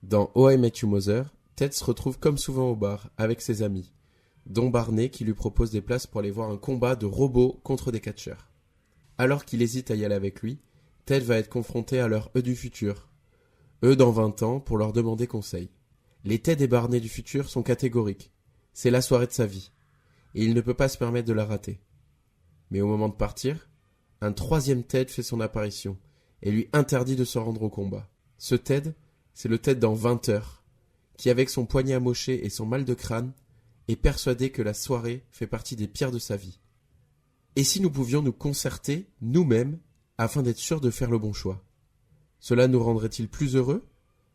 Dans How I Met Your Mother, Ted se retrouve comme souvent au bar, avec ses amis, dont Barney qui lui propose des places pour aller voir un combat de robots contre des catcheurs. Alors qu'il hésite à y aller avec lui, Ted va être confronté à leur eux du futur, eux dans 20 ans, pour leur demander conseil. Les Ted et Barney du futur sont catégoriques. C'est la soirée de sa vie, et il ne peut pas se permettre de la rater. Mais au moment de partir, un troisième Ted fait son apparition, et lui interdit de se rendre au combat. Ce Ted, c'est le Ted dans 20 heures, qui avec son poignet amoché et son mal de crâne, est persuadé que la soirée fait partie des pires de sa vie. Et si nous pouvions nous concerter, nous-mêmes, afin d'être sûrs de faire le bon choix? Cela nous rendrait-il plus heureux,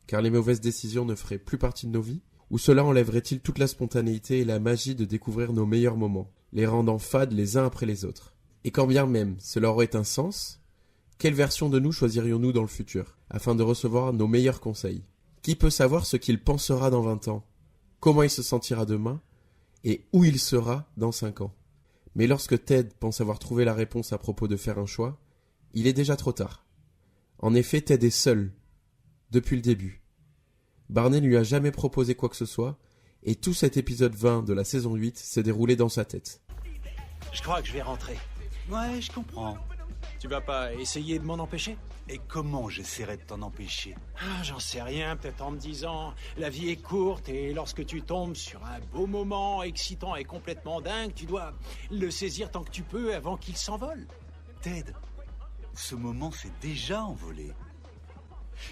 car les mauvaises décisions ne feraient plus partie de nos vies? Ou cela enlèverait-il toute la spontanéité et la magie de découvrir nos meilleurs moments, les rendant fades les uns après les autres? Et quand bien même cela aurait un sens, quelle version de nous choisirions-nous dans le futur, afin de recevoir nos meilleurs conseils? Qui peut savoir ce qu'il pensera dans 20 ans, comment il se sentira demain, et où il sera dans 5 ans? Mais lorsque Ted pense avoir trouvé la réponse à propos de faire un choix, il est déjà trop tard. En effet, Ted est seul, depuis le début. Barney ne lui a jamais proposé quoi que ce soit, et tout cet épisode 20 de la saison 8 s'est déroulé dans sa tête. Je crois que je vais rentrer. Ouais, je comprends. Tu vas pas essayer de m'en empêcher? Et comment j'essaierai de t'en empêcher? J'en sais rien, peut-être en me disant la vie est courte et lorsque tu tombes sur un beau moment excitant et complètement dingue, tu dois le saisir tant que tu peux avant qu'il s'envole. Ted, ce moment s'est déjà envolé.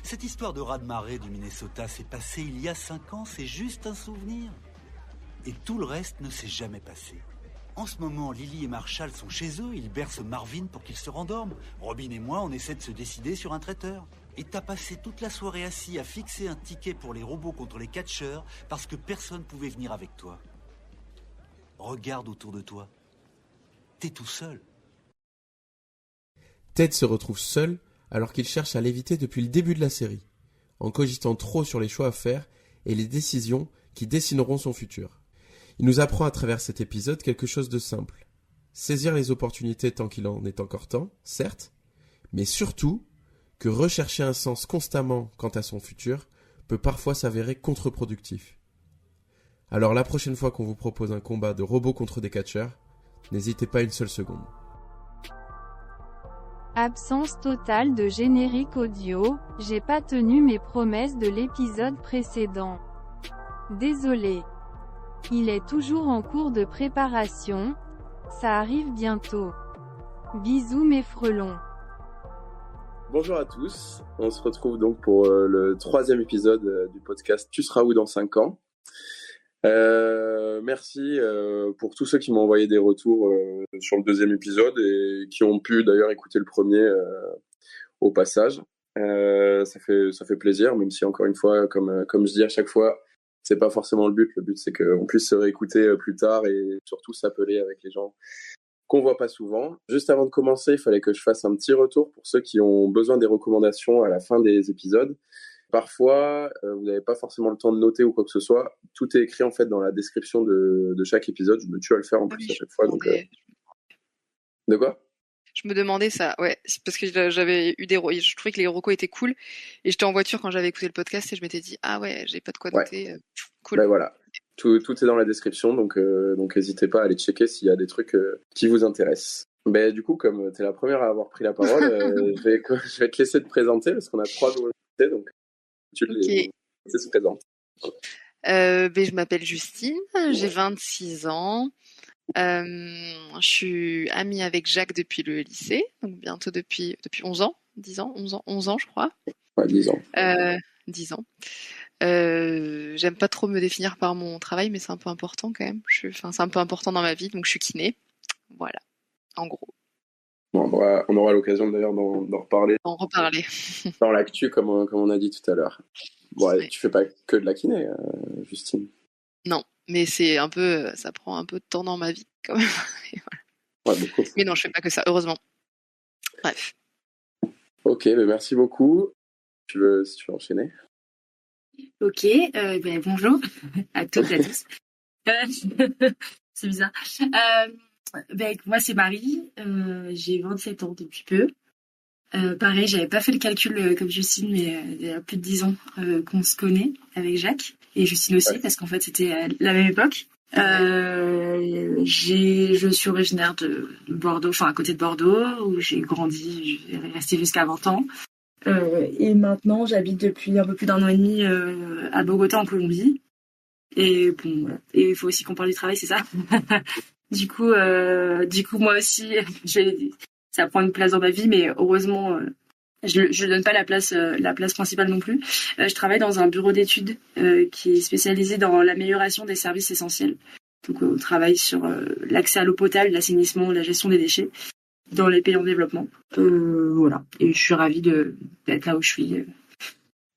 Cette histoire de raz-de-marée du Minnesota s'est passée il y a 5 ans, c'est juste un souvenir. Et tout le reste ne s'est jamais passé. En ce moment, Lily et Marshall sont chez eux, ils bercent Marvin pour qu'il se rendorme. Robin et moi, on essaie de se décider sur un traiteur. Et t'as passé toute la soirée assis à fixer un ticket pour les robots contre les catcheurs parce que personne pouvait venir avec toi. Regarde autour de toi. T'es tout seul. Ted se retrouve seul alors qu'il cherche à l'éviter depuis le début de la série, en cogitant trop sur les choix à faire et les décisions qui dessineront son futur. Il nous apprend à travers cet épisode quelque chose de simple. Saisir les opportunités tant qu'il en est encore temps, certes, mais surtout que rechercher un sens constamment quant à son futur peut parfois s'avérer contre-productif. Alors la prochaine fois qu'on vous propose un combat de robots contre des catcheurs, n'hésitez pas une seule seconde. Absence totale de générique audio, j'ai pas tenu mes promesses de l'épisode précédent. Désolé. Il est toujours en cours de préparation, ça arrive bientôt. Bisous mes frelons. Bonjour à tous, on se retrouve donc pour le 3e épisode du podcast Tu seras où dans 5 ans. Merci pour tous ceux qui m'ont envoyé des retours sur le 2e épisode et qui ont pu d'ailleurs écouter le premier au passage. Ça fait plaisir, même si encore une fois, comme je dis à chaque fois, c'est pas forcément le but. Le but c'est qu'on puisse se réécouter plus tard et surtout s'appeler avec les gens qu'on voit pas souvent. Juste avant de commencer, il fallait que je fasse un petit retour pour ceux qui ont besoin des recommandations à la fin des épisodes. Parfois, vous n'avez pas forcément le temps de noter ou quoi que ce soit. Tout est écrit en fait dans la description de chaque épisode. Je me tue à le faire en plus à chaque fois. Donc, De quoi? Je me demandais ça, ouais, c'est parce que j'avais eu je trouvais que les recos étaient cool, et j'étais en voiture quand j'avais écouté le podcast et je m'étais dit ah ouais, j'ai pas de quoi noter, cool. Ben voilà, tout est dans la description, donc n'hésitez pas à aller checker s'il y a des trucs qui vous intéressent. Ben du coup, comme t'es la première à avoir pris la parole, je vais te laisser te présenter parce qu'on a 3 nouveaux invités, donc tu se présentes. Je m'appelle Justine, j'ai 26 ans. Je suis amie avec Jacques depuis le lycée, donc bientôt depuis 11 ans, 11 ans je crois. Ouais, 10 ans. 10 ans. J'aime pas trop me définir par mon travail, mais c'est un peu important quand même. C'est un peu important dans ma vie, donc je suis kiné. Voilà, en gros. Bon, on aura l'occasion d'ailleurs d'en reparler. En reparler. Dans l'actu, comme on a dit tout à l'heure. Bon, ouais. Tu fais pas que de la kiné, Justine. Non. Mais c'est un peu, ça prend un peu de temps dans ma vie quand même. Ouais, beaucoup. Mais non, je fais pas que ça, heureusement. Bref. Ok, merci beaucoup. Si tu veux enchaîner. Ok, bonjour à toutes et à tous. C'est bizarre. Moi c'est Marie, j'ai 27 ans depuis peu. Pareil, j'avais pas fait le calcul comme Justine, mais il y a plus de 10 ans qu'on se connaît avec Jacques et Justine aussi, parce qu'en fait c'était à la même époque. Je suis originaire de Bordeaux, enfin à côté de Bordeaux, où j'ai grandi, j'ai resté jusqu'à 20 ans. Et maintenant, j'habite depuis un peu plus d'1 an et demi à Bogota, en Colombie. Et bon, voilà. Et il faut aussi qu'on parle du travail, c'est ça. Du coup, moi aussi, ça prend une place dans ma vie, mais heureusement, je donne pas la place principale non plus. Je travaille dans un bureau d'études qui est spécialisé dans l'amélioration des services essentiels. Donc, on travaille sur l'accès à l'eau potable, l'assainissement, la gestion des déchets dans les pays en développement. Voilà. Et je suis ravie d'être là où je suis.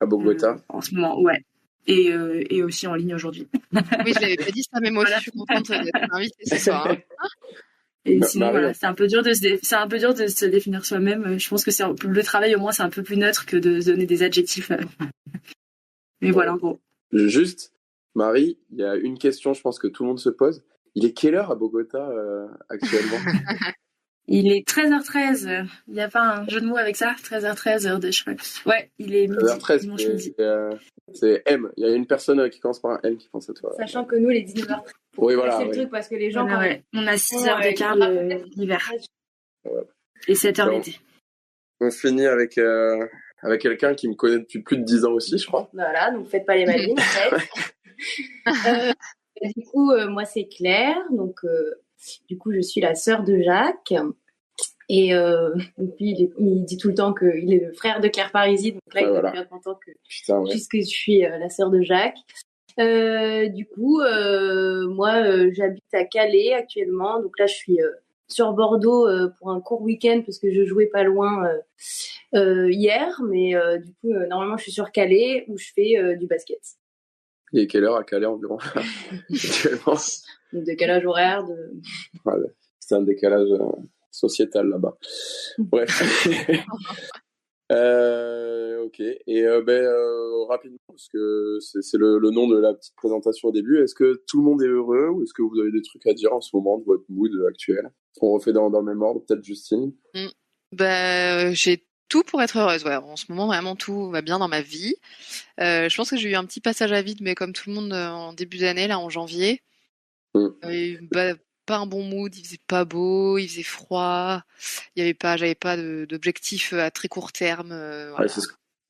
À Bogota. En ce moment, ouais. Et aussi en ligne aujourd'hui. Oui, je l'avais pas dit ça, mais moi aussi, je suis contente d'être invitée ce soir. Hein. Et sinon, voilà, c'est un peu dur de se définir soi-même. Je pense que le travail, au moins, c'est un peu plus neutre que de se donner des adjectifs. Mais voilà, en gros. Juste, Marie, il y a une question, je pense que tout le monde se pose. Il est quelle heure à Bogota actuellement? Il est 13h13. Il n'y a pas un jeu de mots avec ça? 13h13, heure de cheval. Ouais, il est midi. 13h13, midi. C'est M. Il y a une personne qui commence par un M qui pense à toi. Sachant que nous, les 19h13. Oui, voilà. C'est le truc parce que les gens. On a 6 heures d'écart l'hiver. Ouais. Et 7 heures l'été. On finit avec quelqu'un qui me connaît depuis plus de 10 ans aussi, je crois. Voilà, donc faites pas les malines, en fait. Du coup, moi, c'est Claire. Donc, du coup, je suis la sœur de Jacques. Et puis, il dit tout le temps qu'il est le frère de Claire Parisi. Donc là, il est bien content puisque je suis la sœur de Jacques. Du coup, moi, j'habite à Calais actuellement. Donc là, je suis sur Bordeaux pour un court week-end parce que je jouais pas loin hier. Mais du coup, normalement, je suis sur Calais où je fais du basket. Il est quelle heure à Calais environ actuellement? Donc, décalage horaire. Voilà. C'est un décalage sociétal là-bas. Bref. Ok. Et rapidement, parce que c'est le nom de la petite présentation au début, est-ce que tout le monde est heureux ou est-ce que vous avez des trucs à dire en ce moment de votre mood actuel? On refait dans le même ordre, peut-être Justine. J'ai tout pour être heureuse. Ouais. En ce moment, vraiment, tout va bien dans ma vie. Je pense que j'ai eu un petit passage à vide, mais comme tout le monde en début d'année, là, en janvier. Pas un bon mood, il faisait pas beau, il faisait froid, j'avais pas d'objectif à très court terme. Voilà. Ouais, c'est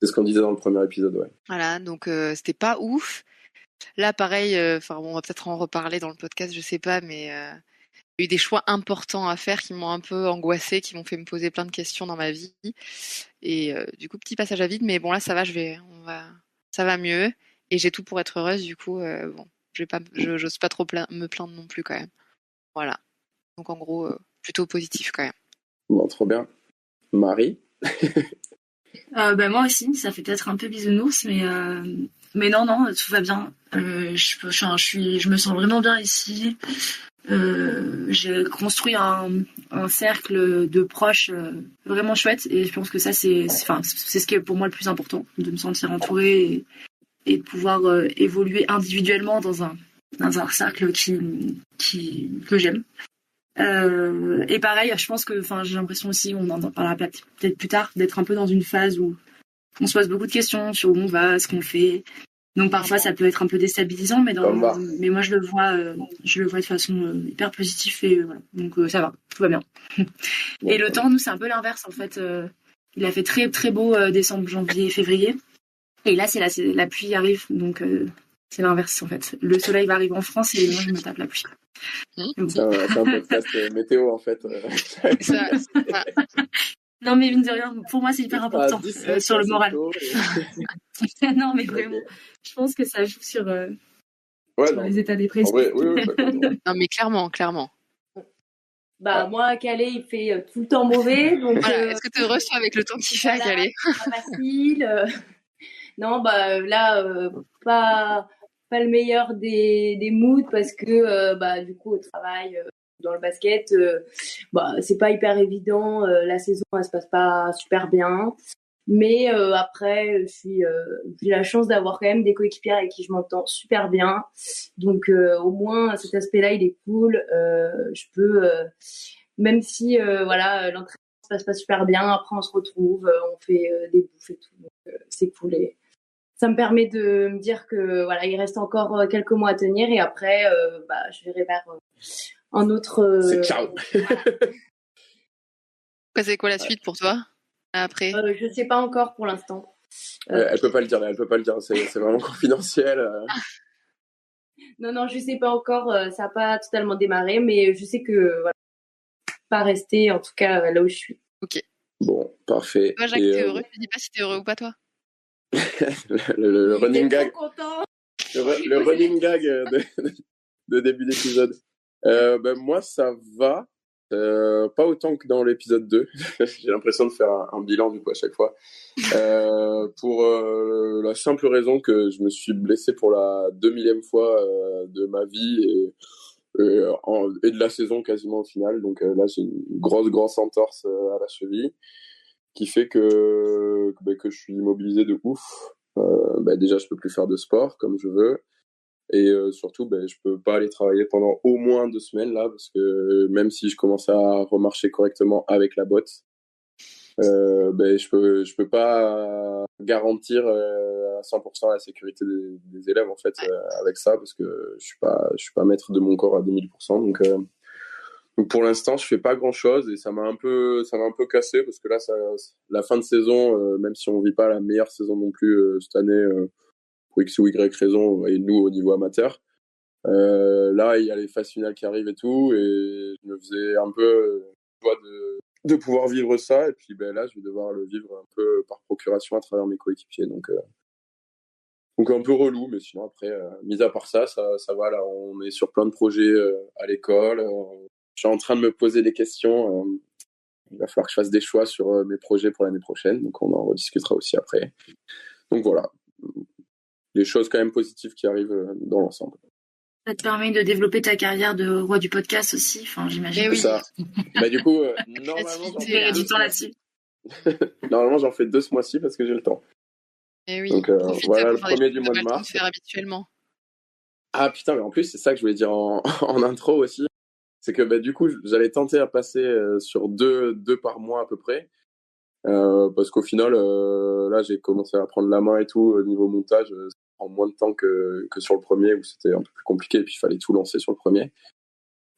ce qu'on disait dans le premier épisode, ouais. Voilà, donc c'était pas ouf. Là, pareil, on va peut-être en reparler dans le podcast, je sais pas, mais il y a eu des choix importants à faire qui m'ont un peu angoissée, qui m'ont fait me poser plein de questions dans ma vie. Et du coup, petit passage à vide, mais bon là, ça va, ça va mieux. Et j'ai tout pour être heureuse, du coup, j'ose pas trop me plaindre non plus quand même. Voilà. Donc en gros, plutôt positif quand même. Bon, trop bien. Marie? Moi aussi, ça fait peut-être un peu bisounours, mais non, tout va bien. Je me sens vraiment bien ici. J'ai construit un cercle de proches vraiment chouette et je pense que ça c'est ce qui est pour moi le plus important, de me sentir entourée et de pouvoir évoluer individuellement dans un cercle que j'aime. Et pareil, je pense que, j'ai l'impression aussi, on en parlera peut-être plus tard, d'être un peu dans une phase où on se pose beaucoup de questions sur où on va, ce qu'on fait. Donc parfois, ça peut être un peu déstabilisant, mais moi je le vois de façon hyper positive et voilà. Donc ça va, tout va bien. Et le temps, nous, c'est un peu l'inverse en fait. Il a fait très très beau décembre, janvier, février. Et là, la pluie arrive, donc c'est l'inverse en fait. Le soleil va arriver en France et moi je me tape la pluie. C'est un podcast météo en fait. Ça. Non mais mine de rien, pour moi c'est hyper important sur le moral. Non mais vraiment, je pense que ça joue sur les états dépressifs. Oui, non mais clairement. Moi à Calais il fait tout le temps mauvais. Donc, voilà. Est-ce que tu es heureuse avec le temps qu'il fait à Calais? Pas facile. Non là pas le meilleur des moods parce que du coup au travail dans le basket c'est pas hyper évident, la saison elle se passe pas super bien, mais après j'ai la chance d'avoir quand même des coéquipières avec qui je m'entends super bien, donc au moins cet aspect-là il est cool. Je peux même si l'entraînement se passe pas super bien. Après, on se retrouve, on fait des bouffes et tout. Donc, c'est cool. Et ça me permet de me dire que voilà, il reste encore quelques mois à tenir et après, je verrai vers un autre. C'est ciao. C'est quoi la suite pour toi après? Je sais pas encore pour l'instant. Elle peut pas le dire. C'est vraiment confidentiel. Non, je sais pas encore. Ça n'a pas totalement démarré, mais je sais que voilà, pas rester en tout cas là où je suis. Ok. Bon, parfait. Toi, Jacques, t'es heureux? Je te dis pas si t'es heureux ou pas, toi. le running gag. Trop content. Le running gag de début d'épisode. Moi, ça va. Pas autant que dans l'épisode 2. J'ai l'impression de faire un bilan du coup à chaque fois. Pour la simple raison que je me suis blessé pour la 2000e fois de ma vie et de la saison quasiment au final. Donc là, j'ai une grosse entorse à la cheville qui fait que je suis immobilisé de ouf. Déjà, je peux plus faire de sport comme je veux. Et surtout, je peux pas aller travailler pendant au moins 2 semaines là, parce que même si je commence à remarcher correctement avec la botte, je peux pas garantir à 100% la sécurité des élèves en fait avec ça, parce que je suis pas maître de mon corps à 2000%. Donc pour l'instant, je fais pas grand chose et ça m'a un peu cassé, parce que là, la fin de saison, même si on vit pas la meilleure saison non plus cette année. Pour X ou Y raison, et nous au niveau amateur. Là, il y a les phases finales qui arrivent et tout, et je me faisais un peu joie de pouvoir vivre ça, et puis là, je vais devoir le vivre un peu par procuration à travers mes coéquipiers, donc un peu relou, mais sinon après, mis à part ça va, là, on est sur plein de projets à l'école, je suis en train de me poser des questions, il va falloir que je fasse des choix sur mes projets pour l'année prochaine, donc on en rediscutera aussi après. Donc voilà. Des choses quand même positives qui arrivent dans l'ensemble. Ça te permet de développer ta carrière de roi du podcast aussi, j'imagine. Oui. Ça. Du coup, normalement, du temps là-dessus. Normalement, j'en fais 2 ce mois-ci parce que j'ai le temps. Et oui. Donc voilà, le premier du mois de mars. Faire habituellement. Ah putain, mais en plus, c'est ça que je voulais dire en intro aussi. C'est que du coup, j'allais tenter à passer sur 2 par mois à peu près. Parce qu'au final, là, j'ai commencé à prendre la main et tout, au niveau montage, ça prend moins de temps que sur le premier, où c'était un peu plus compliqué, et puis il fallait tout lancer sur le premier.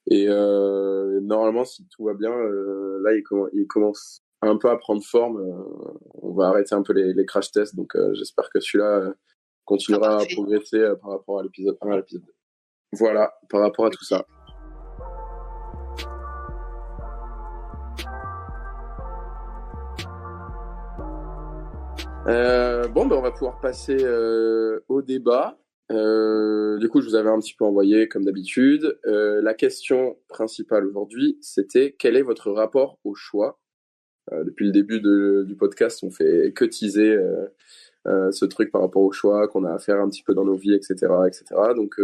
Et normalement, si tout va bien, là, il commence un peu à prendre forme. On va arrêter un peu les crash tests, donc j'espère que celui-là continuera à progresser par rapport à l'épisode 1 à l'épisode 2. Voilà, par rapport à tout ça. On va pouvoir passer au débat. Du coup, je vous avais un petit peu envoyé, comme d'habitude. La question principale aujourd'hui, c'était quel est votre rapport au choix ? Depuis le début du podcast, on fait que teaser ce truc par rapport au choix qu'on a à faire un petit peu dans nos vies, etc., etc. Donc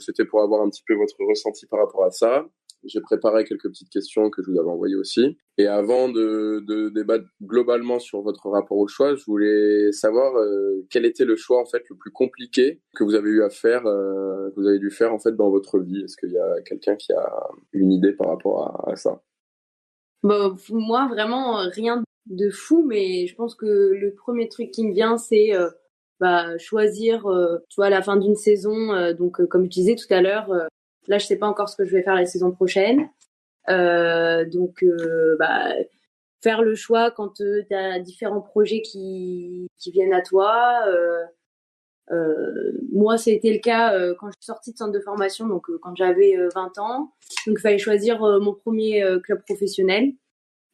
c'était pour avoir un petit peu votre ressenti par rapport à ça. J'ai préparé quelques petites questions que je vous avais envoyées aussi. Et avant de débattre globalement sur votre rapport au choix, je voulais savoir quel était le choix en fait le plus compliqué que vous avez eu à faire, que vous avez dû faire en fait dans votre vie. Est-ce qu'il y a quelqu'un qui a une idée par rapport à ça ? Moi, vraiment, rien de fou, mais je pense que le premier truc qui me vient, c'est choisir, tu vois, à la fin d'une saison. Comme je disais tout à l'heure, là, je sais pas encore ce que je vais faire la saison prochaine. Faire le choix quand tu as différents projets qui viennent à toi. Moi, c'était le cas quand je suis sortie de centre de formation, donc quand j'avais 20 ans. Donc, il fallait choisir mon premier club professionnel.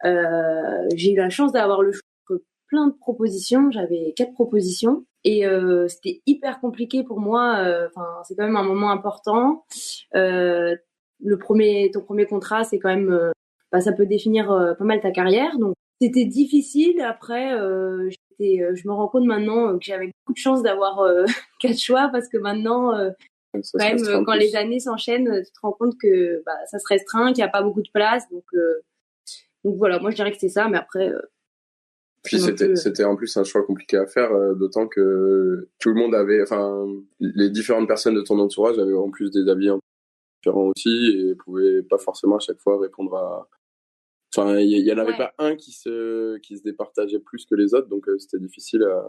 J'ai eu la chance d'avoir le choix entre plein de propositions. J'avais 4 propositions et c'était hyper compliqué pour moi. C'est quand même un moment important. Ton premier contrat, c'est quand même, ça peut définir pas mal ta carrière. Donc, c'était difficile. Après, je me rends compte maintenant que j'avais beaucoup de chance d'avoir 4 choix, parce que maintenant, quand même, quand les années s'enchaînent, tu te rends compte que ça se restreint, qu'il n'y a pas beaucoup de place. Donc voilà, moi je dirais que c'est ça, mais après. Puis c'était en plus un choix compliqué à faire, d'autant que tout le monde avait, les différentes personnes de ton entourage avaient en plus des avis différents aussi, et pouvaient pas forcément à chaque fois répondre Enfin, il y en avait Ouais. pas un qui se départageait plus que les autres, donc c'était difficile à.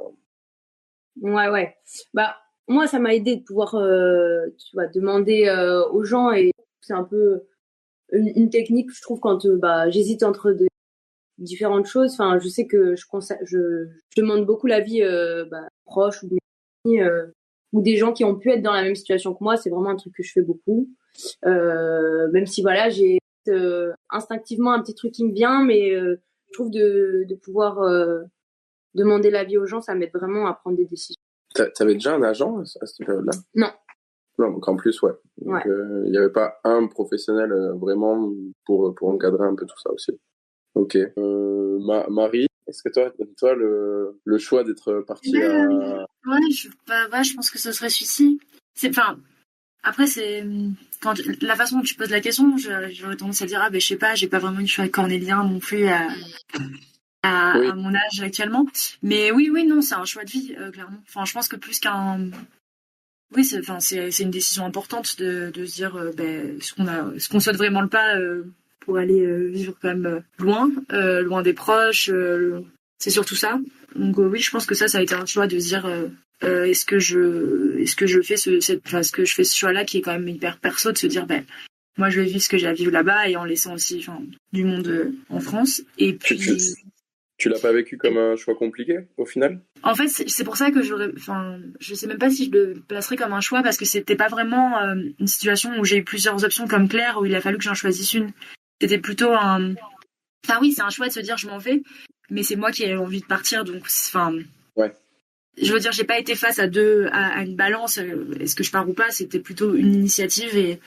Ouais. Bah, moi, ça m'a aidé de pouvoir, tu vois, demander aux gens, et c'est un peu une technique, je trouve, quand j'hésite entre différentes choses. Enfin, je sais que je demande beaucoup l'avis proches ou de mes amis, ou des gens qui ont pu être dans la même situation que moi. C'est vraiment un truc que je fais beaucoup. Même si voilà, j'ai instinctivement un petit truc qui me vient, mais je trouve de pouvoir demander l'avis aux gens, ça m'aide vraiment à prendre des décisions. T'avais déjà un agent à cette période-là? Non. Non, donc en plus, ouais. Donc, il n'y avait pas un professionnel vraiment pour encadrer un peu tout ça aussi. Ok. Marie, est-ce que toi le choix d'être partie à... Je pense que ce serait celui-ci. Après, c'est quand la façon dont tu poses la question, j'aurais tendance à dire je sais pas, j'ai pas vraiment une choix cornélien non plus à mon âge actuellement. Mais oui, non, c'est un choix de vie, clairement. Enfin, je pense que plus qu'un... Oui, c'est une décision importante de se dire est-ce qu'on saute vraiment le pas pour aller vivre quand même loin des proches. C'est surtout ça. Donc oui, je pense que ça a été un choix de se dire est-ce que je fais ce choix-là qui est quand même hyper perso, de se dire moi je vais vivre ce que j'ai à vivre là-bas, et en laissant aussi du monde en France. Et puis tu l'as pas vécu comme un choix compliqué au final? En fait, c'est pour ça que je sais même pas si je le placerais comme un choix, parce que c'était pas vraiment une situation où j'ai eu plusieurs options comme Claire, où il a fallu que j'en choisisse une. C'était plutôt oui, c'est un choix de se dire je m'en vais, mais c'est moi qui ai envie de partir, donc ouais. Je veux dire, j'ai pas été face à une balance, est-ce que je pars ou pas, c'était plutôt une initiative,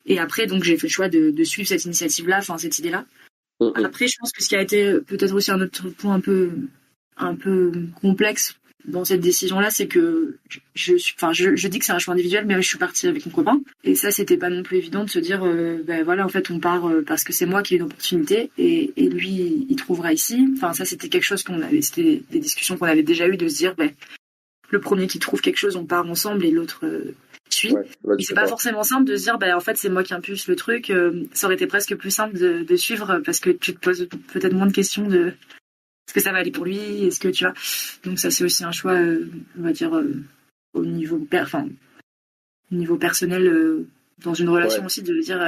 et après donc j'ai fait le choix de suivre cette initiative-là, cette idée-là. Après, je pense que ce qui a été peut-être aussi un autre point un peu complexe dans cette décision-là, c'est que je dis que c'est un choix individuel, mais je suis partie avec mon copain, et ça, c'était pas non plus évident de se dire voilà, en fait, on part parce que c'est moi qui ai une opportunité, et lui, il trouvera ici. Enfin, ça, c'était quelque chose c'était des discussions qu'on avait déjà eues, de se dire le premier qui trouve quelque chose, on part ensemble, et l'autre suit. Mais c'est pas forcément simple de se dire en fait c'est moi qui impulse le truc. Ça aurait été presque plus simple de suivre, parce que tu te poses peut-être moins de questions de est-ce que ça va aller pour lui, est-ce que tu vois. Donc ça, c'est aussi un choix on va dire au niveau personnel, dans une relation aussi, de dire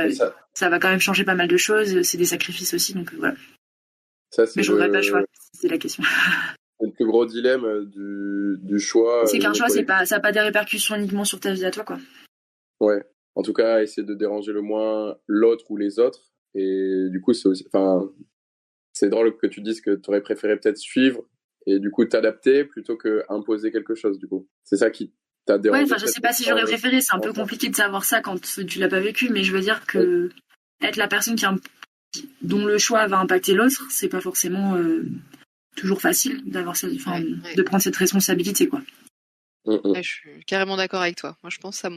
ça va quand même changer pas mal de choses, c'est des sacrifices aussi, donc voilà. Mais je regrette pas le choix, c'est la question. C'est le plus gros dilemme du choix. C'est qu'un choix, ça n'a pas des répercussions uniquement sur ta vie à toi, quoi. Ouais. En tout cas, essayer de déranger le moins l'autre ou les autres. Et du coup, c'est aussi, c'est drôle que tu dises que tu aurais préféré peut-être suivre et du coup t'adapter plutôt que imposer quelque chose, du coup. C'est ça qui t'a dérangé. Ouais, je sais pas si j'aurais préféré, c'est un peu compliqué de savoir ça quand tu l'as pas vécu, mais je veux dire que être la personne dont le choix va impacter l'autre, c'est pas forcément toujours facile d'avoir ça, de prendre cette responsabilité, quoi. Ouais, je suis carrément d'accord avec toi. Moi, je pense que ça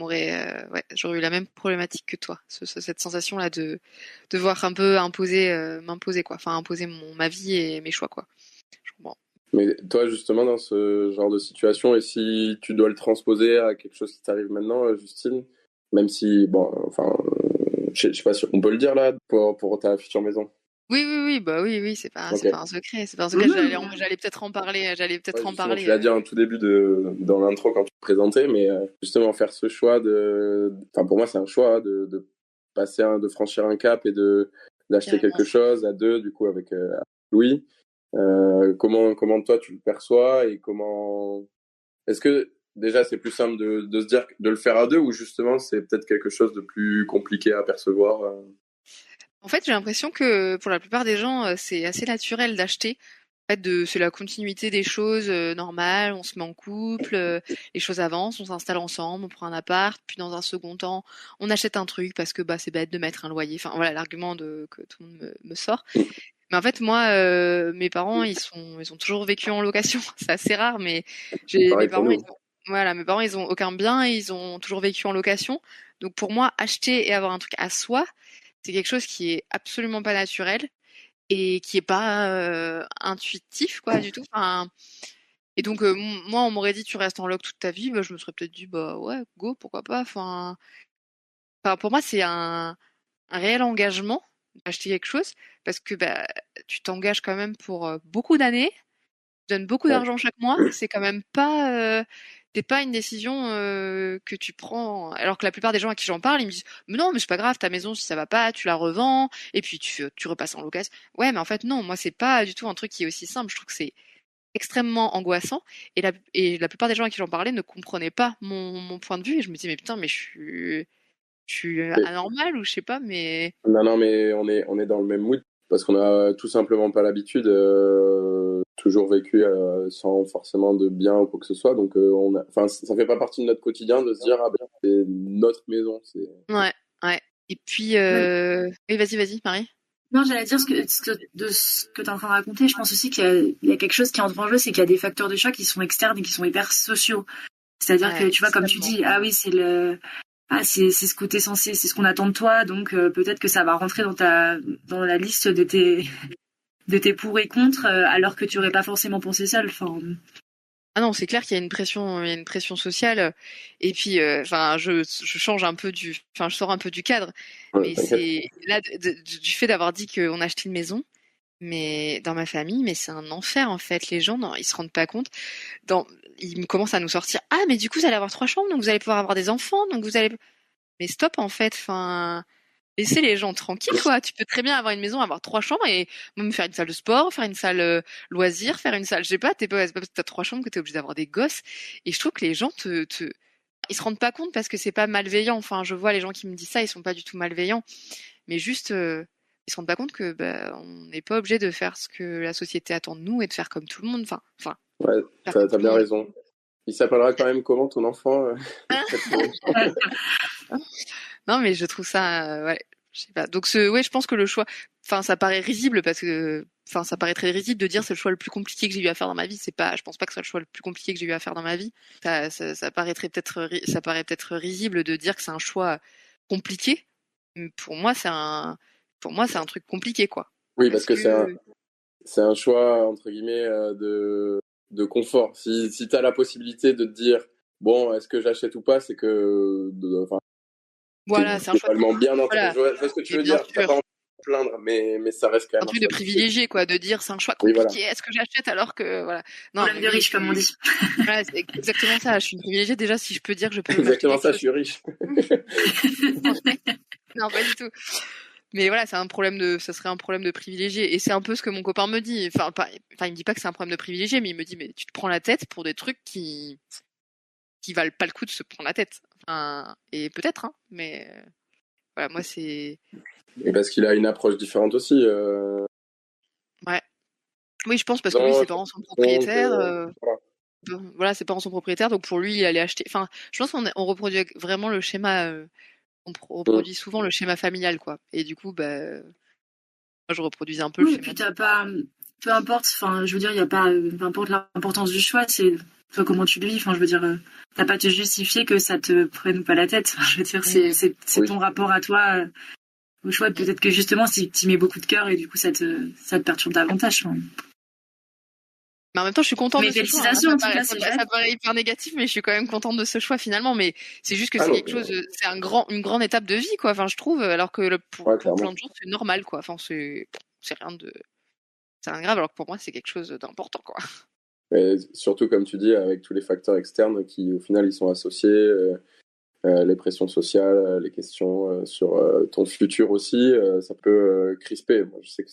j'aurais eu la même problématique que toi. Cette sensation-là de devoir un peu m'imposer, quoi. Enfin, imposer ma vie et mes choix, quoi. Je comprends. Mais toi, justement, dans ce genre de situation, et si tu dois le transposer à quelque chose qui t'arrive maintenant, Justine, même si, je sais pas si on peut le dire là, pour ta future maison. Oui, c'est pas un secret. C'est pas un secret. J'allais peut-être en parler. Tu l'as dit en tout début dans l'intro quand tu te présentais, mais justement faire ce choix pour moi c'est un choix de passer de franchir un cap et d'acheter quelque chose à deux, du coup avec Louis. Comment toi tu le perçois, et comment est-ce que déjà c'est plus simple de se dire de le faire à deux, ou justement c'est peut-être quelque chose de plus compliqué à percevoir? En fait, j'ai l'impression que pour la plupart des gens, c'est assez naturel d'acheter. En fait, c'est la continuité des choses normales. On se met en couple, les choses avancent, on s'installe ensemble, on prend un appart, puis dans un second temps, on achète un truc parce que c'est bête de mettre un loyer. Enfin voilà l'argument que tout le monde me sort. Mais en fait, moi, mes parents, ils ont toujours vécu en location. C'est assez rare, mais mes parents, ils ont aucun bien et ils ont toujours vécu en location. Donc pour moi, acheter et avoir un truc à soi, c'est quelque chose qui est absolument pas naturel et qui est pas intuitif, quoi, du tout. Et donc moi, on m'aurait dit tu restes en loc toute ta vie, je me serais peut-être dit ouais, go, pourquoi pas. Pour moi, c'est un réel engagement d'acheter quelque chose parce que tu t'engages quand même pour beaucoup d'années, tu donnes beaucoup d'argent chaque mois, c'est quand même pas c'est pas une décision que tu prends. Alors que la plupart des gens à qui j'en parle, ils me disent mais non, mais c'est pas grave, ta maison si ça va pas, tu la revends et puis tu repasses en location. Ouais, mais en fait non, moi c'est pas du tout un truc qui est aussi simple. Je trouve que c'est extrêmement angoissant et la plupart des gens à qui j'en parlais ne comprenaient pas mon point de vue et je me disais mais putain mais je suis anormale ou je sais pas mais Non, mais on est dans le même mood parce qu'on a tout simplement pas l'habitude, toujours vécu sans forcément de bien ou quoi que ce soit. Donc, ça fait pas partie de notre quotidien de se dire ah ben c'est notre maison. ouais. Et puis oui, vas-y Marie. Non, j'allais dire de ce que tu es en train de raconter, je pense aussi qu'il y a quelque chose qui entre en jeu, c'est qu'il y a des facteurs de choix qui sont externes et qui sont hyper sociaux. C'est-à-dire que tu vois, comme tu dis, ah oui, c'est ce que t'es censé, c'est ce qu'on attend de toi, donc peut-être que ça va rentrer dans la liste de tes pour et contre, alors que tu aurais pas forcément pensé ça. Enfin. Ah non, c'est clair qu'il y a une pression sociale. Et puis, je change un peu je sors un peu du cadre. Mais c'est là du fait d'avoir dit qu'on a acheté une maison. Mais dans ma famille, mais c'est un enfer en fait. Les gens, non, ils se rendent pas compte. Ils me commencent à nous sortir. Ah, mais du coup, vous allez avoir 3 chambres, donc vous allez pouvoir avoir des enfants, donc vous allez. Mais stop en fait. Enfin, laissez les gens tranquilles quoi. Tu peux très bien avoir une maison, avoir 3 chambres et même faire une salle de sport, faire une salle loisir, faire une salle. Je sais pas. C'est pas parce que t'as 3 chambres que t'es obligé d'avoir des gosses. Et je trouve que les gens ils se rendent pas compte parce que c'est pas malveillant. Enfin, je vois les gens qui me disent ça, ils sont pas du tout malveillants, mais juste. Ils se rendent pas compte que on n'est pas obligé de faire ce que la société attend de nous et de faire comme tout le monde. Enfin. Ouais, t'as bien raison. Il s'appellera quand même comment ton enfant Non, mais je trouve ça, ouais, je sais pas. Donc je pense que le choix, ça paraît risible parce que, ça paraît très risible de dire c'est le choix le plus compliqué que j'ai eu à faire dans ma vie. Je pense pas que ce soit le choix le plus compliqué que j'ai eu à faire dans ma vie. Ça paraît peut-être risible de dire que c'est un choix compliqué. Mais pour moi, c'est un truc compliqué, quoi. Oui, parce que c'est un choix, entre guillemets, de confort. Si tu as la possibilité de te dire, bon, est-ce que j'achète ou pas, c'est que. Voilà, c'est un choix. Bien dans je vois ce que tu veux dire. Tu n'as pas envie de te plaindre, mais ça reste quand même. Un truc de privilégié, quoi, de dire c'est un choix compliqué, oui, voilà. Est-ce que j'achète alors que. Voilà. Non, problème de riche, comme on dit. Voilà, c'est exactement ça. Je suis une privilégiée, déjà, si je peux dire que je peux. Exactement ça, je suis riche. Non, pas du tout. Mais voilà, ça serait un problème de privilégié. Et c'est un peu ce que mon copain me dit. Il me dit pas que c'est un problème de privilégié, mais il me dit, mais tu te prends la tête pour des trucs qui valent pas le coup de se prendre la tête. Et peut-être, hein, mais voilà, moi c'est. Et parce qu'il a une approche différente aussi. Ouais. Oui, je pense parce que lui, ses parents sont propriétaires. Voilà, ses parents sont propriétaires, donc pour lui, il allait acheter. Enfin, je pense qu'on reproduit vraiment le schéma. On reproduit souvent le schéma familial, quoi. Et du coup, moi, je reproduisais un peu le schéma. Et puis t'as pas, peu importe, je veux dire, il y a pas, peu importe l'importance du choix, c'est toi comment tu le vis. Je veux dire, t'as pas à te justifier que ça te prenne pas la tête. Je veux dire, c'est ton rapport à toi au choix. Peut-être que justement, si tu mets beaucoup de cœur et du coup, ça te perturbe davantage. Mais en même temps, je suis contente de ce choix. Hein. Ça paraît hyper négatif, mais je suis quand même contente de ce choix finalement. Mais c'est juste que c'est quelque chose, c'est une grande étape de vie, quoi. Je trouve, alors que pour plein de gens, c'est normal, quoi. C'est rien de, c'est rien de grave, alors que pour moi, c'est quelque chose d'important, quoi. Et surtout, comme tu dis, avec tous les facteurs externes qui, au final, ils sont associés, les pressions sociales, les questions sur ton futur aussi, ça peut crisper. Moi, je sais que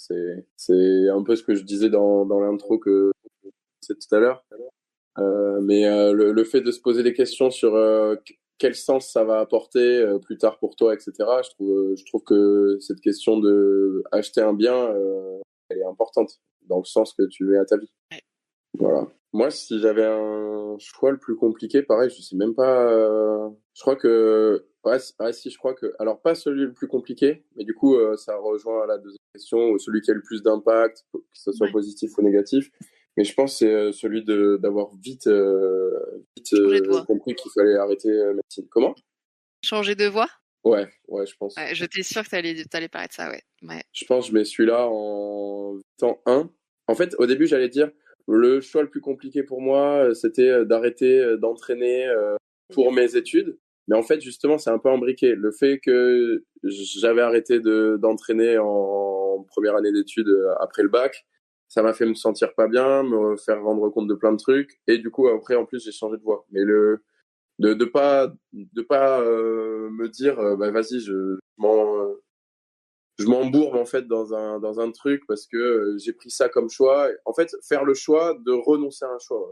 c'est un peu ce que je disais dans l'intro que c'est tout à l'heure. Mais le fait de se poser des questions sur quel sens ça va apporter plus tard pour toi, etc. Je trouve que cette question de acheter un bien, elle est importante dans le sens que tu mets à ta vie. Ouais. Voilà. Moi, si j'avais un choix le plus compliqué, pareil, je sais même pas. Je crois que si je crois que alors pas celui le plus compliqué, mais du coup ça rejoint la deuxième question, celui qui a le plus d'impact, que ce soit positif ou négatif. Mais je pense que c'est celui d'avoir vite compris qu'il fallait arrêter médecine. Comment ? Changer de voie ? Ouais, je pense. Ouais, j'étais sûre que t'allais parler de ça, ouais. Je pense que je mets celui-là en temps 1. En fait, au début, j'allais dire le choix le plus compliqué pour moi, c'était d'arrêter d'entraîner pour mes études. Mais en fait, justement, c'est un peu imbriqué. Le fait que j'avais arrêté d'entraîner en première année d'études après le bac, ça m'a fait me sentir pas bien, me faire rendre compte de plein de trucs. Et du coup, après, en plus, j'ai changé de voie. Mais de pas me dire, bah, vas-y, je m'embourbe en fait dans un truc parce que j'ai pris ça comme choix. En fait, faire le choix de renoncer à un choix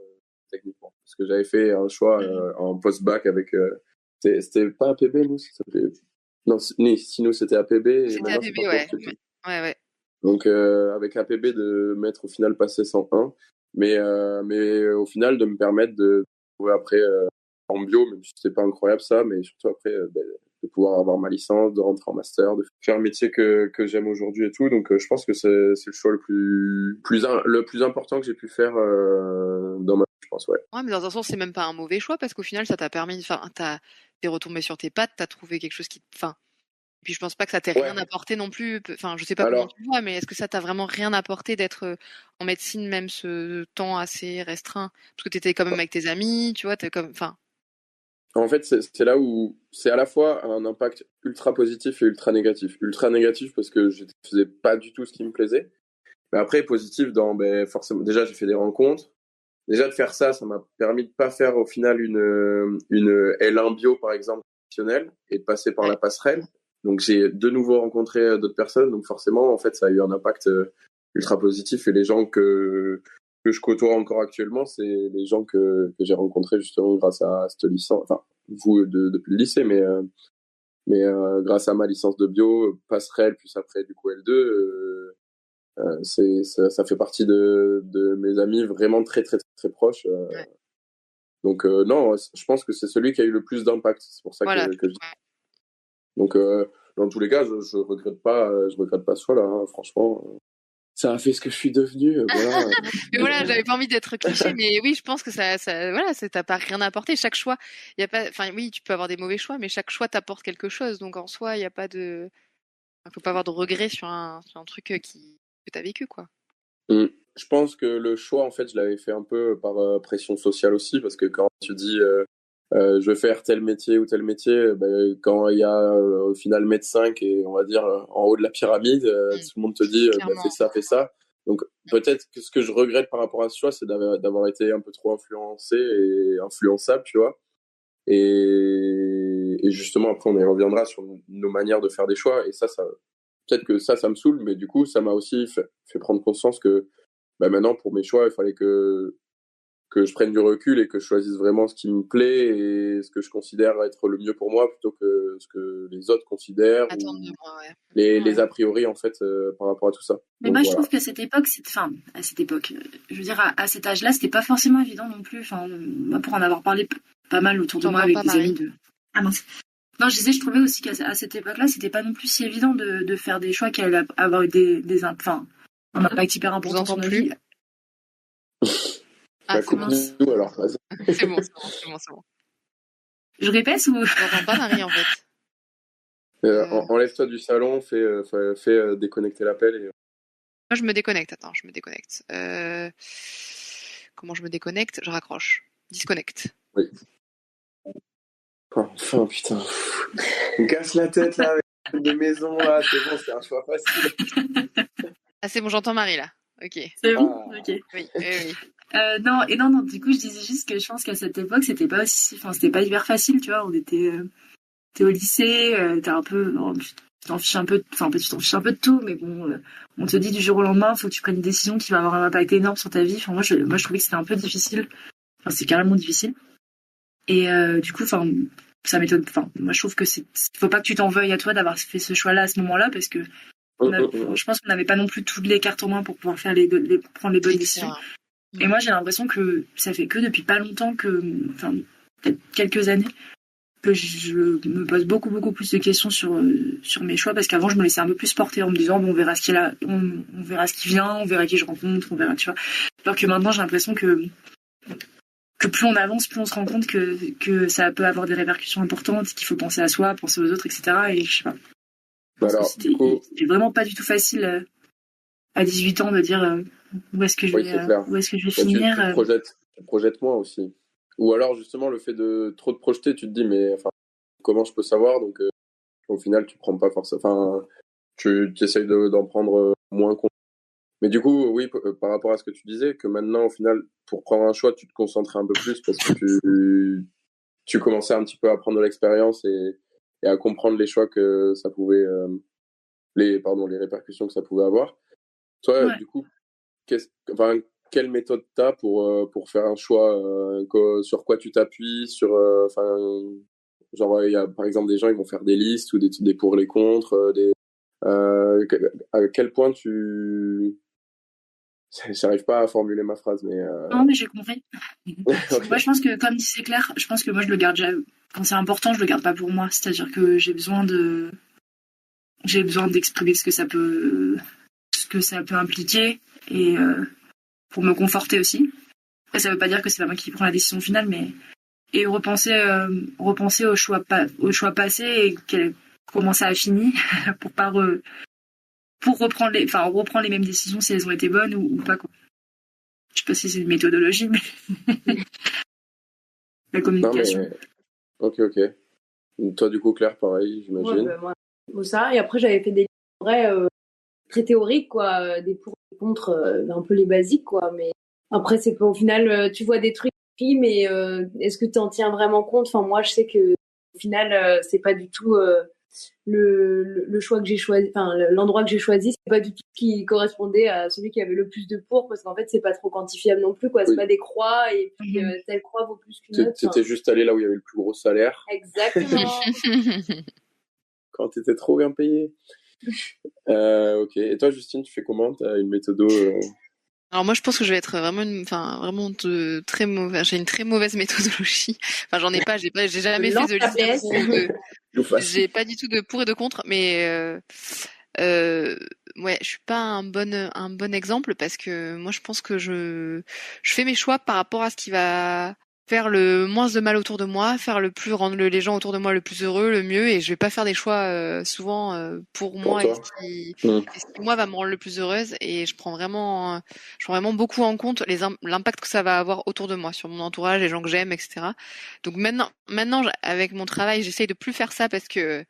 techniquement, parce que j'avais fait un choix en post-bac avec c'était pas APB nous, ça s'appelait non si nous c'était APB et C'était maintenant APB, c'est ouais. Parcours. Ouais. Donc avec APB de mettre au final passer 101, mais au final de me permettre de trouver après en bio, même si c'est pas incroyable ça, mais surtout après de pouvoir avoir ma licence, de rentrer en master, de faire un métier que j'aime aujourd'hui et tout. Donc je pense que c'est le choix le plus important que j'ai pu faire dans ma vie, je pense, ouais. Ouais, mais dans un sens, c'est même pas un mauvais choix parce qu'au final, ça t'a permis, enfin, t'es retombé sur tes pattes, t'as trouvé quelque chose qui, enfin, et puis je pense pas que ça t'ait rien apporté non plus. Enfin, je sais pas comment tu vois, mais est-ce que ça t'a vraiment rien apporté d'être en médecine même ce temps assez restreint? Parce que t'étais quand même avec tes amis, tu vois, t'es comme, enfin. En fait, c'est là où c'est à la fois un impact ultra positif et ultra négatif. Ultra négatif parce que je faisais pas du tout ce qui me plaisait. Mais après, positif dans, forcément, déjà, j'ai fait des rencontres. Déjà, de faire ça m'a permis de pas faire au final une L1 bio, par exemple, professionnelle, et de passer par la passerelle. Donc, j'ai de nouveau rencontré d'autres personnes. Donc, forcément, en fait, ça a eu un impact ultra positif. Et les gens que je côtoie encore actuellement, c'est les gens que j'ai rencontrés justement grâce à cette licence. Enfin, vous depuis le lycée, mais grâce à ma licence de bio, passerelle, puis après, du coup, L2, ça fait partie de mes amis vraiment très, très, très, très proches. Donc, non, je pense que c'est celui qui a eu le plus d'impact. C'est pour ça que je dis. Donc, dans tous les cas, je regrette pas ce choix-là, hein, franchement. Ça a fait ce que je suis devenu, voilà. Mais voilà, j'avais pas envie d'être cliché, mais oui, je pense que ça voilà, t'as pas rien apporté. Chaque choix, y a pas, enfin, oui, tu peux avoir des mauvais choix, mais chaque choix t'apporte quelque chose. Donc, en soi, il y a pas de, faut pas avoir de regrets sur un truc que t'as vécu, quoi. Je pense que le choix, en fait, je l'avais fait un peu par pression sociale aussi, parce que quand tu dis je veux faire tel métier ou tel métier, quand il y a au final médecin qui est, on va dire, en haut de la pyramide, tout le monde te dit fais ça. Donc peut-être que ce que je regrette par rapport à ce choix, c'est d'avoir été un peu trop influencé et influençable, tu vois. Et justement, après, on y reviendra sur nos manières de faire des choix, et ça peut-être que ça me saoule, mais du coup, ça m'a aussi fait prendre conscience que maintenant, pour mes choix, il fallait que je prenne du recul et que je choisisse vraiment ce qui me plaît et ce que je considère être le mieux pour moi plutôt que ce que les autres considèrent Attendre de moi, les a priori en fait par rapport à tout ça. Mais moi je trouve qu'à cette époque, je veux dire à cet âge-là, c'était pas forcément évident non plus. Enfin, pour en avoir parlé pas mal autour de moi avec des amis de. Ah mince. Non, je trouvais aussi qu'à cette époque-là, c'était pas non plus si évident de faire des choix qui allaient avoir un impact hyper important sur notre vie. Ah, c'est bon. Alors. C'est bon. Je répète ou... Je n'entends pas Marie, en fait. Enlève-toi du salon, fais déconnecter l'appel. Et... Moi, je me déconnecte. Attends, je me déconnecte. Comment je me déconnecte? Je raccroche. Disconnecte. Oui. Enfin, putain. On casse la tête, là, avec des maisons, là. C'est bon, c'est un choix facile. Ah, c'est bon, j'entends Marie, là. Ok. C'est bon. Ok. Oui. Non, du coup, je disais juste que je pense qu'à cette époque, c'était pas hyper facile, tu vois. On était, t'es au lycée, t'es un peu, tu t'en fiches un peu, tu t'en fiches un peu de tout, mais bon, on te dit du jour au lendemain, faut que tu prennes une décision qui va avoir un impact énorme sur ta vie. Enfin, moi, je trouvais que c'était un peu difficile. Enfin, c'est carrément difficile. Et du coup, enfin, ça m'étonne. Enfin, moi, je trouve que faut pas que tu t'en veuilles à toi d'avoir fait ce choix-là à ce moment-là, parce que je pense qu'on n'avait pas non plus toutes les cartes en main pour pouvoir faire prendre les bonnes décisions. Et moi, j'ai l'impression que ça fait que depuis pas longtemps peut-être quelques années, que je me pose beaucoup plus de questions sur mes choix, parce qu'avant, je me laissais un peu plus porter en me disant, bon, on verra ce qu'il a, on verra ce qui vient, on verra qui je rencontre, on verra, tu vois. Alors que maintenant, j'ai l'impression que plus on avance, plus on se rend compte que ça peut avoir des répercussions importantes, qu'il faut penser à soi, penser aux autres, etc. Et je sais pas. Alors, c'était vraiment pas du tout facile à 18 ans de dire où est-ce que je vais finir. Tu te projettes moins aussi. Ou alors justement le fait de trop te projeter, tu te dis mais enfin comment je peux savoir, donc au final tu prends pas forcément, enfin tu essayes d'en prendre moins compte. Mais du coup, oui, par rapport à ce que tu disais, que maintenant au final pour prendre un choix tu te concentres un peu plus parce que tu commençais un petit peu à prendre de l'expérience et à comprendre les choix que ça pouvait les répercussions que ça pouvait avoir. Toi, du coup, quelle méthode t'as pour faire un choix, sur quoi tu t'appuies, sur genre il y a par exemple des gens ils vont faire des listes ou des pour les contre, à quel point j'arrive pas à formuler ma phrase, mais Non, mais j'ai compris. okay. Moi, je pense que, comme disait Claire, je pense que moi, je le garde déjà. Quand c'est important, je le garde pas pour moi. C'est-à-dire que j'ai besoin d'exprimer ce que ça peut impliquer et pour me conforter aussi. Après, ça veut pas dire que c'est pas moi qui prends la décision finale, mais et repenser au choix passé et comment ça a fini pour pas reprendre les mêmes décisions si elles ont été bonnes ou pas, quoi. Je sais pas si c'est une méthodologie, mais la communication. Non, mais... Ok. Toi, du coup, Claire, pareil, j'imagine. Ouais, moi, ça. Et après, j'avais fait des livres très théoriques, quoi, des pour et des contre, un peu les basiques, quoi. Mais après, c'est pas au final, tu vois des trucs, mais est-ce que tu en tiens vraiment compte? Enfin, moi, je sais que au final, c'est pas du tout le choix que j'ai choisi, enfin l'endroit que j'ai choisi, c'est pas du tout ce qui correspondait à celui qui avait le plus de pour, parce qu'en fait, c'est pas trop quantifiable non plus, quoi. C'est pas des croix et puis telle croix vaut plus qu'une autre. T'étais juste allé là où il y avait le plus gros salaire. Exactement. Quand t'étais trop bien payé. Ok. Et toi, Justine, tu fais comment? T'as une méthode Alors moi je pense que je vais être très mauvaise. J'ai une très mauvaise méthodologie. Enfin j'en ai pas, j'ai jamais fait de liste j'ai pas du tout de pour et de contre, mais ouais, je suis pas un bon exemple parce que moi je pense que je fais mes choix par rapport à ce qui va faire le moins de mal autour de moi, rendre les gens autour de moi le plus heureux, le mieux, et je vais pas faire des choix souvent pour moi et ce qui moi va me rendre le plus heureuse, et je prends vraiment beaucoup en compte l'impact que ça va avoir autour de moi, sur mon entourage, les gens que j'aime, etc. Donc maintenant avec mon travail, j'essaye de plus faire ça parce que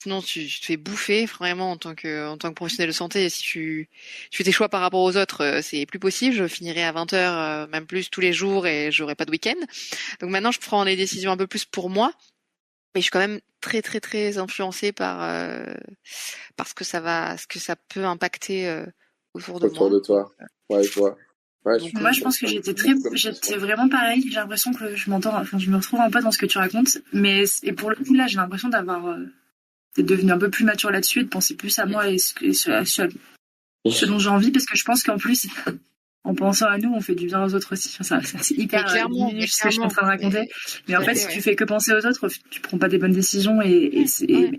sinon tu te fais bouffer vraiment en tant que professionnel de santé. Si tu fais tes choix par rapport aux autres, c'est plus possible. Je finirai à 20h, même plus tous les jours, et j'aurai pas de week-end. Donc maintenant je prends des décisions un peu plus pour moi, mais je suis quand même très très très influencée par ce que ça peut impacter autour de moi. Autour de toi. Ouais, je vois. Ouais, donc, moi, je pense que j'étais vraiment pareil. J'ai l'impression que je me retrouve un peu dans ce que tu racontes, et pour le coup là, j'ai l'impression d'être devenue un peu plus mature là-dessus et de penser plus à moi et ce dont j'ai envie, parce que je pense qu'en plus, en pensant à nous, on fait du bien aux autres aussi. Enfin, c'est hyper minuscule ce que je suis en train de raconter. Mais en fait, si tu fais que penser aux autres, tu prends pas des bonnes décisions et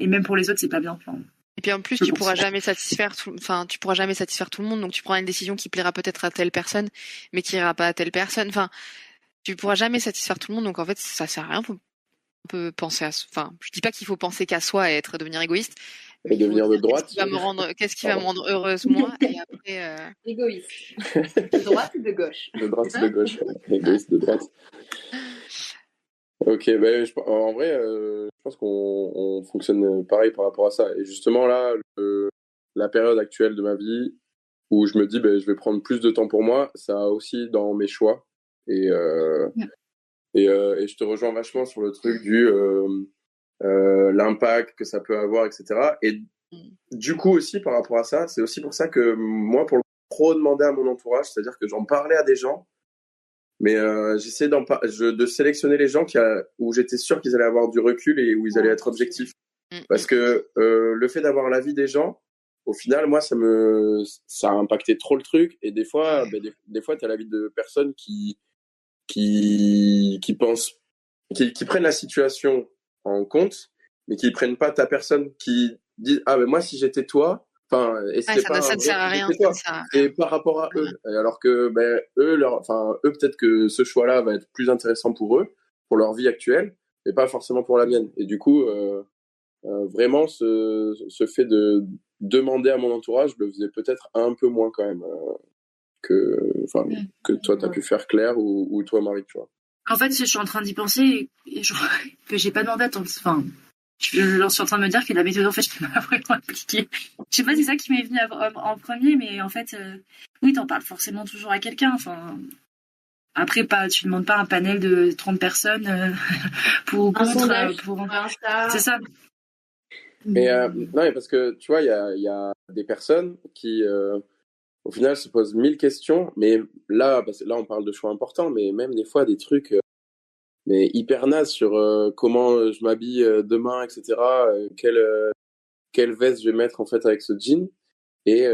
même pour les autres, c'est pas bien. Enfin, et puis en plus, tu pourras jamais satisfaire tout le monde, donc tu prends une décision qui plaira peut-être à telle personne, mais qui ira pas à telle personne. Enfin, tu pourras jamais satisfaire tout le monde, donc en fait, ça sert à rien. On peut penser je dis pas qu'il faut penser qu'à soi et devenir égoïste, et devenir de droite. Qu'est-ce qui va me rendre heureuse, moi, et après égoïste. De droite ou de gauche? De droite ou de gauche. Égoïste de droite. Ok, en vrai, je pense qu'on fonctionne pareil par rapport à ça. Et justement là, la période actuelle de ma vie où je me dis je vais prendre plus de temps pour moi, ça a aussi dans mes choix. Et je te rejoins vachement sur le truc du l'impact que ça peut avoir, etc. Et du coup aussi par rapport à ça, c'est aussi pour ça que moi, pour trop demander à mon entourage, c'est-à-dire que j'en parlais à des gens, mais j'essayais de sélectionner les gens où j'étais sûr qu'ils allaient avoir du recul et où ils allaient être objectifs. Parce que le fait d'avoir l'avis des gens, au final, moi, ça a impacté trop le truc. Et des fois, des fois, t'as l'avis de personnes qui pensent, qui prennent la situation en compte, mais qui prennent pas ta personne, qui disent moi si j'étais toi, et ça ne sert à rien. Et par rapport à eux, alors que eux peut-être que ce choix-là va être plus intéressant pour eux, pour leur vie actuelle, mais pas forcément pour la mienne. Et du coup, vraiment ce fait de demander à mon entourage, je le faisais peut-être un peu moins quand même. Que toi t'as pu faire, Claire, ou toi, Marie, tu vois. En fait, je suis en train d'y penser et que j'ai pas demandé Je suis en train de me dire que la méthode, en fait, je peux pas vraiment appliquer. Je sais pas, c'est ça qui m'est venu en premier, mais en fait, oui, t'en parles forcément toujours à quelqu'un. Enfin, après, tu demandes pas un panel de 30 personnes pour ou contre. C'est ça. Mais non, mais parce que tu vois, il y a des personnes qui, au final, se posent 1000 questions. Mais là, parce que là, on parle de choix importants, mais même des fois des trucs mais hyper nazes sur comment je m'habille demain, etc. Quelle veste je vais mettre en fait avec ce jean. Et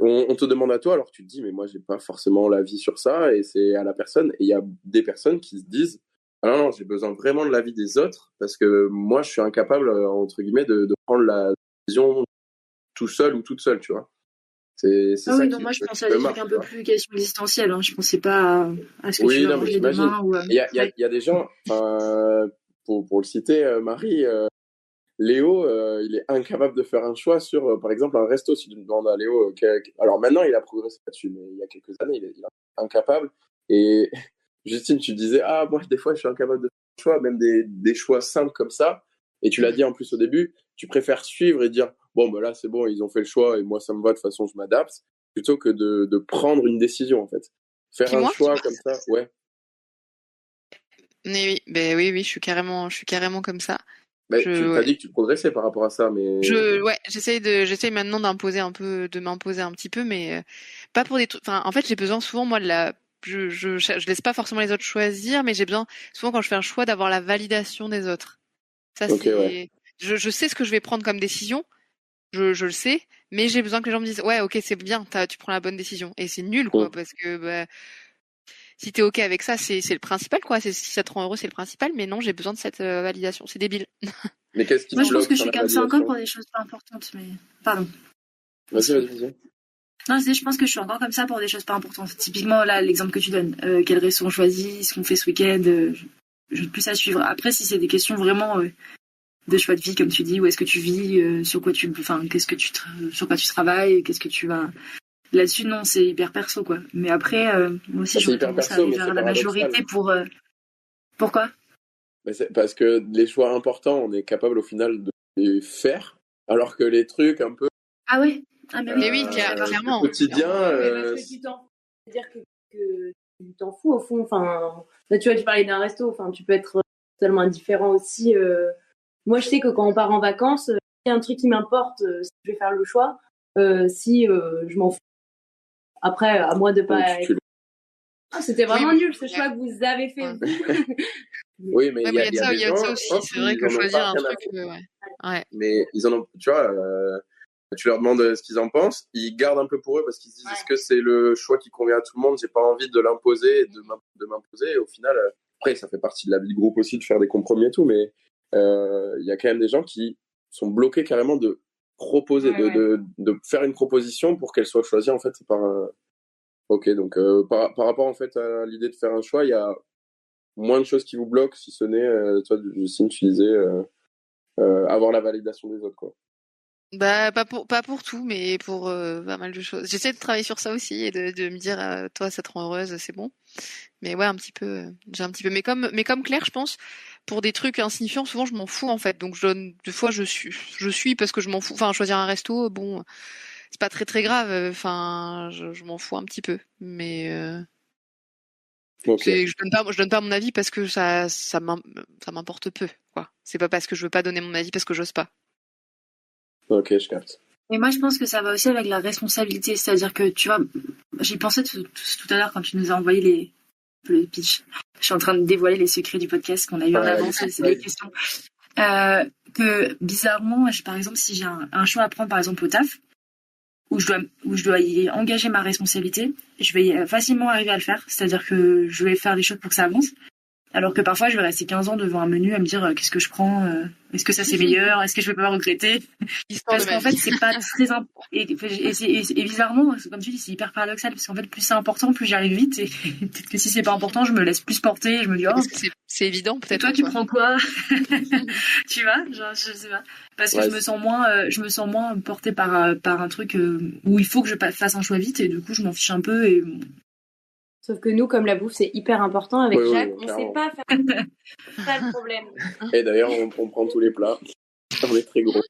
on te demande à toi, alors tu te dis, mais moi, j'ai pas forcément l'avis sur ça, et c'est à la personne. Et il y a des personnes qui se disent, ah non, j'ai besoin vraiment de l'avis des autres, parce que moi, je suis incapable, entre guillemets, de prendre la décision tout seul ou toute seule, tu vois. C'est ça oui, non, moi, je pensais à des trucs un peu plus questions existentielles. Hein. Je pensais pas à ce que tu vas manger demain. Il y a des gens, pour le citer, Marie, Léo, il est incapable de faire un choix sur, par exemple, un resto. Si tu demandes à Léo, alors maintenant il a progressé là-dessus, mais il y a quelques années, il est incapable. Et Justine, tu disais, moi des fois je suis incapable de faire un choix, même des choix simples comme ça. Et tu l'as dit en plus au début, tu préfères suivre et dire, bon, bah là c'est bon, ils ont fait le choix et moi ça me va, de toute façon je m'adapte, plutôt que de prendre une décision en fait. Faire un choix comme ça, ouais. Mais oui, ben oui, je suis carrément comme ça. Tu as dit que tu progressais par rapport à ça, mais j'essaye maintenant de m'imposer un petit peu, mais pas pour des trucs. Enfin, en fait, j'ai besoin souvent moi je laisse pas forcément les autres choisir, mais j'ai besoin souvent quand je fais un choix d'avoir la validation des autres. Ça c'est, je sais ce que je vais prendre comme décision, je le sais, mais j'ai besoin que les gens me disent ouais, ok, c'est bien, tu prends la bonne décision, et c'est nul quoi, parce que si t'es ok avec ça, c'est le principal quoi. Si ça te rend heureux, c'est le principal. Mais non, j'ai besoin de cette validation. C'est débile. Mais qu'est-ce qui Moi, je pense que je suis comme ça encore pour des choses pas importantes. Mais pardon. Vas-y. Non, je pense que je suis encore comme ça pour des choses pas importantes. Typiquement là, l'exemple que tu donnes, quel resto on choisit, ce qu'on fait ce week-end, j'ai plus à suivre. Après, si c'est des questions vraiment de choix de vie, comme tu dis, où est-ce que tu vis, sur quoi sur quoi tu travailles, qu'est-ce que tu vas. Là-dessus, non, c'est hyper perso, quoi. Mais après, moi aussi, j'aurais tendance à aller vers la majorité pour... Pourquoi ? C'est parce que les choix importants, on est capable au final de les faire, alors que les trucs un peu... Ah ouais. Mais oui, clairement. Quotidien... Parce que tu t'en... C'est-à-dire que tu t'en fous, au fond. Enfin, là, tu vois, tu parlais d'un resto. Enfin, tu peux être totalement indifférent aussi. Moi, je sais que quand on part en vacances, s'il y a un truc qui m'importe, si je vais faire le choix. Si je m'en fous. Après, à moi de pas. C'était vraiment nul ce choix que vous avez fait. Oui, mais il y a des gens, ça aussi. C'est vrai que choisir un truc, ouais. Mais ils en ont, tu vois, tu leur demandes ce qu'ils en pensent, ils gardent un peu pour eux parce qu'ils se disent est-ce que c'est le choix qui convient à tout le monde, j'ai pas envie de l'imposer, de m'imposer. Et au final, après, ça fait partie de la vie de groupe aussi de faire des compromis et tout, mais il y a quand même des gens qui sont bloqués carrément de proposer, de faire une proposition pour qu'elle soit choisie en fait par ok, donc par rapport en fait à l'idée de faire un choix, il y a moins de choses qui vous bloquent, si ce n'est toi Justine, tu disais avoir la validation des autres, quoi. Pas pour tout, mais pour pas mal de choses. J'essaie de travailler sur ça aussi et de me dire toi ça te rend heureuse, c'est bon. Mais ouais, j'ai un petit peu, mais comme Claire, je pense, pour des trucs insignifiants, souvent je m'en fous en fait. Donc des fois je suis parce que je m'en fous. Enfin, choisir un resto, bon, c'est pas très très grave. Enfin, je m'en fous un petit peu, mais je donne pas mon avis parce que ça m'importe peu, quoi. C'est pas parce que je veux pas donner mon avis parce que j'ose pas. Ok, je capte. Et moi, je pense que ça va aussi avec la responsabilité, c'est-à-dire que tu vois, j'y pensais tout à l'heure quand tu nous as envoyé le pitch. Je suis en train de dévoiler les secrets du podcast qu'on a eu en avance, c'est des questions. Que bizarrement, par exemple, si j'ai un choix à prendre, par exemple au taf, où je dois y engager ma responsabilité, je vais facilement arriver à le faire, c'est-à-dire que je vais faire les choses pour que ça avance. Alors que parfois, je vais rester 15 ans devant un menu à me dire qu'est-ce que je prends, est-ce que ça c'est meilleur, est-ce que je vais pas regretter. Parce qu'en fait, c'est pas très important. Et bizarrement, comme tu dis, c'est hyper paradoxal parce qu'en fait, plus c'est important, plus j'arrive vite. Et peut-être que si c'est pas important, je me laisse plus porter. Je me dis parce que c'est évident peut-être. Et toi, tu prends quoi? Tu vois, genre, je sais pas. Parce que je me sens moins portée par un truc où il faut que je fasse un choix vite et du coup, je m'en fiche un peu et Sauf que nous, comme la bouffe, c'est hyper important avec Oui, Jacques, oui, on clairement. sait pas faire. C'est ça le problème. Et d'ailleurs, on prend tous les plats. On est très gros.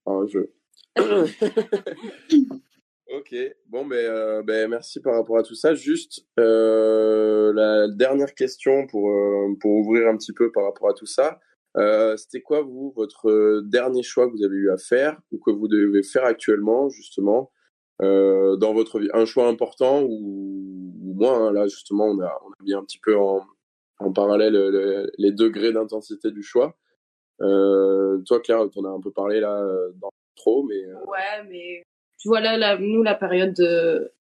Un jeu. Ok, bon, ben, merci par rapport à tout ça. Juste la dernière question pour ouvrir un petit peu par rapport à tout ça. C'était quoi, vous, votre dernier choix que vous avez eu à faire ou que vous devez faire actuellement, justement, dans votre vie? Un choix important ou moins, hein, là, justement, on a mis un petit peu en parallèle les degrés d'intensité du choix. Toi, Claire, t'en as un peu parlé là dans l'intro, mais Ouais, mais tu vois là, nous, la période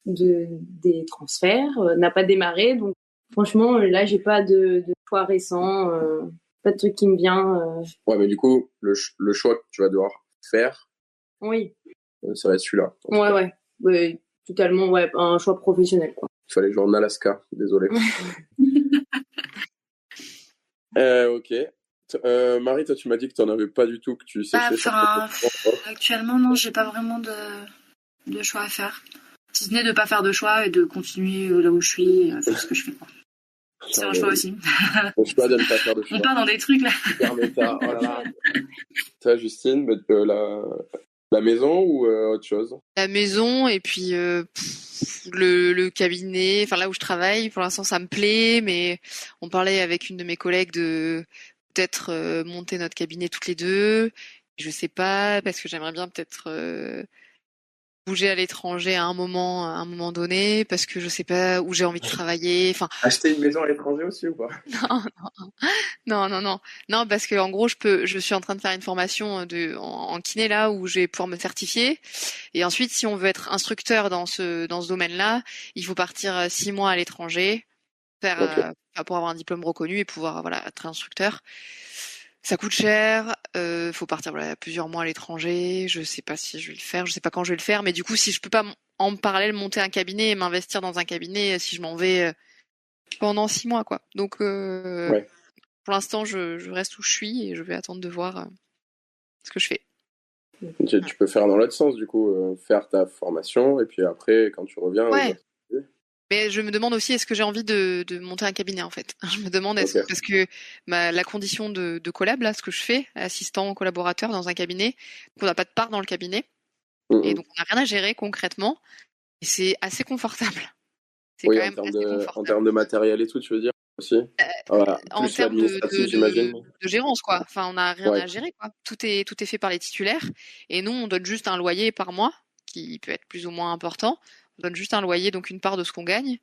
des transferts n'a pas démarré. Donc, franchement, là, j'ai pas de choix récent, pas de truc qui me vient. ouais, mais du coup, le choix que tu vas devoir faire, Oui, ça va être celui-là. ouais, totalement, ouais, un choix professionnel, quoi. Il fallait jouer en Alaska, désolé. Ok. Marie, toi, tu m'as dit que tu n'en avais pas du tout, que tu séchais ça. Actuellement, non, j'ai pas vraiment de choix à faire. Si ce n'est de pas faire de choix et de continuer là où je suis, faire ce que je fais. C'est un choix aussi. Bon choix de ne pas faire de choix. On part dans des trucs là. Super méta. Oh là là. Toi, Justine, la maison ou autre chose? La maison et puis le cabinet, enfin là où je travaille, pour l'instant ça me plaît, mais on parlait avec une de mes collègues de peut-être monter notre cabinet toutes les deux. Je sais pas, parce que j'aimerais bien peut-être bouger à l'étranger à un moment donné, parce que je sais pas où j'ai envie de travailler. Enfin, Acheter une maison à l'étranger aussi ou pas? non, parce que en gros, je suis en train de faire une formation en kiné là où je vais pouvoir me certifier. Et ensuite, si on veut être instructeur dans ce domaine-là, il faut partir 6 mois à l'étranger, pour avoir un diplôme reconnu et pouvoir être instructeur. Ça coûte cher, faut partir plusieurs mois à l'étranger. Je sais pas si je vais le faire, je sais pas quand je vais le faire, mais du coup, si je peux pas en parallèle monter un cabinet et m'investir dans un cabinet, si je m'en vais pendant 6 mois, quoi. Donc, Ouais. pour l'instant, je reste où je suis et je vais attendre de voir ce que je fais. Tu peux faire dans l'autre sens, du coup, faire ta formation et puis après, quand tu reviens. Ouais. Mais je me demande aussi, est-ce que j'ai envie de monter un cabinet, en fait. Je me demande, parce que la condition de collab, là, ce que je fais, assistant collaborateur dans un cabinet, on n'a pas de part dans le cabinet. Et donc, on n'a rien à gérer concrètement. Et c'est assez confortable. C'est oui, quand même assez confortable. En termes de matériel et tout, tu veux dire aussi en plus termes de gérance, quoi. Enfin, on n'a rien Ouais. à gérer, quoi. Tout est fait par les titulaires. Et nous, on donne juste un loyer par mois, qui peut être plus ou moins important. On donne juste un loyer, donc une part de ce qu'on gagne,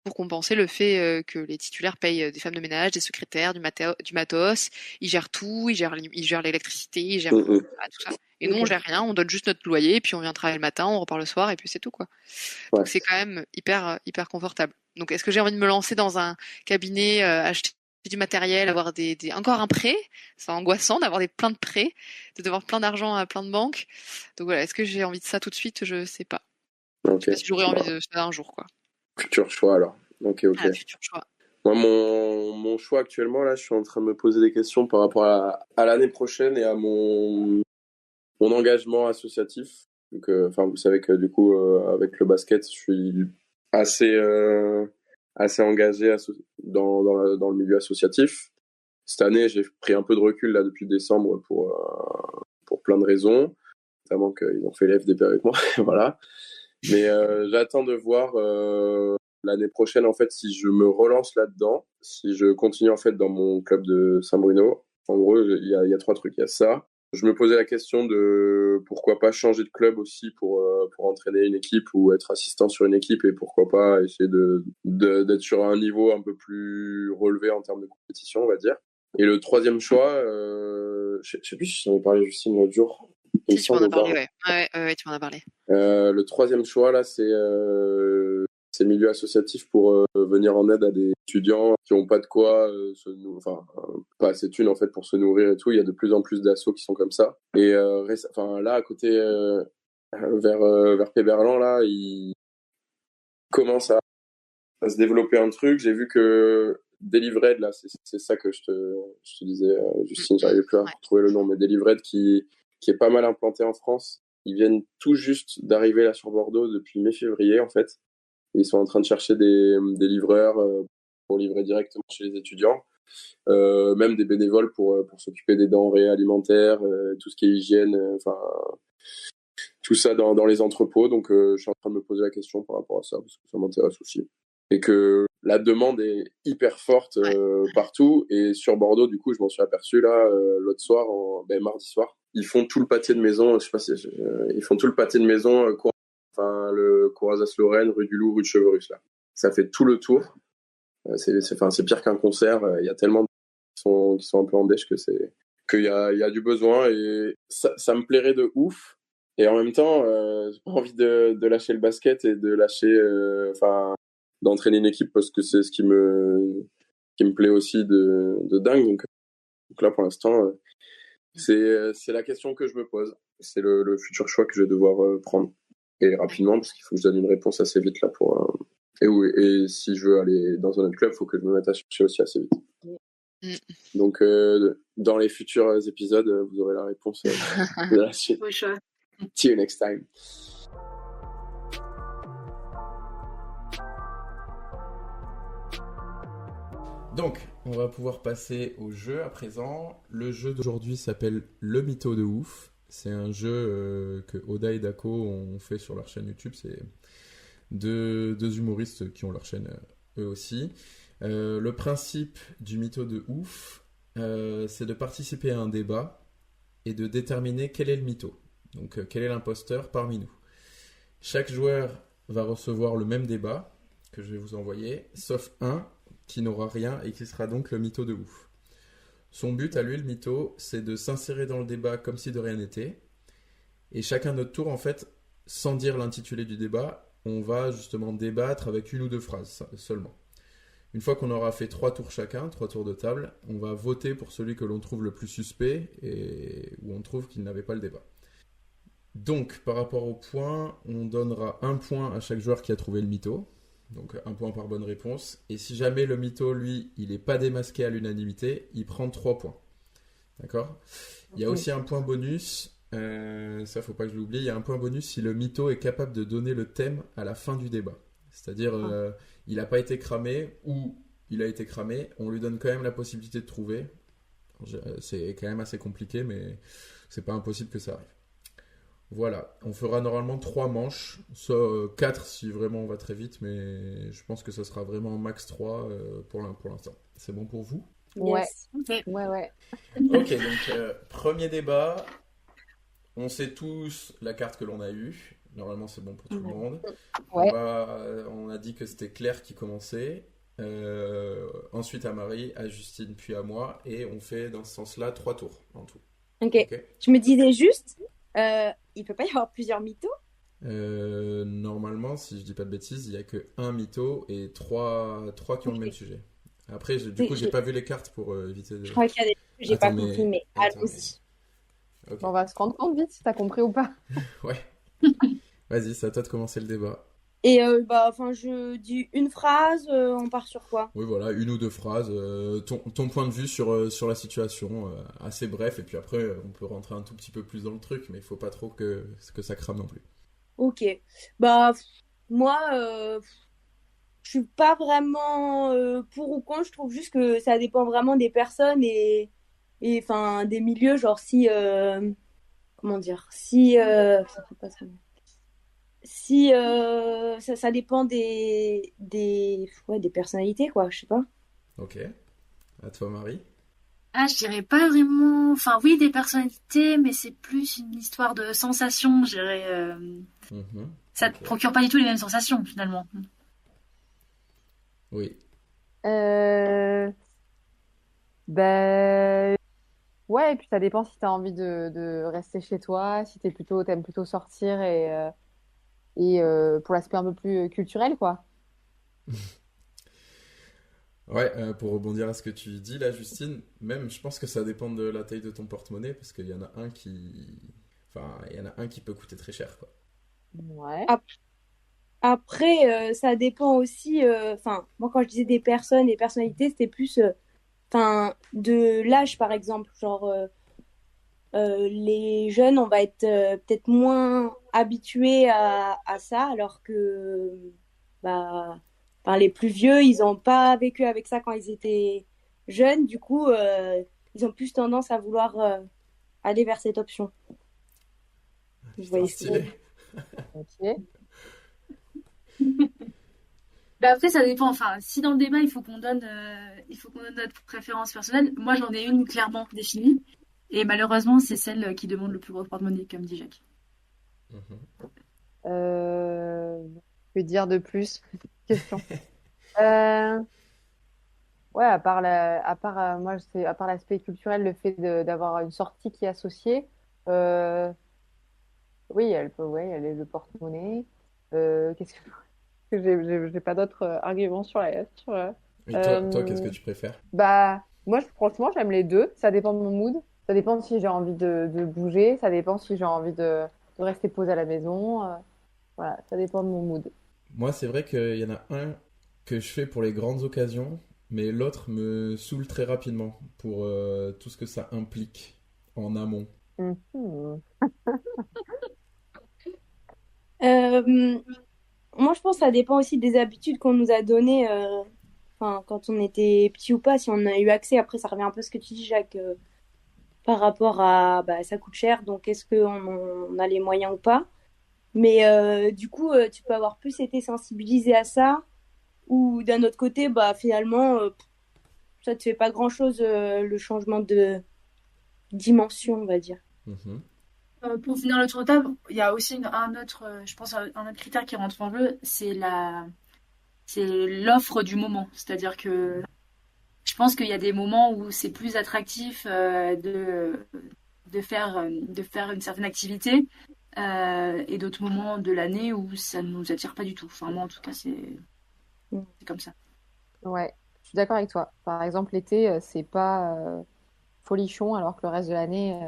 pour compenser le fait que les titulaires payent des femmes de ménage, des secrétaires, du matos. Ils gèrent tout, ils gèrent l'électricité, ils gèrent tout ça. Et nous, on gère rien, on donne juste notre loyer, et puis on vient travailler le matin, on repart le soir, et puis c'est tout, quoi. Ouais. Donc c'est quand même hyper confortable. Donc est-ce que j'ai envie de me lancer dans un cabinet, acheter du matériel, avoir encore un prêt? C'est angoissant d'avoir plein de prêts, de devoir plein d'argent à plein de banques. Donc voilà, est-ce que j'ai envie de ça tout de suite? Je sais pas. Je sais pas si j'aurais envie de ça un jour, quoi. Futur choix alors. Ok. Futur choix. Moi, mon choix actuellement, là, je suis en train de me poser des questions par rapport à l'année prochaine et à mon engagement associatif. Donc, vous savez que du coup, avec le basket, je suis assez engagé dans le milieu associatif. Cette année, j'ai pris un peu de recul là depuis décembre pour plein de raisons, notamment qu'ils ont fait l'FDP avec moi, voilà. Mais j'attends de voir l'année prochaine en fait si je me relance là-dedans, si je continue en fait dans mon club de Saint-Bruno. En gros, il y a 3 trucs. Il y a ça. Je me posais la question de pourquoi pas changer de club aussi pour entraîner une équipe ou être assistant sur une équipe et pourquoi pas essayer d'être sur un niveau un peu plus relevé en termes de compétition, on va dire. Et le troisième choix, je sais plus si j'en ai parlé Justine l'autre jour. Si tu m'en as parlé, ouais, tu m'en as parlé. Le troisième choix là, c'est milieu associatif pour venir en aide à des étudiants qui n'ont pas de quoi pas assez de thunes en fait pour se nourrir et tout. Il y a de plus en plus d'assos qui sont comme ça. Et là à côté vers Péberlan là, il commence à se développer un truc. J'ai vu que Delivered là, c'est ça que je te disais Justine, j'arrivais plus à retrouver le nom, mais Delivered qui est pas mal implanté en France. Ils viennent tout juste d'arriver là sur Bordeaux depuis mai-février en fait. Ils sont en train de chercher des livreurs pour livrer directement chez les étudiants. Même des bénévoles pour s'occuper des denrées alimentaires, tout ce qui est hygiène, enfin tout ça dans les entrepôts. Donc je suis en train de me poser la question par rapport à ça, parce que ça m'intéresse aussi. Et que la demande est hyper forte partout. Et sur Bordeaux, du coup, je m'en suis aperçu là l'autre soir, mardi soir. Ils font tout le pâté de maison, je sais pas si ils font tout le pâté de maison, le Corazas-Lorraine, rue du Loup, rue de Cheverus là. Ça fait tout le tour. C'est pire qu'un concert. Il y a tellement de gens qui sont un peu en dèche qu'il y a du besoin, et ça me plairait de ouf. Et en même temps, j'ai pas envie de lâcher le basket et de lâcher, d'entraîner une équipe, parce que c'est ce qui me plaît aussi de dingue. Donc là, pour l'instant, c'est la question que je me pose. C'est le futur choix que je vais devoir prendre. Et rapidement, parce qu'il faut que je donne une réponse assez vite là pour. Et si je veux aller dans un autre club, il faut que je me mette à chercher aussi assez vite. Donc, dans les futurs épisodes, vous aurez la réponse de la suite. Oui, sure. See you next time. Donc, on va pouvoir passer au jeu à présent. Le jeu d'aujourd'hui s'appelle Le Mytho de Ouf. C'est un jeu que Oda et Dako ont fait sur leur chaîne YouTube. C'est deux humoristes qui ont leur chaîne eux aussi. Le principe du Mytho de Ouf, c'est de participer à un débat et de déterminer quel est le mytho. Donc, quel est l'imposteur parmi nous. Chaque joueur va recevoir le même débat que je vais vous envoyer, sauf un qui n'aura rien et qui sera donc le mytho de ouf. Son but à lui, le mytho, c'est de s'insérer dans le débat comme si de rien n'était. Et chacun notre tour, en fait, sans dire l'intitulé du débat, on va justement débattre avec une ou deux phrases seulement. Une fois qu'on aura fait 3 tours chacun, 3 tours de table, on va voter pour celui que l'on trouve le plus suspect et où on trouve qu'il n'avait pas le débat. Donc, par rapport au point, on donnera 1 point à chaque joueur qui a trouvé le mytho. Donc 1 point par bonne réponse. Et si jamais le mytho, lui, il n'est pas démasqué à l'unanimité, il prend 3 points. D'accord ? Il y a aussi un point bonus, ça faut pas que je l'oublie, il y a un point bonus si le mytho est capable de donner le thème à la fin du débat. C'est-à-dire, il n'a pas été cramé ou il a été cramé, on lui donne quand même la possibilité de trouver. C'est quand même assez compliqué, mais c'est pas impossible que ça arrive. Voilà, on fera normalement 3 manches, soit 4 si vraiment on va très vite, mais je pense que ça sera vraiment max 3 pour l'instant. C'est bon pour vous ? Yes. Ouais. Ok, donc premier débat. On sait tous la carte que l'on a eue. Normalement, c'est bon pour tout le monde. Ouais. On a dit que c'était Claire qui commençait. Ensuite à Marie, à Justine, puis à moi. Et on fait dans ce sens-là 3 tours en tout. Ok. Ok. Je me disais juste, il peut pas y avoir plusieurs mythos. Normalement, si je dis pas de bêtises, il y a que 1 mytho et 3 qui ont le même sujet. Après, du coup, j'ai pas vu les cartes pour éviter de... Je crois qu'il y a des trucs que j'ai pas Attends, compris, mais allons-y. Ok. Bon, on va se rendre compte vite si t'as compris ou pas. Ouais. Vas-y, c'est à toi de commencer le débat. Et je dis une phrase, on part sur quoi? Oui, voilà, 1 ou 2 phrases. Ton point de vue sur la situation, assez bref. Et puis après, on peut rentrer un tout petit peu plus dans le truc, mais il faut pas trop que ça crame non plus. Ok. Bah, moi, je suis pas vraiment pour ou contre. Je trouve juste que ça dépend vraiment des personnes et enfin des milieux. Genre si, comment dire, si, ça fait pas ça. Si ça dépend des personnalités, quoi. Je sais pas. Ok. À toi, Marie. Ah, je dirais pas vraiment. Enfin, oui, des personnalités, mais c'est plus une histoire de sensations. Je dirais. Ça te procure pas du tout les mêmes sensations, finalement. Oui. Ben... Ouais, et puis ça dépend si t'as envie de rester chez toi, si t'aimes plutôt sortir et pour l'aspect un peu plus culturel, quoi. Ouais, pour rebondir à ce que tu dis là, Justine, même je pense que ça dépend de la taille de ton porte-monnaie, parce qu'il y en a un qui... Enfin, il y en a un qui peut coûter très cher, quoi. Ouais. Après, ça dépend aussi. Enfin, moi, quand je disais des personnes, des personnalités, c'était plus, enfin, de l'âge, par exemple. Genre, les jeunes, on va être peut-être moins habitués à ça, alors que bah, enfin, les plus vieux, ils n'ont pas vécu avec ça quand ils étaient jeunes. Du coup, ils ont plus tendance à vouloir aller vers cette option. Vous Putain, voyez ce que je veux stylé. dire? Ok. Bah après, ça dépend. Enfin, si dans le débat, il faut qu'on donne notre préférence personnelle. Moi, j'en ai une clairement définie. Et malheureusement, c'est celle qui demande le plus gros porte-monnaie, comme dit Jacques. Mhm. Que dire de plus? Question. Euh, ouais, moi, à part l'aspect culturel, le fait d'avoir une sortie qui est associée. euh, oui, elle est le porte-monnaie. Qu'est-ce que j'ai pas d'autres arguments Et toi, qu'est-ce que tu préfères? bah, moi, franchement, j'aime les deux. Ça dépend de mon mood. Ça dépend si j'ai envie de bouger. Ça dépend si j'ai envie de rester posée à la maison. Voilà, ça dépend de mon mood. Moi, c'est vrai qu'il y en a un que je fais pour les grandes occasions, mais l'autre me saoule très rapidement pour tout ce que ça implique en amont. Mhm. Euh, Moi, je pense que ça dépend aussi des habitudes qu'on nous a données, enfin, quand on était petit ou pas, si on a eu accès. Après, ça revient un peu à ce que tu dis, Jacques, par rapport à, bah, ça coûte cher, donc est-ce qu'on a les moyens ou pas? Mais du coup, tu peux avoir plus été sensibilisé à ça, ou d'un autre côté, bah, finalement, ça te fait pas grand-chose, le changement de dimension, on va dire. Mhm. Pour finir le tour de table, il y a aussi un autre, je pense, un autre critère qui rentre en jeu, c'est l'offre du moment. C'est-à-dire que je pense qu'il y a des moments où c'est plus attractif de faire une certaine activité et d'autres moments de l'année où ça ne nous attire pas du tout. Enfin, moi, en tout cas, c'est comme ça. Ouais, je suis d'accord avec toi. Par exemple, l'été, c'est pas folichon, alors que le reste de l'année,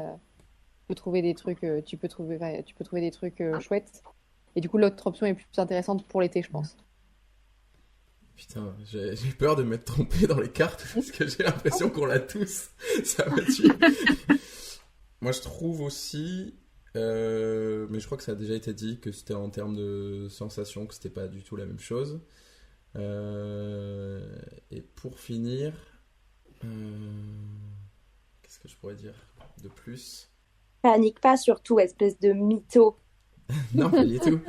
tu peux trouver des trucs, ouais, tu peux trouver des trucs chouettes. Et du coup, l'autre option est plus intéressante pour l'été, je pense. Putain, j'ai peur de m'être trompé dans les cartes parce que j'ai l'impression qu'on l'a tous. Ça me tue. Moi, je trouve aussi, mais je crois que ça a déjà été dit, que c'était en termes de sensation, que c'était pas du tout la même chose. Et pour finir, euh, qu'est-ce que je pourrais dire de plus? Panique pas, surtout, espèce de mytho. Non, pas du tout.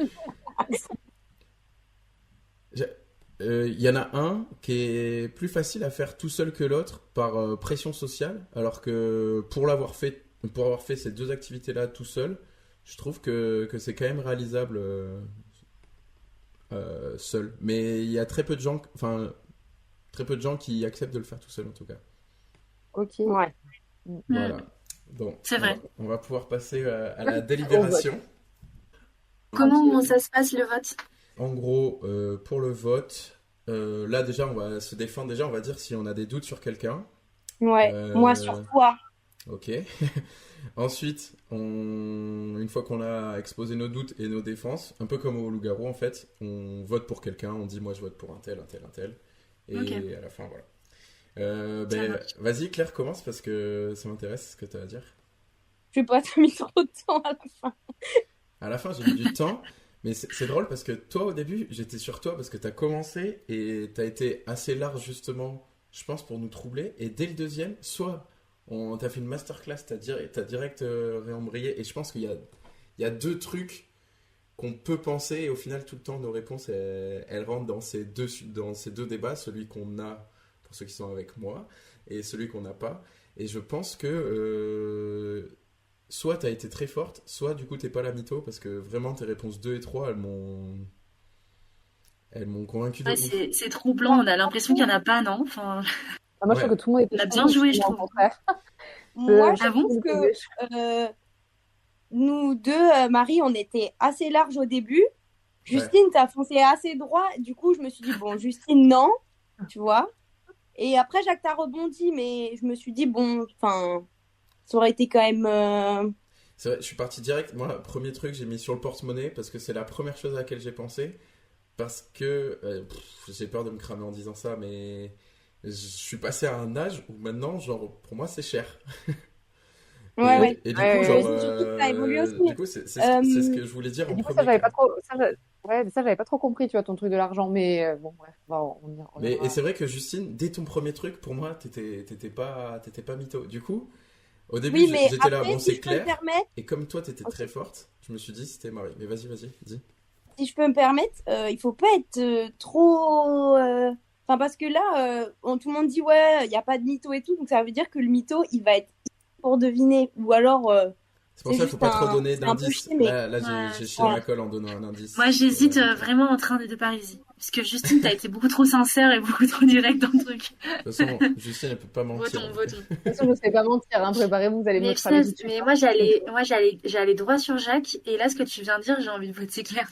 Il y en a un qui est plus facile à faire tout seul que l'autre par pression sociale, alors que pour avoir fait ces deux activités-là tout seul, je trouve que c'est quand même réalisable seul. Mais il y a très peu de gens, enfin, très peu de gens qui acceptent de le faire tout seul en tout cas. Ok. Ouais. Voilà. Bon, C'est vrai. on va pouvoir passer à la Au vote. délibération. Comment ça se passe le vote? En gros, pour le vote, là déjà on va se défendre. Déjà on va dire si on a des doutes sur quelqu'un. Ouais, moi sur toi. Ok. Ensuite, une fois qu'on a exposé nos doutes et nos défenses, un peu comme au loup-garou en fait, on vote pour quelqu'un, on dit moi je vote pour un tel, un tel, un tel. Et Ok. à la fin, voilà. Ça Ben, marche. vas-y Claire, commence parce que ça m'intéresse ce que tu as à dire. Je vais pas te mis trop de temps à la fin. À la fin, j'ai mis du temps, mais c'est drôle parce que toi, au début, j'étais sur toi parce que t'as commencé et t'as été assez large, justement, je pense, pour nous troubler. Et dès le deuxième, soit on t'a fait une masterclass, t'as direct réembrayé. Et je pense il y a deux trucs qu'on peut penser et au final, tout le temps, nos réponses, elles rentrent dans ces deux débats, celui qu'on a pour ceux qui sont avec moi et celui qu'on n'a pas. Et je pense que soit t'as été très forte, soit du coup t'es pas la mytho parce que vraiment tes réponses 2 et 3 elles m'ont convaincu de Ouais, ouf. c'est troublant. On a l'impression qu'il n'y en a pas, non? Enfin, Ah, moi, je Ouais, trouve que tout le monde était on a bien chaud, joué, je justement, au trouve. contraire. Moi, je Ah bon? trouve que nous deux, Marie, on était assez large au début. ouais. Justine, t'as foncé assez droit. Du coup, je me suis dit, bon, Justine, non, tu vois. Et après, Jacques, t'as rebondi, mais je me suis dit, bon, enfin, ça aurait été quand même. C'est vrai, je suis parti direct. Moi, premier truc, j'ai mis sur le porte-monnaie parce que c'est la première chose à laquelle j'ai pensé. Parce que j'ai peur de me cramer en disant ça, mais je suis passé à un âge où maintenant, genre, pour moi, c'est cher. Ouais, ouais. Et du Ouais, coup, ouais, genre, ouais. Surtout que ça évolue aussi. du coup, c'est ce que je voulais dire Et en du coup, ça, premier. j'avais pas trop, ça, j'avais pas trop compris, tu vois, ton truc de l'argent, mais bon, bref, on y Et reviendra. c'est vrai que Justine, dès ton premier truc, pour moi, t'étais pas mytho. Du coup, au début, Oui, mais j'étais là, après, bon, si c'est je peux me clair. permettre, Et comme toi, t'étais ok, très forte, je me suis dit, c'était Marie. Mais vas-y, dis. si je peux me permettre, il faut pas être trop. Enfin, parce que là, tout le monde dit ouais, il n'y a pas de mytho et tout, donc ça veut dire que le mytho, il va être pour deviner, ou alors C'est pour c'est ça qu'il faut juste pas trop donner c'est un peu d'indices. chier, mais Là, Ouais, j'ai chié dans ouais. la colle en donnant un indice. moi, j'hésite Mytho. vraiment entre un des deux Parisis. Parce que Justine, t'as été beaucoup trop sincère et beaucoup trop direct dans le truc. De toute façon, Justine, elle peut pas mentir. Votons. De toute façon, je ne sais pas mentir, hein, préparez-vous, vous allez me Mais notre avis tout punaise, de suite. mais j'allais droit sur Jacques. Et là, ce que tu viens de dire, j'ai envie de voter Claire.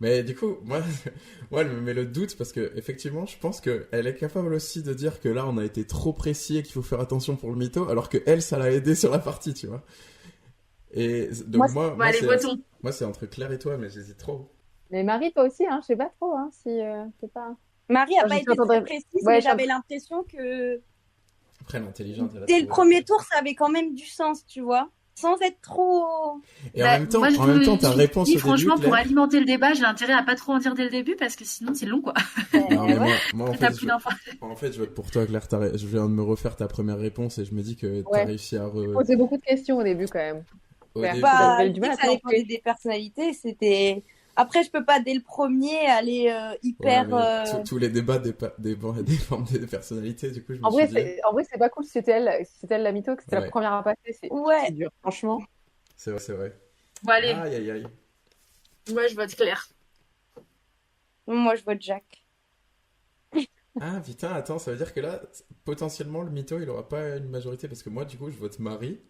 Mais du coup, moi, elle me met le doute parce que effectivement, je pense qu'elle est capable aussi de dire que là, on a été trop précis et qu'il faut faire attention pour le mytho, alors que elle, ça l'a aidé sur la partie, tu vois. Et donc Moi, Bon, allez, votons. moi, c'est entre Claire et toi, mais j'hésite trop. mais Marie, toi aussi, hein, je sais pas trop, hein, si t'es pas. Marie a Enfin, pas je été très t'entendrais. précise, Ouais, mais je t'en- j'avais l'impression que Après, elle est intelligente, elle a dès le trouvé. premier tour, ça avait quand même du sens, tu vois, sans être trop. Et Bah, moi, en même temps, ta réponse dis au début, franchement, pour Claire. alimenter le débat, j'ai intérêt à pas trop en dire dès le début parce que sinon, c'est long, quoi. Non, mais Ouais. moi, en T'as fait, plus d'infos. je vote pour toi, Claire. Je viens de me refaire ta première réponse et je me dis que t'as Ouais. réussi à J'ai posé beaucoup de questions au début, quand même. au Claire. début. J'avais Bah, du je mal dis à que ça dépendait trancher. des personnalités. C'était. Après, je peux pas dès le premier aller Ouais, hyper. mais tous les débats dépendent des personnalités, du coup, je me En vrai, suis dit. en vrai, c'est pas cool si c'était elle la mytho, que c'était Ouais. la première à passer. C'est Ouais. dur, franchement. C'est vrai. Bon, allez, Aïe, aïe, aïe. moi, je vote Claire. Moi, je vote Jack. Ah, putain, attends, ça veut dire que là, potentiellement, le mytho, il aura pas une majorité parce que moi, du coup, je vote Marie.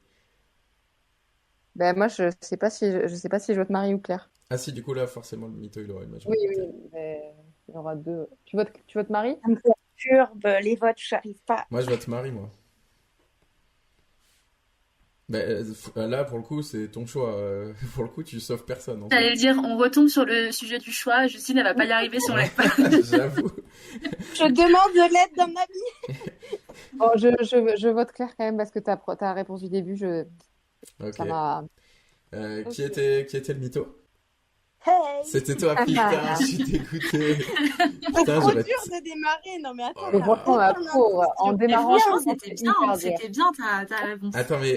Ben, moi, je sais pas si je vote Marie ou Claire. Ah, si, du coup, là, forcément, le mytho, il aura une Oui, majorité. mais il y aura deux. Tu votes Marie? Ça me perturbe les votes, j'arrive pas. Moi, je vote Marie, moi. Ben, là, pour le coup, c'est ton choix. Pour le coup, tu sauves personne, en J'allais fait. le dire, on retombe sur le sujet du choix. Justine, elle va pas y arriver si on l'aide pas. J'avoue. Je demande de l'aide dans ma vie. Bon, je vote Claire quand même parce que ta réponse du début, Ok. ça m'a. Qui était le mytho? Hey! C'était toi, putain, je suis dégoûté. C'est Putain, trop j'aurais. dur de démarrer. Non, mais attends, Oh Mais là t'as franchement, là. aucun pour, indice en sur- Mais démarrant, franchement, je pense que c'était hyper dur. bien ta réponse.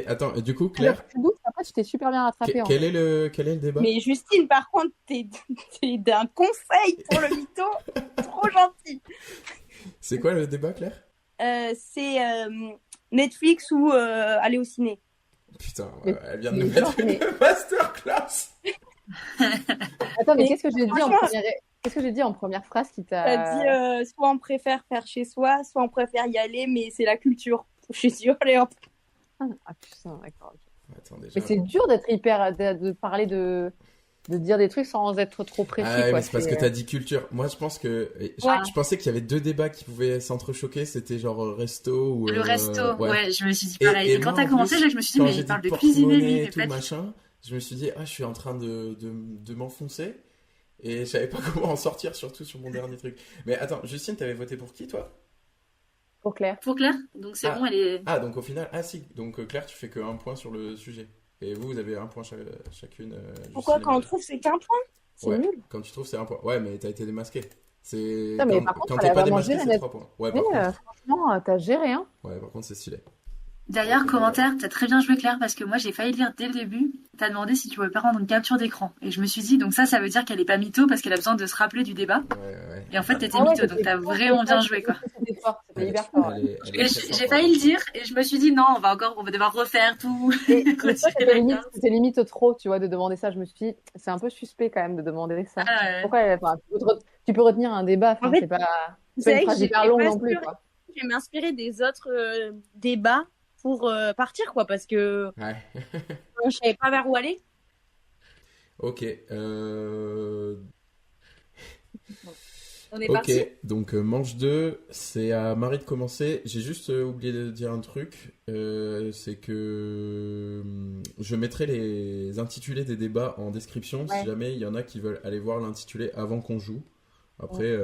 Attends, et du coup, Alors, Claire, tu doutes, après, tu t'es super bien rattrapé en quel fait. est le débat? Mais Justine, par contre, t'es d'un conseil pour le mytho. Trop gentil. C'est quoi le débat, Claire? C'est Netflix ou aller au ciné. Putain, Mais- elle vient de mais nous mettre genre, mais- une masterclass. Attends, mais Mais qu'est-ce que j'ai dit en première phrase qui T'as t'a. dit soit on préfère faire chez soi, soit on préfère y aller, mais c'est la culture. Je suis sûre, allez hop. Ah putain, d'accord. Attends, déjà. Mais c'est dur d'être hyper. De parler de dire des trucs sans être trop précis, Ah ouais, quoi. mais c'est parce que t'as dit culture. Moi, je pense que. Je pensais qu'il y avait deux débats qui pouvaient s'entrechoquer. C'était genre resto ou. Le resto, ouais, je me suis dit Et- pareil. et Et quand moi, t'as en commencé, plus, je me suis dit, quand mais j'ai il parle dit de cuisiner, porte-monnaie lui, et mais tout pas de... machin, je me suis dit, je suis en train de m'enfoncer. Et je savais pas comment en sortir, surtout sur mon dernier truc. Mais attends, Justine, t'avais voté pour qui, toi? Pour Claire. Pour Claire, donc c'est Ah. bon, elle est... Ah, donc au final, si. Donc Claire, tu fais que un point sur le sujet. Et vous avez un point chacune. Pourquoi Justine et quand on Marie. trouve c'est qu'un point? C'est Ouais, nul. quand tu trouves, c'est un point. Ouais, mais t'as été démasqué. C'est Non, mais quand, par contre, quand elle t'es a pas vraiment démasqué, géré c'est la- 3 points. Ouais, Mais par contre. franchement, t'as géré, hein. Ouais, par contre, c'est stylé. D'ailleurs, commentaire, t'as très bien joué Claire, parce que moi j'ai failli lire dès le début, t'as demandé si tu pouvais pas rendre une capture d'écran. Et je me suis dit, donc ça veut dire qu'elle est pas mytho, parce qu'elle a besoin de se rappeler du débat. Ouais. Et en fait, t'étais Ah ouais, mytho, donc c'était t'as fort, vraiment bien joué, quoi. C'était fort, c'était Elle est- hyper fort. elle est Et très j'ai forte, failli ouais. le dire, et je me suis dit, non, on va devoir refaire tout. Et toi, Retirer la carte. c'était limite trop, tu vois, de demander ça. Je me suis dit, c'est un peu suspect quand même de demander ça. Ah ouais. Pourquoi enfin, tu peux retenir un débat, enfin, En fait, c'est pas C'est une vrai que phrase j'ai hyper longue pas non plus, sûr. quoi. Je vais m'inspirer des autres débats pour partir, quoi, parce que Ouais. je savais pas vers où aller. Ok. On est Ok, parti. donc manche 2, c'est à Marie de commencer. J'ai juste oublié de dire un truc, c'est que je mettrai les intitulés des débats en description Ouais. si jamais il y en a qui veulent aller voir l'intitulé avant qu'on joue. Après,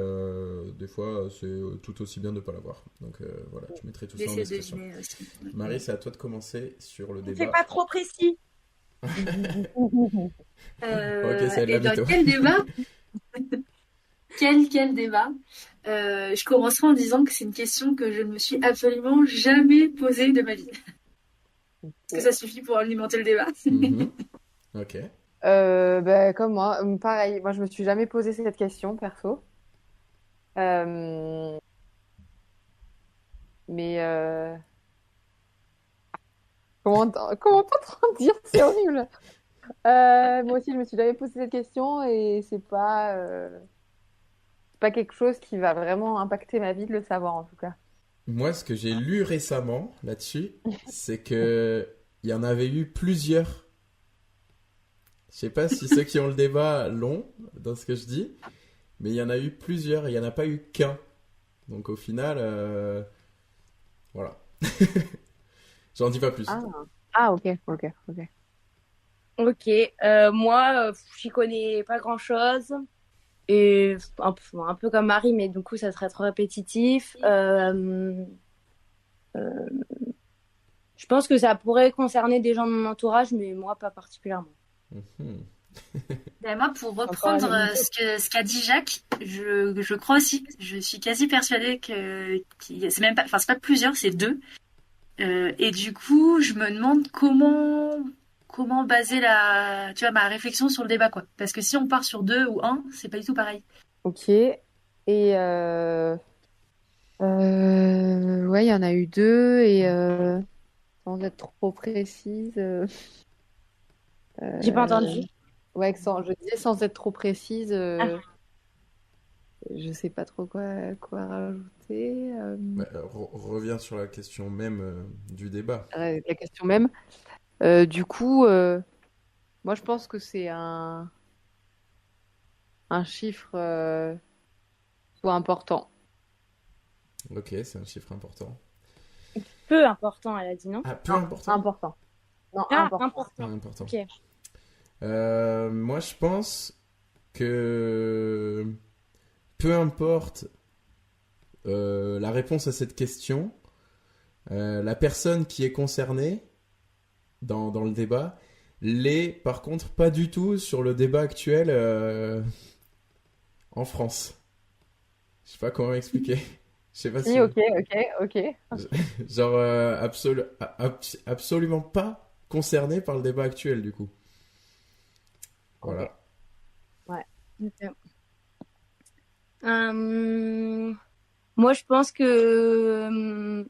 des fois, c'est tout aussi bien de ne pas l'avoir. Donc voilà, je mettrai tout ça en Laissez description. deviner aussi. Marie, c'est à toi de commencer sur le C'est débat. pas trop précis. Ok, c'est de la Et dans mytho. quel débat? Quel débat? Je commencerai en disant que c'est une question que je ne me suis absolument jamais posée de ma vie. Est-ce que ça suffit pour alimenter le débat? Mhm. Ok. Comme moi, pareil, moi je me suis jamais posé cette question perso. Euh, Mais comment pas trop dire, c'est horrible. Moi aussi je me suis jamais posé cette question et c'est pas quelque chose qui va vraiment impacter ma vie de le savoir en tout cas. Moi, ce que j'ai lu récemment là-dessus, c'est que il y en avait eu plusieurs. Je sais pas si ceux qui ont le débat l'ont dans ce que je dis, mais il y en a eu plusieurs et il n'y en a pas eu qu'un. Donc au final, voilà. J'en dis pas plus. Ok. Ok, moi, j'y connais pas grand-chose. Et un peu comme Marie, mais du coup, ça serait trop répétitif. Je pense que ça pourrait concerner des gens de mon entourage, mais moi, pas particulièrement. Mhm. Ben moi, pour reprendre ce qu'a dit Jacques, je crois aussi. Je suis quasi persuadée que c'est même pas, enfin c'est pas plusieurs, c'est 2. Et du coup, je me demande comment baser ma réflexion sur le débat, quoi. Parce que si on part sur 2 ou 1, c'est pas du tout pareil. Ok. Et ouais, il y en a eu 2 et sans être trop précise. J'ai pas entendu. Ouais, je disais sans être trop précise, je sais pas trop quoi rajouter. Reviens sur la question même du débat. La question même. Du coup, moi je pense que c'est un chiffre soit important. Ok, c'est un chiffre important. Peu important, elle a dit, non? Ah, peu important. Important. Non, Ah, important. important. Important. Ok. Moi, je pense que peu importe la réponse à cette question, la personne qui est concernée dans le débat l'est par contre pas du tout sur le débat actuel en France. Je sais pas comment expliquer. Je sais pas si... Ok. Genre absolument pas concerné par le débat actuel du coup. Voilà. Ouais. Ok. Moi, je pense que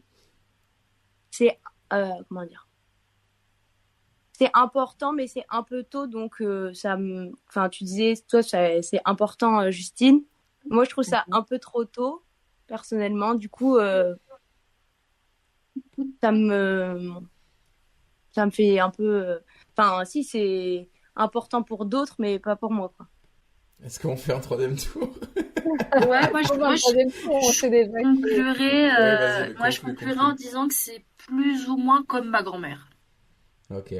c'est comment dire, c'est important, mais c'est un peu tôt, donc enfin, tu disais toi, c'est important, Justine. Moi, je trouve ça un peu trop tôt, personnellement. Du coup, ça me fait un peu. Enfin, si c'est important pour d'autres, mais pas pour moi, quoi. Est-ce qu'on fait un troisième tour? Ouais, moi je conclurai en disant que c'est plus ou moins comme ma grand-mère. Ok.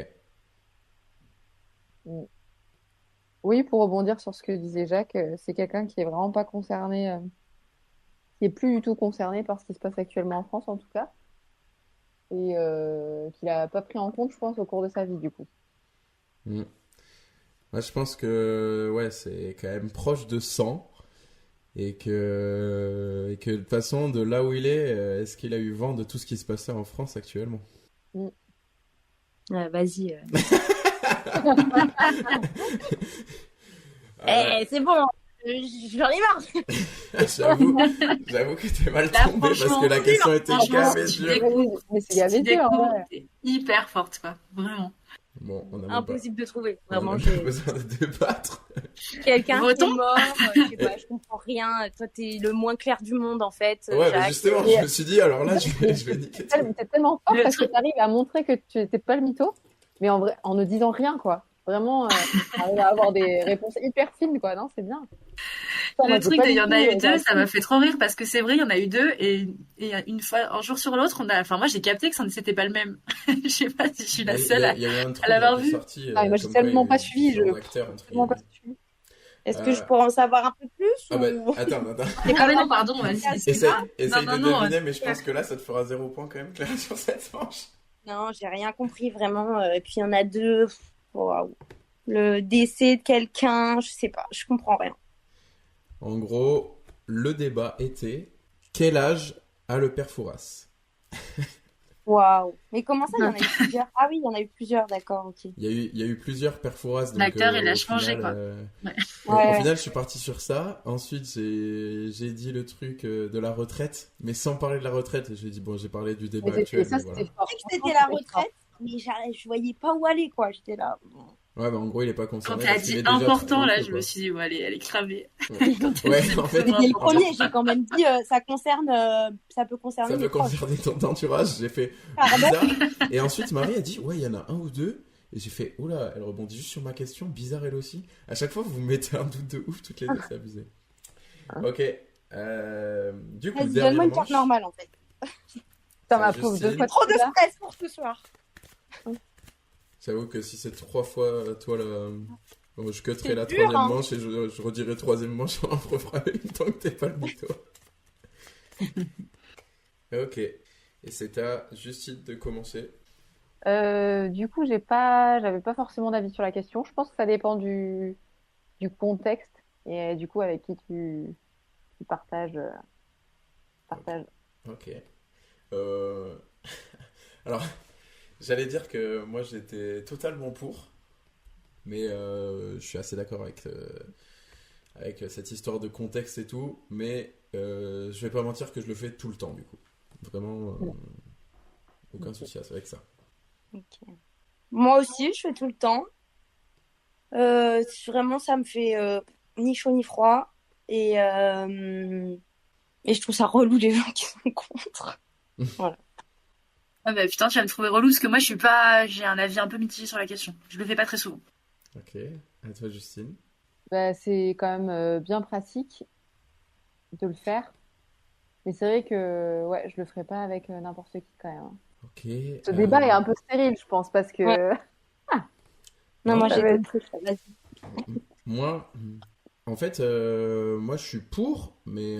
Oui, pour rebondir sur ce que disait Jacques, c'est quelqu'un qui est vraiment pas concerné, qui est plus du tout concerné par ce qui se passe actuellement en France en tout cas, et qu'il a pas pris en compte, je pense, au cours de sa vie du coup. Moi, je pense que ouais, c'est quand même proche de 100 et que de toute façon, de là où il est-ce qu'il a eu vent de tout ce qui se passait en France actuellement? Vas-y. C'est bon, j'en ai marre. J'avoue que t'es mal tombé parce que la question était gavé dure. Mais c'est gavé dur, ouais. Hyper forte, quoi. Vraiment. Bon, on a Impossible de trouver. On a Vraiment, même pas besoin de débattre. Quelqu'un qui est mort, je sais pas, je comprends rien. Toi, t'es le moins clair du monde, en fait. Ouais, Jacques. mais justement, je me suis dit, alors là, je vais niquer tout. T'es tellement fort parce que t'arrives à montrer que tu n'étais pas le mytho, mais en vrai, en ne disant rien, quoi. Vraiment, t'arrives à avoir des réponses hyper fines, quoi. Non, c'est bien. Le truc il y en a eu 2, ça m'a fait trop rire parce que c'est vrai, il y en a eu 2 et une fois, un jour sur l'autre, moi j'ai capté que c'était pas le même. Je sais pas si je suis la seule à l'avoir vu. Moi j'ai tellement pas suivi. Est-ce que je pourrais en savoir un peu plus Ah bah, ou... attends. Ah mais non, pardon, vas-y. Essaye Non, de non, deviner, mais je pense que là, ça te fera 0 point quand même, Claire, sur cette manche. Non, j'ai rien compris vraiment. Et puis il y en a deux. Waouh. Le décès de quelqu'un, je sais pas, je comprends rien. En gros, le débat était quel âge a le père Fouras? Waouh. Mais comment ça, il y en a eu plusieurs? Ah oui, il y en a eu plusieurs, d'accord, ok. Il y a eu plusieurs pères Fouras. Donc, L'acteur, il a au changé, final, quoi. donc, Ouais. au final, je suis parti sur ça. Ensuite, j'ai dit le truc de la retraite, mais sans parler de la retraite. J'ai dit, bon, j'ai parlé du débat actuel. Ça, Mais voilà. c'était fort. Je sais que c'était la retraite, mais je voyais pas où aller, quoi. J'étais là. Ouais, mais en gros, il est pas Quand concerné. t'as parce qu'il dit est déjà important, trop là, vieux, je quoi. me suis dit, ouais, elle est cramée. Ouais, en fait, C'était le premier, j'ai quand même dit, ça concerne, ça peut concerner ça mes peut proches. concerner ton entourage. J'ai fait Pardon. bizarre. Et ensuite, Marie a dit, ouais, il y en a un ou deux. Et j'ai fait, oula, elle rebondit juste sur ma question. Bizarre, elle aussi. À chaque fois, vous me mettez un doute de ouf, toutes les deux, c'est abusé. Ok. Du coup, Vas-y, dernière donne-moi une carte manche. normale, en fait. Ça m'a Justine. prouvé 2 fois. Trop de là. stress pour ce soir. J'avoue que si c'est 3 fois, toi, là, bon, je cutterai C'est la dur, troisième hein. manche et je redirai troisième manche, on en refera une tant que t'es pas le mytho. Ok. Et c'est à Justine de commencer. Du coup, j'avais pas forcément d'avis sur la question. Je pense que ça dépend du contexte et du coup avec qui tu partages. Ok. Alors, j'allais dire que moi j'étais totalement pour, mais je suis assez d'accord avec cette histoire de contexte et tout, mais je vais pas mentir que je le fais tout le temps du coup. Vraiment, aucun souci avec ça. Ok. Moi aussi, je fais tout le temps. Vraiment, ça me fait ni chaud ni froid. Et je trouve ça relou les gens qui sont contre. Voilà. Ah bah putain, tu vas me trouver relou parce que moi, j'ai un avis un peu mitigé sur la question. Je le fais pas très souvent. Ok. À toi, Justine. Bah, c'est quand même bien pratique de le faire. Mais c'est vrai que ouais, je le ferai pas avec n'importe qui quand même. Ok. Ce débat est un peu stérile, je pense, parce que Ouais. Non, moi ça j'ai va compris. Vas-y. Moi, en fait, moi je suis pour, mais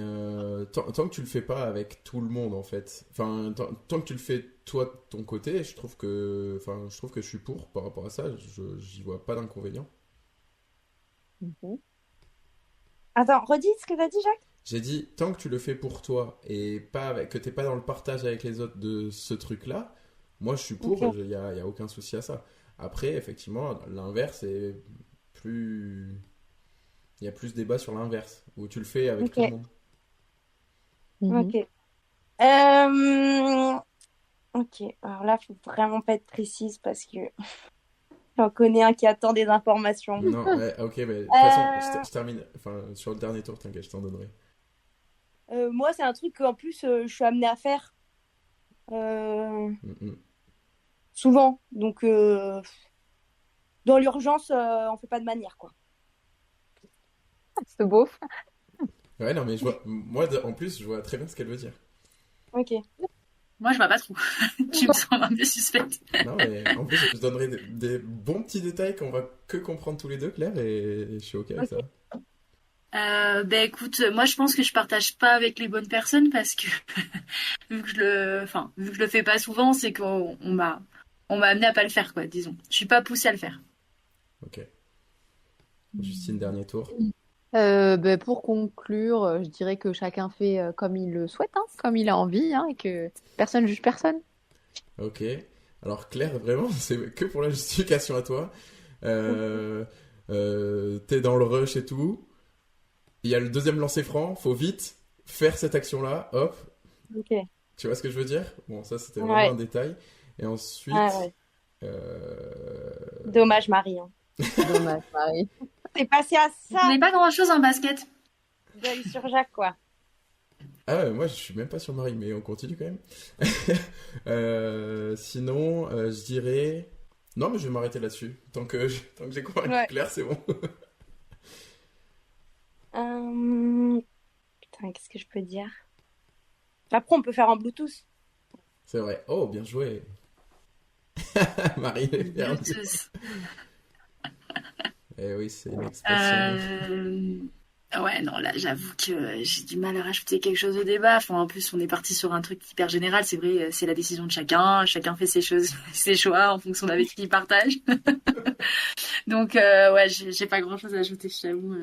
tant que tu le fais pas avec tout le monde, en fait. Enfin, tant que tu le fais toi de ton côté, je trouve que je suis pour par rapport à ça. J'y vois pas d'inconvénient. Mhm. Attends, redis ce que t'as dit, Jacques. J'ai dit, tant que tu le fais pour toi et que t'es pas dans le partage avec les autres de ce truc-là, moi je suis pour, Ok. il y a aucun souci à ça. Après, effectivement, l'inverse est plus... Il y a plus débat sur l'inverse, où tu le fais avec Ok. tout le monde. Mhm. Ok. Ok. Alors là, faut vraiment pas être précise parce que j'en connais un qui attend des informations. Non, ouais, ok, mais de toute façon, je termine. Enfin, sur le dernier tour, t'inquiète, je t'en donnerai. Moi, c'est un truc qu'en plus, je suis amenée à faire Mm. souvent. Donc, dans l'urgence, on fait pas de manière, quoi. C'est beau. Ouais, non, mais moi, en plus, je vois très bien ce qu'elle veut dire. Ok. Moi, je vois pas trop. Tu me sens un peu suspecte. Non, mais en plus, je donnerai des bons petits détails qu'on va que comprendre tous les deux, Claire, et je suis ok avec ça. Ben écoute, moi je pense que je partage pas avec les bonnes personnes parce que vu que je le fais pas souvent, c'est qu'on m'a amené à pas le faire quoi, disons. Je suis pas poussée à le faire. Ok. Justine, dernier tour. Ben, pour conclure, je dirais que chacun fait comme il le souhaite, hein, comme il a envie, hein, et que personne juge personne. Ok. Alors, Claire, vraiment, c'est que pour la justification à toi. T'es dans le rush et tout. Il y a le deuxième lancer franc, faut vite faire cette action-là, hop. Ok. Tu vois ce que je veux dire? Bon, ça, c'était vraiment Ouais. un détail. Et ensuite... Ah ouais. euh, Dommage, Marie. Hein. Dommage, Marie. C'est passé à Je ça. connais pas grand chose en basket. D'œil sur Jacques, quoi. Ah ouais, moi je suis même pas sur Marie, mais on continue quand même. Sinon, je dirais... Non, mais je vais m'arrêter là-dessus. Tant que j'ai convaincu Ouais. Claire, c'est bon. Putain, qu'est-ce que je peux dire? Après, on peut faire en Bluetooth. C'est vrai. Oh, bien joué. Marie est perdue. Bluetooth. Eh oui, c'est une expression. Ouais, non, là, j'avoue que j'ai du mal à rajouter quelque chose au débat. Enfin, en plus, on est parti sur un truc hyper général. C'est vrai, c'est la décision de chacun. Chacun fait ses choses, ses choix en fonction d'avec qui il partage. Donc, ouais, j'ai pas grand-chose à ajouter, je t'avoue.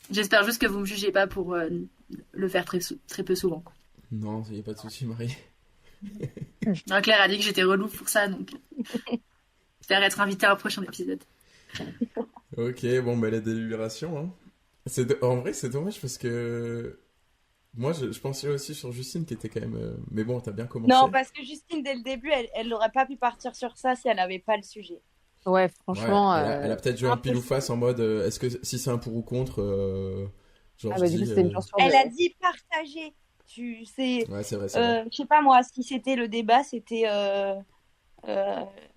J'espère juste que vous me jugez pas pour le faire très peu souvent, quoi. Non, il n'y a pas de souci, Marie. Non, Claire a dit que j'étais relou pour ça, donc j'espère être invitée à un prochain épisode. Ok, bon, la délibération, hein. En vrai, c'est dommage parce que moi, je pensais aussi sur Justine qui était quand même. Mais bon, t'as bien commencé. Non, parce que Justine, dès le début, elle n'aurait pas pu partir sur ça si elle n'avait pas le sujet. Ouais, franchement. Ouais, elle a peut-être joué un pile ou face en mode est-ce que si c'est un pour ou contre, genre Ah, bah, du coup, c'était une chance sur deux. Elle a dit partager. Tu sais. Ouais, c'est vrai, c'est vrai. Je sais pas moi, si c'était le débat, c'était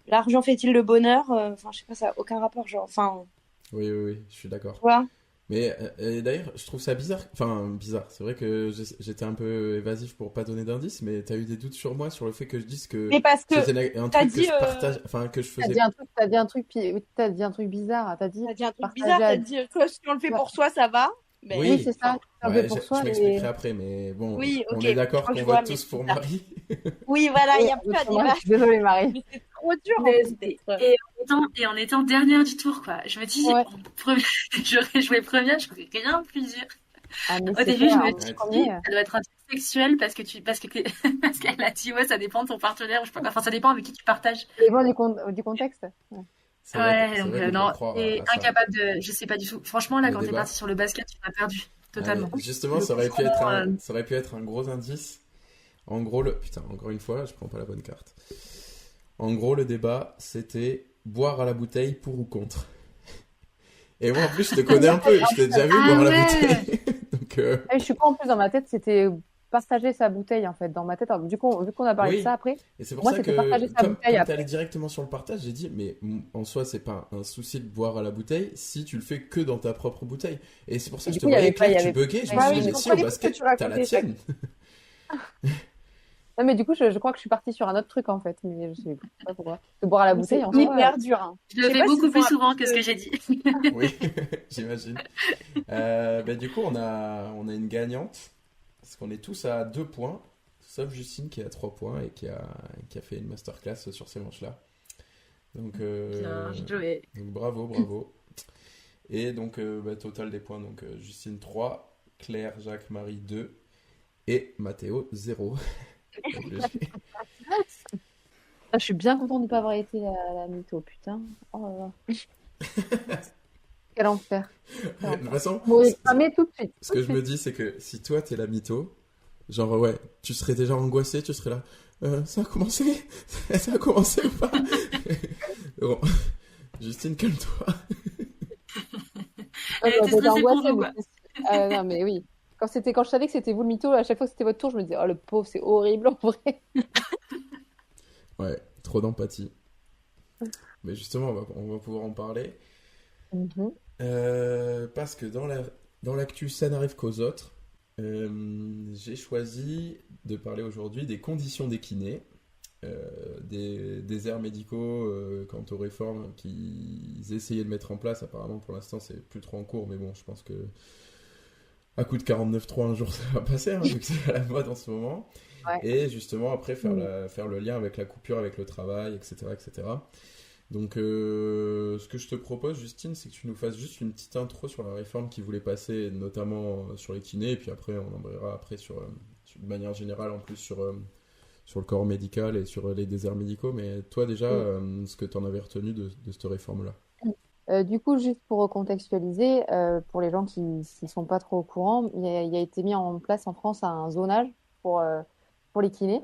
l'argent fait-il le bonheur? Enfin, je sais pas, ça n'a aucun rapport, genre. Enfin, Oui, je suis d'accord. tu vois. Mais d'ailleurs, je trouve ça bizarre. Enfin, bizarre. C'est vrai que j'étais un peu évasif pour pas donner d'indices, mais t'as eu des doutes sur moi sur le fait que je dise que Mais parce que c'était un t'as truc que dit, je partage, enfin que je T'as faisais. dit un truc, t'as dit un truc bizarre. T'as dit un truc partager bizarre, à- t'as dit, toi, si on le fait pour soi, ça va. Mais... Oui, c'est ça. Un peu Ouais, pour je soi, m'expliquerai mais après, mais bon, Oui, on ok, est d'accord je crois que qu'on je vois, vote mais tous pour c'est ça. Marie. Oui, voilà, il n'y a Oui, plus à autrement, débattre. je suis désolée, Marie. Mais c'est trop dur en Mais- plus d'être. Et en étant dernière du tour, quoi. Je me dis, Ouais. j'aurais joué première, je ferais rien de plus dur. Ah, mais Au c'est début, je clair, me hein, dis, premier. ça doit être un truc sexuel parce qu'elle a dit, ouais, ça dépend de ton partenaire. Ou je sais pas quoi. Enfin, ça dépend avec qui tu partages. Et bon, du contexte. Ouais. C'est vrai, Ouais, donc qu'on peut non, croire et à ça. incapable de, je sais pas du tout. Franchement, là, Le quand t'es débat. parti sur le basket, tu m'as perdu totalement. Allez, justement, Le ça aurait pu comprends, être un gros indice. En gros, putain, encore une fois, je prends pas la bonne carte. En gros, le débat, c'était boire à la bouteille pour ou contre. Et moi, en plus, je te connais un peu. Je t'ai déjà vu Ah boire à la ouais. bouteille. Donc, Ah, je suis pas en plus dans ma tête, c'était partager sa bouteille en fait. Dans ma tête, alors, vu qu'on a parlé Oui. de ça après, et c'est pour moi ça c'était que, partager sa comme bouteille t'es après. allé directement sur le partage, j'ai dit, mais en soi, c'est pas un souci de boire à la bouteille si tu le fais que dans ta propre bouteille. Et c'est pour ça Et que je du te coup, il y voyais avait pas- Claire, il y tu avait- buguais. Je me Ah suis oui, dit, je mais si, comprenais au tout ce que basket, tu t'as la racontais, tienne. Non, mais du coup, je crois que je suis partie sur un autre truc en fait, mais je sais pas pourquoi. De boire à la Mais bouteille c'est en soi. hyper dur. Hein. Je le Je sais fais pas si beaucoup vous plus vous souvent rappelez que ce que j'ai dit. Oui, j'imagine. Du coup, on a une gagnante. Parce qu'on est tous à 2 points. Sauf Justine qui est à 3 points et qui a fait une masterclass sur ces manches-là. Donc, Bien joué. donc bravo. Et donc, total des points. Donc, Justine 3, Claire, Jacques, Marie 2 et Mathéo 0. Ah, je suis bien contente de ne pas avoir été la mytho, putain. Oh là là. Quel enfer. De toute façon, Bon, cramer tout de suite. ce que je me dis, c'est que si toi, t'es la mytho, genre, ouais, tu serais déjà angoissé, tu serais là. Ça a commencé? Ça a commencé ou pas? Bon. Justine, calme-toi. Elle était j'étais stressée pour angoissée, nous, mais quoi. non, mais oui. Quand je savais que c'était vous le mytho, à chaque fois que c'était votre tour, je me disais, oh le pauvre, c'est horrible en vrai. Ouais, trop d'empathie. Mais justement, on va pouvoir en parler. Mhm. Parce que dans l'actu, ça n'arrive qu'aux autres. J'ai choisi de parler aujourd'hui des conditions des kinés, des erreurs médicaux quant aux réformes qu'ils essayaient de mettre en place. Apparemment, pour l'instant, c'est plus trop en cours, mais bon, je pense que à coup de 49.3 un jour, ça va passer, hein, vu que c'est à la mode en ce moment. Ouais. Et justement, après, faire le lien avec la coupure avec le travail, etc. etc. Donc, ce que je te propose, Justine, c'est que tu nous fasses juste une petite intro sur la réforme qu'ils voulaient passer, notamment sur les kinés, et puis après, on embrayera après de manière générale, en plus, sur le corps médical et sur les déserts médicaux. Mais toi, déjà, ce que tu en avais retenu de cette réforme-là? Du coup, juste pour recontextualiser, pour les gens qui ne sont pas trop au courant, il a été mis en place en France un zonage pour les kinés.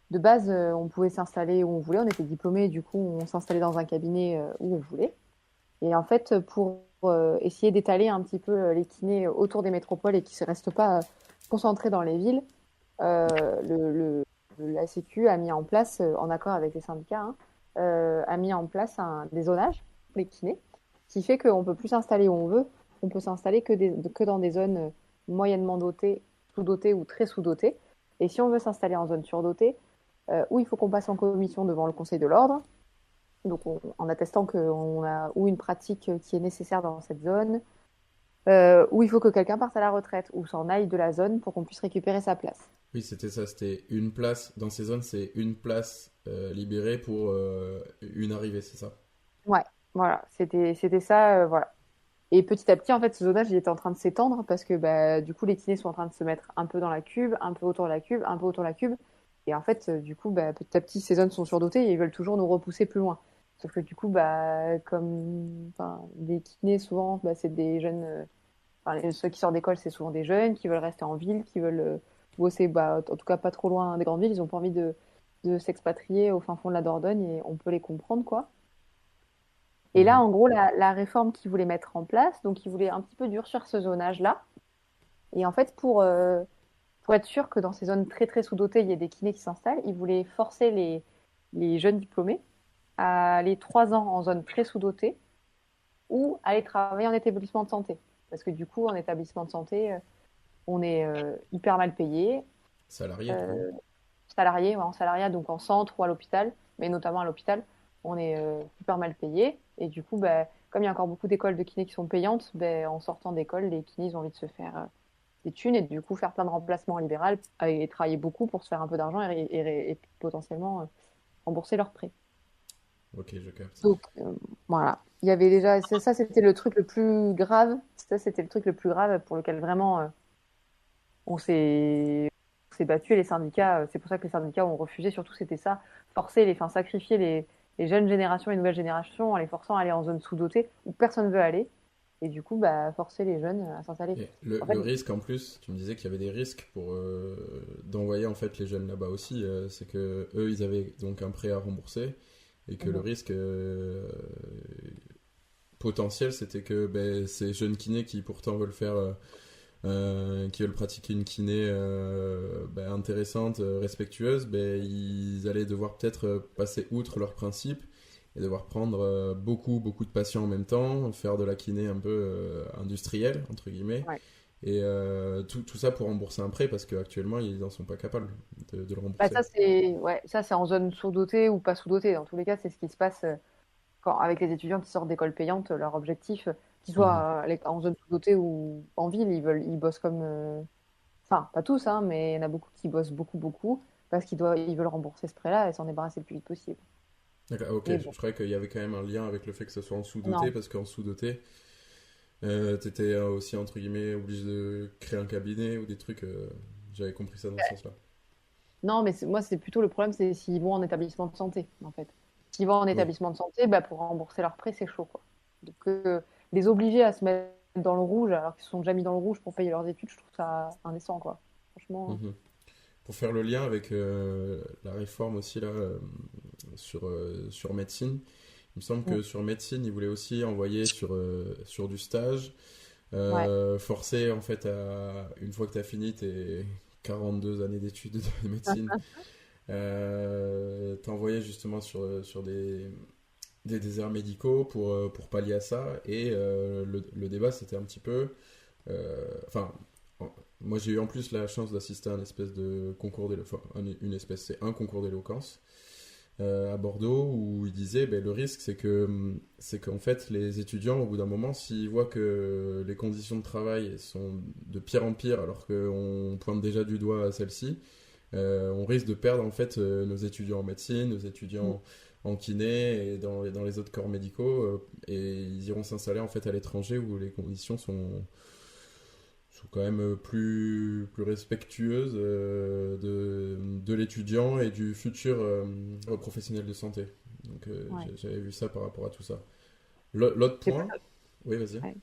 De base, on pouvait s'installer où on voulait, on était diplômés, du coup, on s'installait dans un cabinet où on voulait. Et en fait, pour essayer d'étaler un petit peu les kinés autour des métropoles et qu'ils ne restent pas concentrés dans les villes, la Sécu a mis en place, en accord avec les syndicats, a mis en place des zonages pour les kinés, qui fait qu'on ne peut plus s'installer où on veut, on peut s'installer que dans des zones moyennement dotées, sous-dotées ou très sous-dotées. Et si on veut s'installer en zone surdotée, où il faut qu'on passe en commission devant le Conseil de l'Ordre, Donc, en attestant qu'on a ou une pratique qui est nécessaire dans cette zone, ou il faut que quelqu'un parte à la retraite, ou s'en aille de la zone pour qu'on puisse récupérer sa place. Oui, c'était ça, c'était une place. Dans ces zones, c'est une place libérée pour une arrivée, c'est ça? Ouais, voilà, c'était ça, voilà. Et petit à petit, en fait, ce zonage, il était en train de s'étendre parce que bah, du coup, les kinés sont en train de se mettre un peu dans la cube, un peu autour de la cube, un peu autour de la cube. Et en fait, du coup, bah, petit à petit, ces zones sont surdotées et ils veulent toujours nous repousser plus loin. Sauf que du coup, bah, comme enfin, les kinés, souvent, bah, c'est des jeunes. Enfin, ceux qui sortent d'école, c'est souvent des jeunes qui veulent rester en ville, qui veulent bosser, bah, en tout cas pas trop loin des grandes villes. Ils n'ont pas envie de s'expatrier au fin fond de la Dordogne et on peut les comprendre, quoi. Et là, Mhm. en gros, la réforme qu'ils voulaient mettre en place, donc ils voulaient un petit peu durcir ce zonage-là. Et en fait, pour être sûr que dans ces zones très très sous-dotées, il y ait des kinés qui s'installent, ils voulaient forcer les jeunes diplômés à aller 3 ans en zone très sous-dotée ou aller travailler en établissement de santé. Parce que du coup, en établissement de santé, on est hyper mal payé, Salarié, du coup. euh, salarié, ouais, en salariat, donc en centre ou à l'hôpital, mais notamment à l'hôpital, on est hyper mal payé. Et du coup, bah, comme il y a encore beaucoup d'écoles de kiné qui sont payantes, bah, en sortant d'école, les kinés ils ont envie de se faire des thunes et du coup faire plein de remplacements en libéral et travailler beaucoup pour se faire un peu d'argent et potentiellement rembourser leurs prêts. Ok, je capte. Donc voilà, il y avait déjà ça, c'était le truc le plus grave. Ça, c'était le truc le plus grave pour lequel vraiment on s'est battu et les syndicats, c'est pour ça que les syndicats ont refusé, surtout c'était ça, enfin sacrifier les jeunes générations et nouvelles générations en les forçant à aller en zone sous-dotée où personne ne veut aller et du coup bah, forcer les jeunes à s'installer. Et En le fait, risque en plus, tu me disais qu'il y avait des risques pour d'envoyer en fait les jeunes là-bas aussi, c'est que eux ils avaient donc un prêt à rembourser et que le mhm. risque potentiel c'était que ben, ces jeunes kinés qui pourtant veulent faire qui veulent pratiquer une kiné ben, intéressante, respectueuse, ben, ils allaient devoir peut-être passer outre leurs principes et devoir prendre beaucoup de patients en même temps, faire de la kiné un peu industrielle, entre guillemets, Ouais. et tout ça pour rembourser un prêt parce qu'actuellement ils n'en sont pas capables de le Bah, rembourser. ça c'est ouais, ça c'est en zone sous-dotée ou pas sous-dotée. Dans tous les cas, c'est ce qui se passe avec les étudiants qui sortent d'école payante. Leur objectif, qu'ils Mhm. soient en zone sous-dotée ou en ville, ils bossent comme enfin, pas tous, hein, mais il y en a beaucoup qui bossent beaucoup parce ils veulent rembourser ce prêt-là et s'en débarrasser le plus vite possible. D'accord, ok, Mais je bon, croyais qu'il y avait quand même un lien avec le fait que ce soit en sous-doté non. parce qu'en sous-doté, t'étais aussi entre guillemets obligé de créer un cabinet ou des trucs. J'avais compris ça dans ce sens-là. Non, mais moi, c'est plutôt le problème, c'est s'ils vont en établissement de santé, en fait. S'ils vont en Oui. établissement de santé, bah, pour rembourser leur prêt, c'est chaud, quoi. Donc, les obliger à se mettre dans le rouge alors qu'ils se sont déjà mis dans le rouge pour payer leurs études, je trouve ça indécent, quoi. Franchement. Mhm. Pour faire le lien avec la réforme aussi là sur médecine, il me semble Mm. que sur médecine, ils voulaient aussi envoyer sur du stage, Ouais. forcer en fait à une fois que tu as fini tes 42 années d'études de médecine, t'envoyer justement sur des déserts médicaux pour pallier à ça. Et le débat, c'était un petit peu. Enfin, moi j'ai eu en plus la chance d'assister à une espèce de concours d'éloquence. Une espèce, c'est un concours d'éloquence à Bordeaux où il disait ben, le risque c'est qu'en fait les étudiants au bout d'un moment s'ils voient que les conditions de travail sont de pire en pire alors qu'on pointe déjà du doigt à celle-ci, on risque de perdre en fait nos étudiants en médecine, nos Mm. étudiants en kiné et dans les autres corps médicaux et ils iront s'installer en fait à l'étranger où les conditions sont quand même plus respectueuses de l'étudiant et du futur professionnel de santé. Donc Ouais. j'avais vu ça par rapport à tout ça. L'autre J'ai pas- point, oui vas-y. ouais.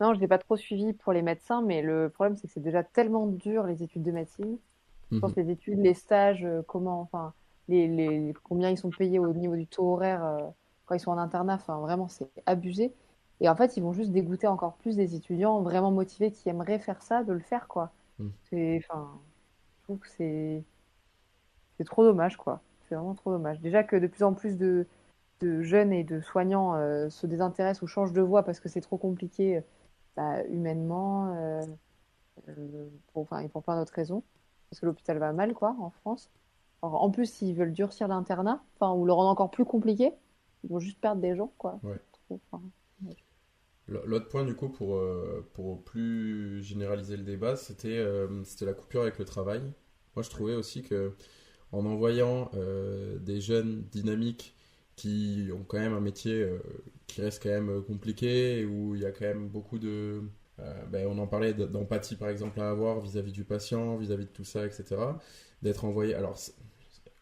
Non, je l'ai pas trop suivi pour les médecins, mais le problème, c'est que c'est déjà tellement dur, les études de médecine. Je pense Mhm. que les études, les stages, enfin, combien ils sont payés au niveau du taux horaire quand ils sont en internat, enfin, vraiment, c'est abusé. Et en fait, ils vont juste dégoûter encore plus des étudiants vraiment motivés qui aimeraient faire ça, de le faire, quoi. Mhm. Enfin, je trouve que c'est trop dommage, quoi. C'est vraiment trop dommage. Déjà que de plus en plus de jeunes et de soignants se désintéressent ou changent de voie parce que c'est trop compliqué, bah, humainement, et pour plein d'autres raisons. Parce que l'hôpital va mal, quoi, en France. Alors, en plus, s'ils veulent durcir l'internat, enfin, ou le rendre encore plus compliqué, ils vont juste perdre des gens, quoi. Ouais. Enfin, ouais. L'autre point, du coup, pour plus généraliser le débat, c'était la coupure avec le travail. Moi, je trouvais aussi que en envoyant des jeunes dynamiques qui ont quand même un métier qui reste quand même compliqué, où il y a quand même beaucoup de... on en parlait d'empathie, par exemple, à avoir vis-à-vis du patient, vis-à-vis de tout ça, etc. D'être envoyé... Alors,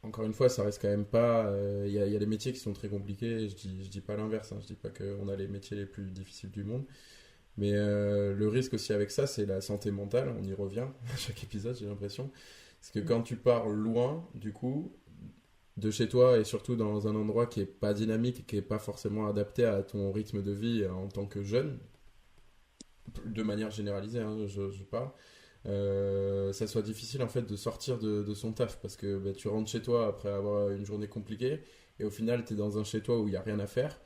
encore une fois, ça reste quand même pas... Il y a des métiers qui sont très compliqués, je dis pas l'inverse, hein, je dis pas qu'on a les métiers les plus difficiles du monde, mais le risque aussi avec ça, c'est la santé mentale, on y revient à chaque épisode, j'ai l'impression. Parce que quand tu pars loin, du coup, de chez toi et surtout dans un endroit qui est pas dynamique, qui est pas forcément adapté à ton rythme de vie en tant que jeune, de manière généralisée, hein, je parle, ça soit difficile en fait de sortir de son taf parce que tu rentres chez toi après avoir une journée compliquée et au final tu es dans un chez toi où il n'y a rien à faire,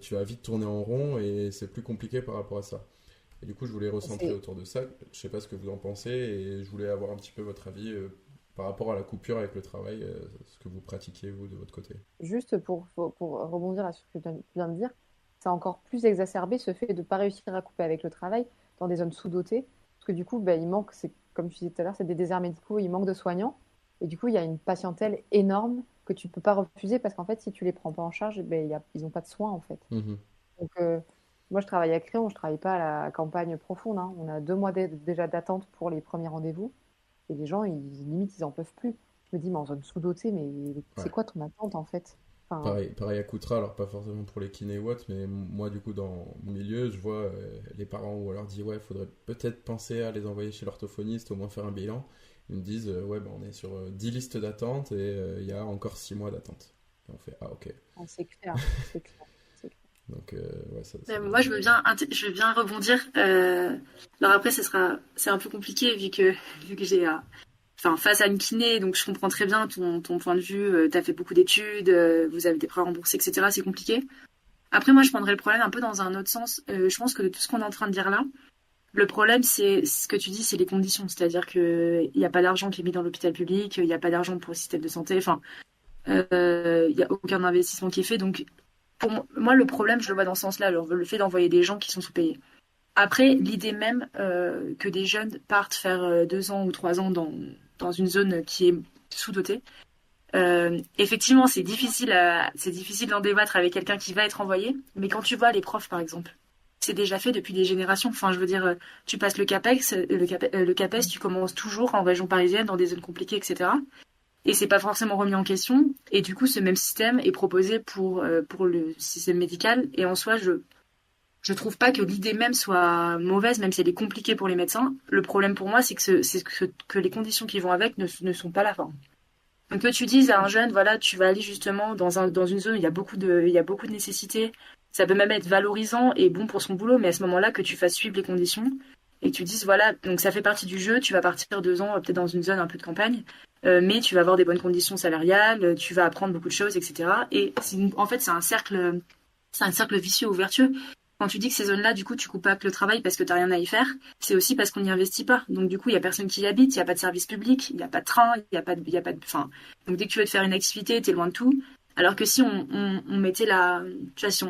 tu vas vite tourner en rond et c'est plus compliqué par rapport à ça. Et du coup je voulais recentrer autour de ça, je sais pas ce que vous en pensez et je voulais avoir un petit peu votre avis par rapport à la coupure avec le travail, ce que vous pratiquiez vous de votre côté. Juste pour rebondir à ce que tu viens de dire, ça a encore plus exacerbé ce fait de ne pas réussir à couper avec le travail dans des zones sous-dotées. Parce que du coup, il manque, comme tu disais tout à l'heure, c'est des déserts médicaux, il manque de soignants. Et du coup, il y a une patientèle énorme que tu ne peux pas refuser parce qu'en fait, si tu ne les prends pas en charge, ils n'ont pas de soins en fait. Mmh. Donc, moi, je travaille à Créon, je ne travaille pas à la campagne profonde, hein. On a 2 mois déjà d'attente pour les premiers rendez-vous. Et les gens, limite, ils n'en peuvent plus. Je me dis, mais en zone sous-dotée, mais c'est quoi ton attente en fait? Enfin, Pareil à Coutras, alors pas forcément pour les kinés ou autres, mais moi du coup dans mon milieu, je vois les parents où on leur dit ouais, il faudrait peut-être penser à les envoyer chez l'orthophoniste, au moins faire un bilan. Ils me disent on est sur 10 listes d'attente et il y a encore 6 mois d'attente. Et on fait ah ok. c'est clair, c'est clair. Donc moi je veux bien rebondir. Alors après c'est un peu compliqué vu que j'ai face à une kiné, donc je comprends très bien ton point de vue, tu as fait beaucoup d'études, vous avez des prêts remboursés, etc. C'est compliqué. Après, moi, je prendrais le problème un peu dans un autre sens. Je pense que de tout ce qu'on est en train de dire là, le problème, c'est ce que tu dis, c'est les conditions. C'est-à-dire qu'il n'y a pas d'argent qui est mis dans l'hôpital public, il n'y a pas d'argent pour le système de santé, il n'y a aucun investissement qui est fait. Donc, pour moi, le problème, je le vois dans ce sens-là, le fait d'envoyer des gens qui sont sous-payés. Après, l'idée même que des jeunes partent faire 2 ans ou 3 ans dans une zone qui est sous-dotée. Effectivement, c'est difficile d'en débattre avec quelqu'un qui va être envoyé, mais quand tu vois les profs, par exemple, c'est déjà fait depuis des générations. Enfin, je veux dire, tu passes le CAPES, tu commences toujours en région parisienne, dans des zones compliquées, etc. Et c'est pas forcément remis en question. Et du coup, ce même système est proposé pour le système médical. Et en soi, je trouve pas que l'idée même soit mauvaise, même si elle est compliquée pour les médecins. Le problème pour moi, c'est que les conditions qui vont avec ne sont pas là. Donc que tu dises à un jeune, voilà, tu vas aller justement dans une zone où il y a beaucoup de nécessités, ça peut même être valorisant et bon pour son boulot, mais à ce moment-là, que tu fasses suivre les conditions et que tu dises, voilà, donc ça fait partie du jeu, tu vas partir 2 ans peut-être dans une zone un peu de campagne, mais tu vas avoir des bonnes conditions salariales, tu vas apprendre beaucoup de choses, etc. Et en fait, c'est un cercle vicieux ou vertueux. Quand tu dis que ces zones-là, du coup, tu coupes pas le travail parce que tu n'as rien à y faire, c'est aussi parce qu'on n'y investit pas. Donc, du coup, il n'y a personne qui y habite, il n'y a pas de service public, il n'y a pas de train, il n'y a pas de... Donc, dès que tu veux te faire une activité, tu es loin de tout. Alors que si on mettait si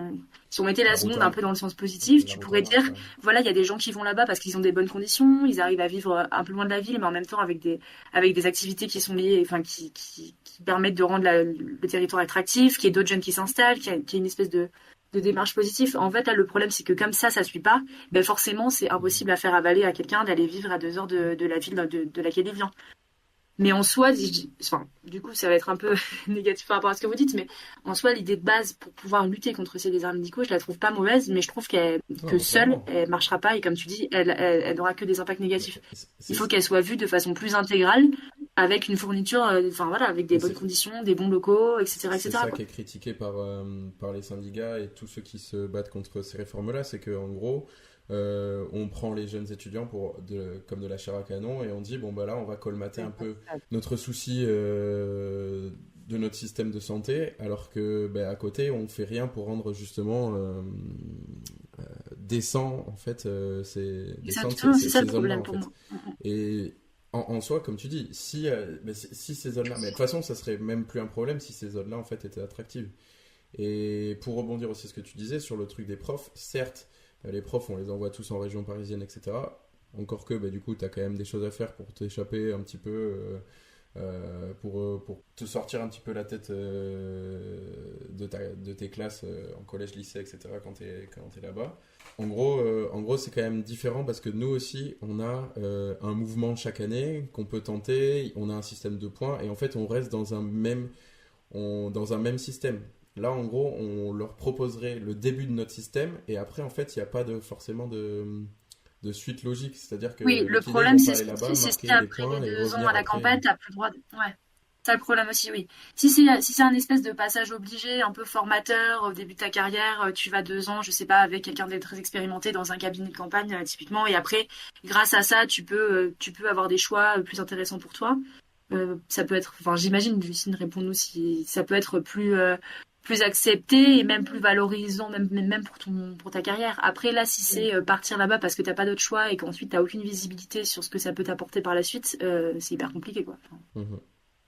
on mettait la seconde un peu dans le sens positif, tu pourrais dire, voilà, il y a des gens qui vont là-bas parce qu'ils ont des bonnes conditions, ils arrivent à vivre un peu loin de la ville, mais en même temps avec des activités qui sont liées, qui permettent de rendre le territoire attractif, qu'il y ait d'autres jeunes qui s'installent, qu'il y ait une espèce de démarche positive. En fait, là, le problème, c'est que comme ça suit pas, forcément, c'est impossible à faire avaler à quelqu'un d'aller vivre à 2 heures de la ville de laquelle il vient. Mais en soi, du coup, ça va être un peu négatif par rapport à ce que vous dites, mais en soi, l'idée de base pour pouvoir lutter contre ces déserts médicaux, je la trouve pas mauvaise, mais je trouve que seule, elle marchera pas, et comme tu dis, elle n'aura que des impacts négatifs. Il faut qu'elle soit vue de façon plus intégrale, avec une fourniture, avec des bonnes conditions, des bons locaux, etc. C'est ça qui est critiqué par les syndicats et tous ceux qui se battent contre ces réformes-là, c'est qu'en gros, on prend les jeunes étudiants comme de la chair à canon et on dit là on va colmater un peu notre souci de notre système de santé, alors que à côté on fait rien pour rendre justement décent en fait ces zones-là en fait. Et en soi, comme tu dis, si ces zones-là, mais de toute façon ça serait même plus un problème si ces zones-là en fait étaient attractives. Et pour rebondir aussi ce que tu disais sur le truc des profs, certes, les profs, on les envoie tous en région parisienne, etc. Encore que, du coup, tu as quand même des choses à faire pour t'échapper un petit peu, pour te sortir un petit peu la tête de tes classes en collège, lycée, etc. quand t'es là-bas. En gros, c'est quand même différent parce que nous aussi, on a un mouvement chaque année qu'on peut tenter, on a un système de points et en fait, on reste dans un même système. Là, en gros, on leur proposerait le début de notre système et après, en fait, il n'y a pas forcément de suite logique. C'est-à-dire que Oui, les le kinés problème, vont pas c'est aller là-bas, c'est marquer si des après points les et 2 ans revenir à la après. campagne, t'as plus le droit de... Ouais, c'est le problème aussi, oui. Si c'est un espèce de passage obligé, un peu formateur, au début de ta carrière, tu vas 2 ans, je sais pas, avec quelqu'un de très expérimenté dans un cabinet de campagne, typiquement, et après, grâce à ça, tu peux avoir des choix plus intéressants pour toi. Ça peut être, enfin, j'imagine, Justine, réponds-nous si ça peut être plus accepté et même plus valorisant, même pour ta carrière. Après, là, si c'est partir là-bas parce que t'as pas d'autre choix et qu'ensuite t'as aucune visibilité sur ce que ça peut t'apporter par la suite, c'est hyper compliqué, quoi. Enfin, Mhm.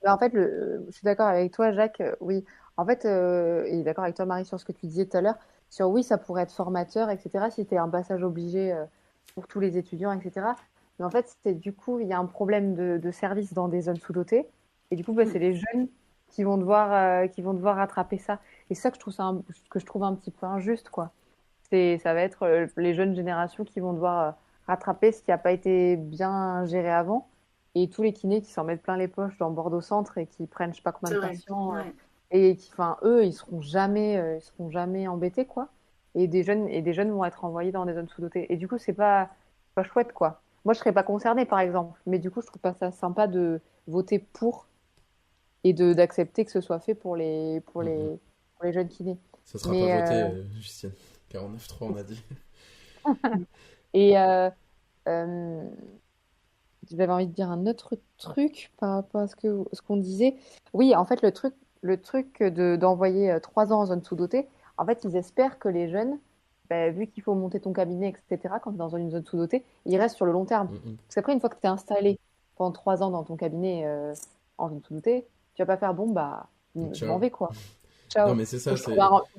En fait, je suis d'accord avec toi, Jacques. Oui, en fait, et d'accord avec toi, Marie, sur ce que tu disais tout à l'heure, sur oui, ça pourrait être formateur, etc., si c'était un passage obligé pour tous les étudiants, etc. Mais en fait, du coup, il y a un problème de service dans des zones sous-dotées. Et du coup, c'est les jeunes qui vont devoir rattraper ça. Et c'est ça que que je trouve un petit peu injuste, quoi. Ça va être les jeunes générations qui vont devoir rattraper ce qui n'a pas été bien géré avant. Et tous les kinés qui s'en mettent plein les poches dans Bordeaux Centre et qui prennent je sais pas combien c'est de vrai. patients. Ouais. Et qui, enfin, eux, ils seront jamais embêtés, quoi. Et des jeunes vont être envoyés dans des zones sous-dotées. Et du coup, c'est pas chouette, quoi. Moi, je serais pas concernée, par exemple. Mais du coup, je trouve pas ça sympa de voter pour et d'accepter que ce soit fait Mhm. pour les jeunes kinés. Ça sera pas Mais, voté, Justine. 49-3, on a dit. et euh, j'avais envie de dire un autre truc par rapport à ce qu'on disait. Oui, en fait, le truc d'envoyer 3 ans en zone sous-dotée, en fait, ils espèrent que les jeunes, vu qu'il faut monter ton cabinet, etc., quand tu es dans une zone sous-dotée, ils restent sur le long terme. Mhm. Parce qu'après, une fois que tu es installé pendant 3 ans dans ton cabinet en zone sous-dotée, tu vas pas faire bon, je m'en Ciao. vais, quoi. Non, Ciao. mais c'est Faut ça, que je trouve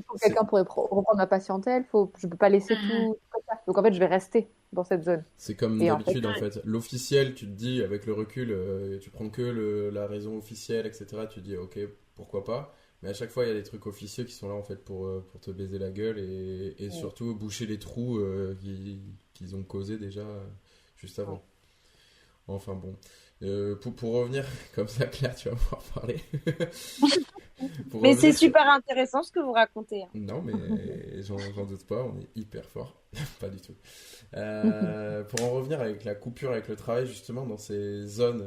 faut que c'est, quelqu'un pour reprendre ma patientèle. Je peux pas laisser Mhm. tout comme ça. Donc, en fait, je vais rester dans cette zone. c'est comme Et en fait, d'habitude, en fait. L'officiel, tu te dis, avec le recul, tu prends que la raison officielle, etc. Tu te dis, ok, pourquoi pas. Mais à chaque fois, il y a des trucs officieux qui sont là, en fait, pour te baiser la gueule et ouais, surtout boucher les trous qu'ils ont causés déjà juste ouais. avant. Enfin bon. Pour revenir, comme ça, Claire, tu vas pouvoir parler. Pour Mais c'est revenir sur, super intéressant ce que vous racontez, hein. non, mais j'en doute pas, on est hyper fort. Pas du tout. Pour en revenir avec la coupure avec le travail, justement, dans ces zones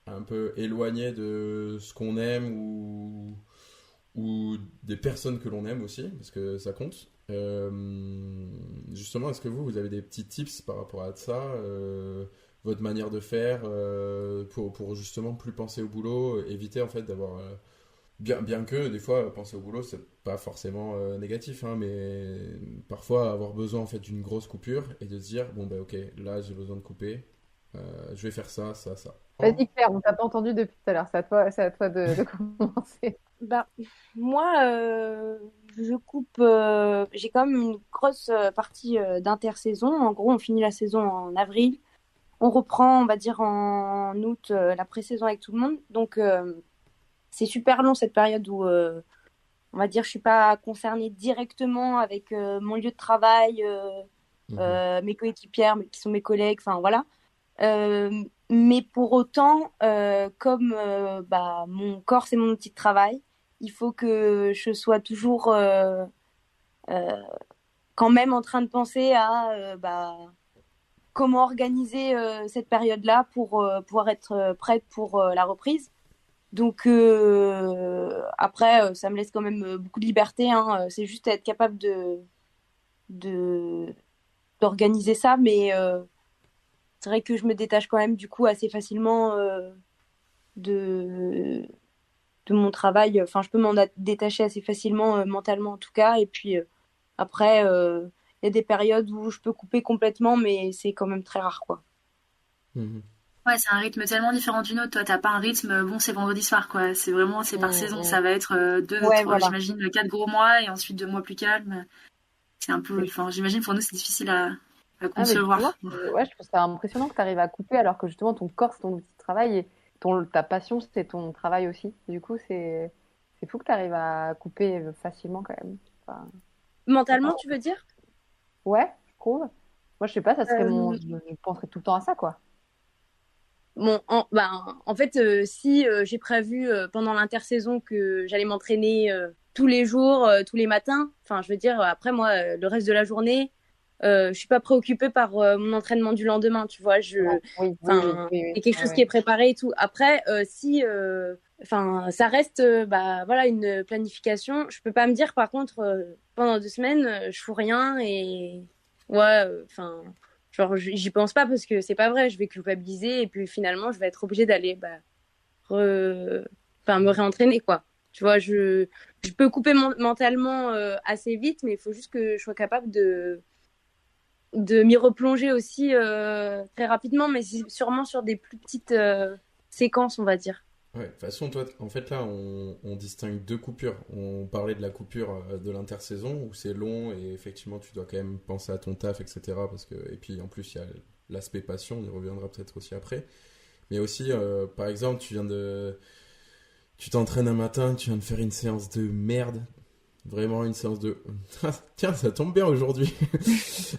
un peu éloignées de ce qu'on aime ou des personnes que l'on aime aussi, parce que ça compte. Justement, est-ce que vous avez des petits tips par rapport à ça, votre manière de faire, pour justement plus penser au boulot, éviter en fait d'avoir bien que des fois penser au boulot c'est pas forcément négatif hein, mais parfois avoir besoin en fait d'une grosse coupure et de se dire bon bah ok là j'ai besoin de couper, je vais faire ça ça ça. Vas-y, Claire, on t'a pas entendu depuis tout à l'heure. C'est à toi de commencer. Bah, moi, je coupe. J'ai quand même une grosse partie d'intersaison. En gros, on finit la saison en avril. On reprend, on va dire, en août la pré-saison avec tout le monde. Donc, c'est super long cette période où, on va dire, je suis pas concernée directement avec mon lieu de travail, Mhm. mes coéquipières, qui sont mes collègues. Enfin, voilà. Mais pour autant, comme mon corps, c'est mon outil de travail, il faut que je sois toujours euh, quand même en train de penser à comment organiser cette période-là pour pouvoir être prête pour la reprise. Donc après, ça me laisse quand même beaucoup de liberté, hein. C'est juste être capable de d'organiser ça, mais c'est vrai que je me détache quand même du coup assez facilement de, de mon travail. Enfin, je peux détacher assez facilement mentalement en tout cas. Et puis après, il y a des périodes où je peux couper complètement, mais c'est quand même très rare, quoi. Mhm. Ouais, c'est un rythme tellement différent d'une autre. Toi, t'as pas un rythme, bon, c'est vendredi soir, quoi. C'est vraiment, c'est par saison. Ça va être Ouais, voilà. j'imagine, 4 gros mois et ensuite 2 mois plus calmes. C'est un peu, enfin, j'imagine pour nous, c'est difficile à Mais concevoir. ouais, je trouve ça impressionnant que tu arrives à couper alors que justement ton corps, c'est ton outil de travail et ta passion, c'est ton travail aussi. Du coup, c'est fou que tu arrives à couper facilement quand même. Enfin, Mentalement, tu veux dire? ouais, je trouve. Moi, je sais pas, ça serait Euh, je penserais tout le temps à ça, quoi. Bon, en fait, si j'ai prévu pendant l'intersaison que j'allais m'entraîner tous les jours, tous les matins, enfin, je veux dire, après, moi, le reste de la journée, je suis pas préoccupée par mon entraînement du lendemain, tu vois. Ouais, oui, Enfin, oui. c'est quelque chose Ouais, qui est préparé et tout. Après, si, enfin, ça reste, bah, voilà, une planification. Je peux pas me dire, par contre, pendant 2 semaines, je fous rien et ouais, enfin, genre, j'y pense pas parce que c'est pas vrai. Je vais culpabiliser et puis finalement, je vais être obligée d'aller, bah, enfin, me réentraîner, quoi. Tu vois, je peux couper mentalement assez vite, mais il faut juste que je sois capable de m'y replonger aussi très rapidement, mais sûrement sur des plus petites séquences, on va dire. Ouais, de toute façon, toi, en fait, là, on distingue deux coupures. On parlait de la coupure de l'intersaison où c'est long et effectivement, tu dois quand même penser à ton taf, etc. Parce que, et puis, en plus, il y a l'aspect passion, on y reviendra peut-être aussi après. Mais aussi, par exemple, tu t'entraînes un matin, tu viens de faire une séance de merde. Vraiment une séance de... Tiens, ça tombe bien aujourd'hui.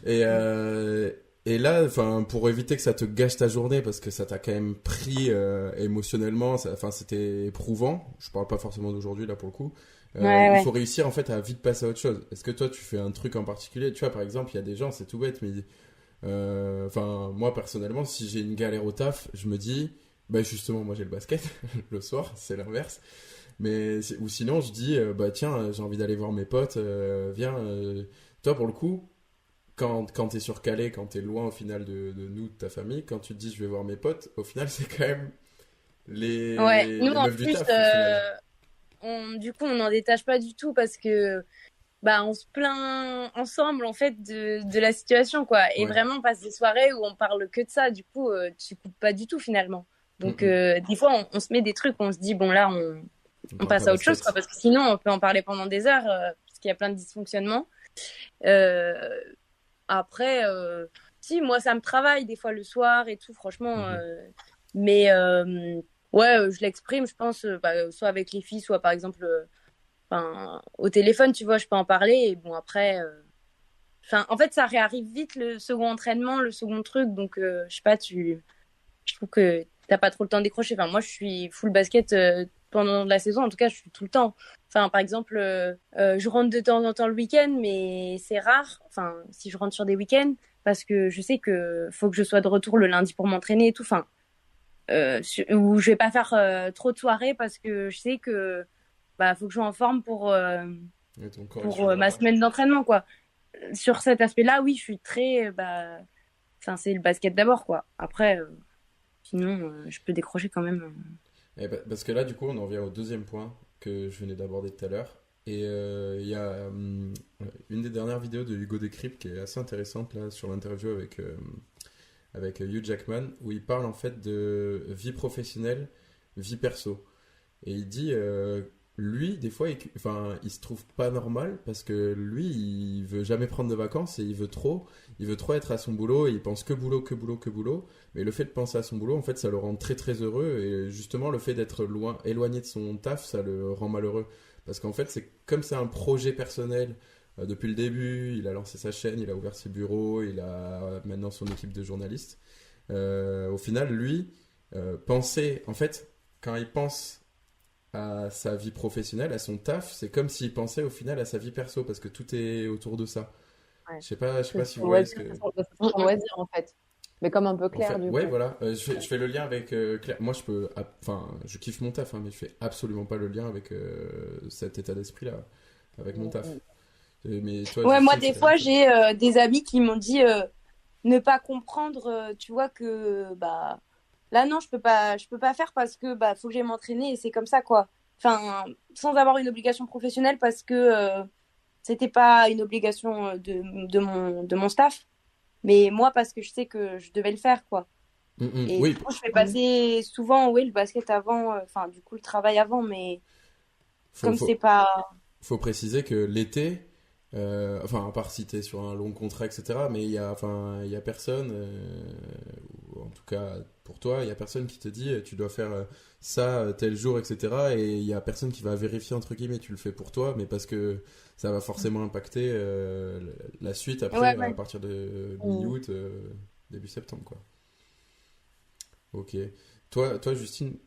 et, euh, et là, enfin, pour éviter que ça te gâche ta journée, parce que ça t'a quand même pris émotionnellement, enfin, c'était éprouvant. Je parle pas forcément d'aujourd'hui, là, pour le coup. Il faut réussir, en fait, à vite passer à autre chose. Est-ce que toi, tu fais un truc en particulier? Tu vois, par exemple, il y a des gens, c'est tout bête, mais... Enfin, moi, personnellement, si j'ai une galère au taf, je me dis... Bah, justement, moi, j'ai le basket. Le soir, c'est l'inverse. Ou sinon, je dis, bah tiens, j'ai envie d'aller voir mes potes, viens. Toi, pour le coup, quand t'es sur Calais, quand t'es loin au final de nous, de ta famille, quand tu te dis je vais voir mes potes, au final, c'est quand même Ouais, nous les en meufs du plus, taf, au final. du coup, on n'en détache pas du tout parce que bah, on se plaint ensemble en fait de la situation, quoi. Et Ouais. vraiment, on passe des soirées où on parle que de ça. Du coup, tu coupes pas du tout finalement. Donc, Mm-mm. des fois, on se met des trucs, on se dit, bon, là, On on parle passe pas à autre chose, quoi, basket. parce que sinon, on peut en parler pendant des heures, parce qu'il y a plein de dysfonctionnements. Euh, Après, si, moi, ça me travaille des fois le soir et tout, franchement. Mhm. Mais ouais, je l'exprime, je pense, bah, soit avec les filles, soit par exemple, enfin, au téléphone, tu vois, je peux en parler. Et bon, après, enfin, en fait, ça réarrive vite le second entraînement, le second truc. Donc, je sais pas, je trouve que t'as pas trop le temps de décrocher. Enfin, moi, je suis full basket pendant la saison. En tout cas, je suis tout le temps. Enfin, par exemple, je rentre de temps en temps le week-end, mais c'est rare. Enfin, si je rentre sur des week-ends, parce que je sais que faut que je sois de retour le lundi pour m'entraîner et tout. Enfin, ou je vais pas faire trop de soirées parce que je sais que bah faut que je sois en forme Et ton corps, il pour suivra ma pas. semaine d'entraînement, quoi. Sur cet aspect-là, oui, je suis très bah, enfin, c'est le basket d'abord, quoi. Après. Sinon, je peux décrocher quand même. Parce que là, du coup, on en vient au deuxième point que je venais d'aborder tout à l'heure. Et il y a une des dernières vidéos de Hugo Décrypte qui est assez intéressante là sur l'interview avec Hugh Jackman où il parle en fait de vie professionnelle, vie perso. Et il dit, lui, des fois, enfin, il se trouve pas normal parce que lui, il veut jamais prendre de vacances et il veut trop être à son boulot et il pense que boulot, que boulot, que boulot. Mais le fait de penser à son boulot, en fait, ça le rend très très heureux et justement, le fait d'être loin, éloigné de son taf, ça le rend malheureux. Parce qu'en fait, c'est comme c'est un projet personnel. Depuis le début, il a lancé sa chaîne, il a ouvert ses bureaux, il a maintenant son équipe de journalistes. Au final, lui, penser, en fait, quand il pense à sa vie professionnelle, à son taf, c'est comme s'il pensait au final à sa vie perso parce que tout est autour de ça. Ouais. Je sais pas si C'est vous son voyez ce loisir, que. c'est son loisir en fait. Mais comme un peu En clair fait, du ouais, coup. voilà. Je fais le lien avec Claire. Moi, enfin, je kiffe mon taf, hein, mais je fais absolument pas le lien avec cet état d'esprit-là, avec mon taf. Mais toi, Ouais, moi, Justine, des c'est la même fois, chose. j'ai des amis qui m'ont dit ne pas comprendre, tu vois, que bah là, non, je peux pas faire parce que bah faut que j'aille m'entraîner et c'est comme ça, quoi. Enfin, sans avoir une obligation professionnelle parce que c'était pas une obligation de mon staff, mais moi parce que je sais que je devais le faire, quoi. Et Oui, du coup, je fais passer souvent, oui, le basket avant, enfin, du coup, le travail avant, mais faut, comme faut, c'est pas. faut préciser que l'été, enfin, à part si t'es sur un long contrat, etc., mais il y a personne, ou en tout cas pour toi, il y a personne qui te dit tu dois faire ça tel jour, etc., et il y a personne qui va vérifier, entre guillemets, tu le fais pour toi, mais parce que ça va forcément impacter la suite Ouais, après, à ouais. partir de Mm. mi-août, début septembre, quoi. Ok. Toi Justine,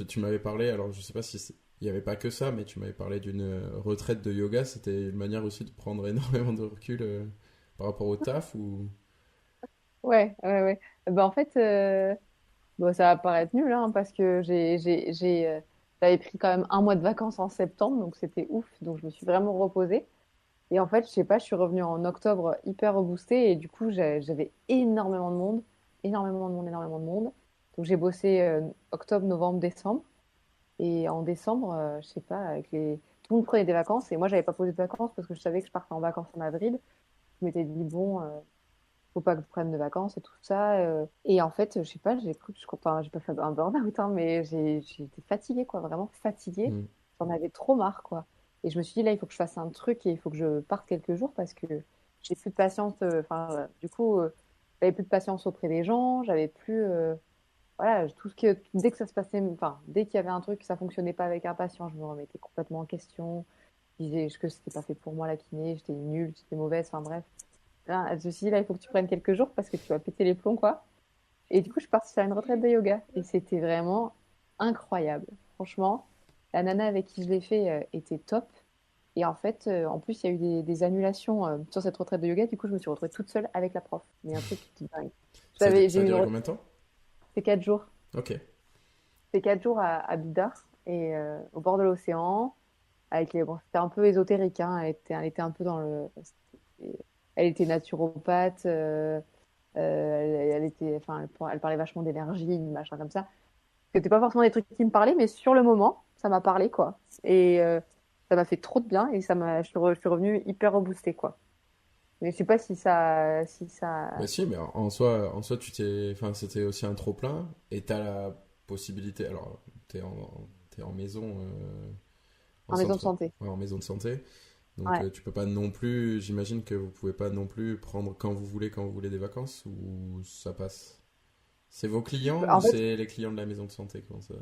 tu m'avais parlé, alors je sais pas si il n'y avait pas que ça, mais tu m'avais parlé d'une retraite de yoga. C'était une manière aussi de prendre énormément de recul par rapport au taf ou... Ouais, ouais, ouais. En fait, bon, ça va paraître nul, hein, parce que j'avais pris quand même un mois de vacances en septembre, donc c'était ouf. Donc je me suis vraiment reposée. Et en fait, je sais pas, je suis revenue en octobre hyper reboostée et du coup, j'avais énormément de monde, énormément de monde, énormément de monde. Donc j'ai bossé octobre, novembre, décembre. Et en décembre, je sais pas, tout le monde prenait des vacances et moi, j'avais pas posé de vacances parce que je savais que je partais en vacances en avril. Je m'étais dit, bon, faut pas que je prenne de vacances et tout ça. Et en fait, je sais pas, enfin, j'ai pas fait un burn-out, hein, mais j'ai été fatiguée, quoi, vraiment fatiguée. Hmm. J'en avais trop marre, quoi. Et je me suis dit, là, il faut que je fasse un truc et il faut que je parte quelques jours parce que j'ai plus de patience. Enfin, voilà. Du coup, j'avais plus de patience auprès des gens, j'avais plus. Voilà, dès que ça se passait, enfin, dès qu'il y avait un truc, ça fonctionnait pas avec un patient, je me remettais complètement en question. Je disais que c'était pas fait pour moi la kiné, j'étais nulle, j'étais mauvaise, enfin bref. Là, je me suis dit, là, il faut que tu prennes quelques jours parce que tu vas péter les plombs, quoi. Et du coup, je suis partie faire une retraite de yoga. Et c'était vraiment incroyable. Franchement, la nana avec qui je l'ai fait était top. Et en fait, en plus, il y a eu des annulations sur cette retraite de yoga. Du coup, je me suis retrouvée toute seule avec la prof. Mais un truc de dingue. Ça J'ai a eu une duré retraite, combien de temps? c'est 4 jours. Ok. C'est 4 jours à Bidart, et au bord de l'océan. Bon, c'était un peu ésotérique, hein. Elle était un peu dans le. Elle était naturopathe. Enfin, elle parlait vachement d'énergie, machin comme ça. C'était pas forcément des trucs qui me parlaient, mais sur le moment, ça m'a parlé, quoi. Et ça m'a fait trop de bien et je suis revenue hyper reboostée, quoi. Mais je sais pas si ça. Bah si, mais en soi, enfin, c'était aussi un trop-plein et t'as la possibilité, alors, t'es en maison, en En maison de centre, santé. ouais, en maison de santé. Donc Ouais. tu peux pas non plus, j'imagine que vous pouvez pas non plus prendre quand vous voulez des vacances ou ça passe. C'est vos clients ou En fait, c'est les clients de la maison de santé comment ça...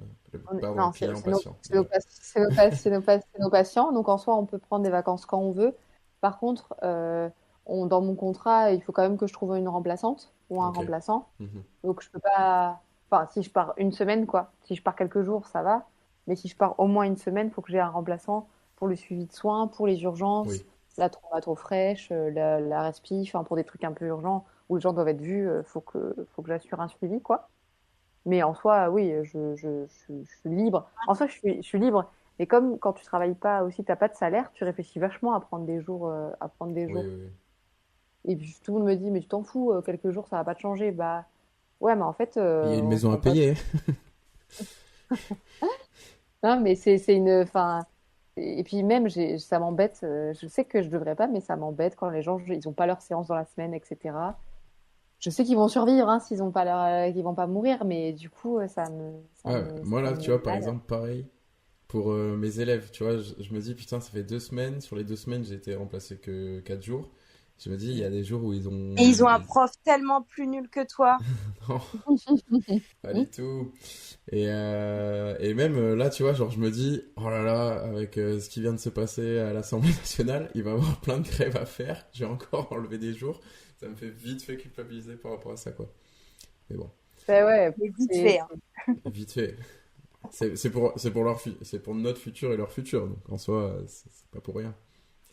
Pardon, non, c'est clients, c'est nos, patients. c'est nos, pa- c'est nos patients. Donc en soi, on peut prendre des vacances quand on veut. Par contre, dans mon contrat, il faut quand même que je trouve une remplaçante ou un Ok. remplaçant. Mhm. Donc je peux pas. Enfin, si je pars une semaine, quoi. Si je pars quelques jours, ça va. Mais si je pars au moins une semaine, il faut que j'ai un remplaçant pour le suivi de soins, pour les urgences, Oui. la traumato fraîche, la respi, enfin pour des trucs un peu urgents où les gens doivent être vus, faut que j'assure un suivi, quoi. Mais en soi, oui, je suis libre. En soi, je suis libre. Et comme quand tu travailles pas aussi, t'as pas de salaire, tu réfléchis vachement à prendre des jours, à prendre des Oui, jours. oui, oui. Et puis tout le monde me dit, mais tu t'en fous, quelques jours, ça va pas te changer. Bah ouais, mais en fait, Il y a une on se maison à rend pas. payer. Non, mais c'est une. Enfin, et puis même, ça m'embête. Je sais que je devrais pas, mais ça m'embête quand les gens, ils ont pas leur séance dans la semaine, etc. Je sais qu'ils vont survivre, hein, s'ils ont pas qu'ils vont pas mourir, mais du coup, Ouais, moi ça là, me tu met vois, par mal. exemple, pareil, pour mes élèves, tu vois, je me dis, putain, ça fait 2 semaines. Sur les 2 semaines, j'ai été remplacé que 4 jours. Je me dis, il y a des jours où ils Et ont... ils ont un prof tellement plus nul que toi. Non, pas du tout. Et même là, tu vois, genre, je me dis, oh là là, avec ce qui vient de se passer à l'Assemblée nationale, il va y avoir plein de grèves à faire. J'ai encore enlevé des jours. Ça me fait vite fait culpabiliser par rapport à ça, quoi. Mais bon, Ben ouais, Mais vite fait, hein. vite fait. C'est pour c'est pour notre futur et leur futur. Donc en soi, c'est pas pour rien,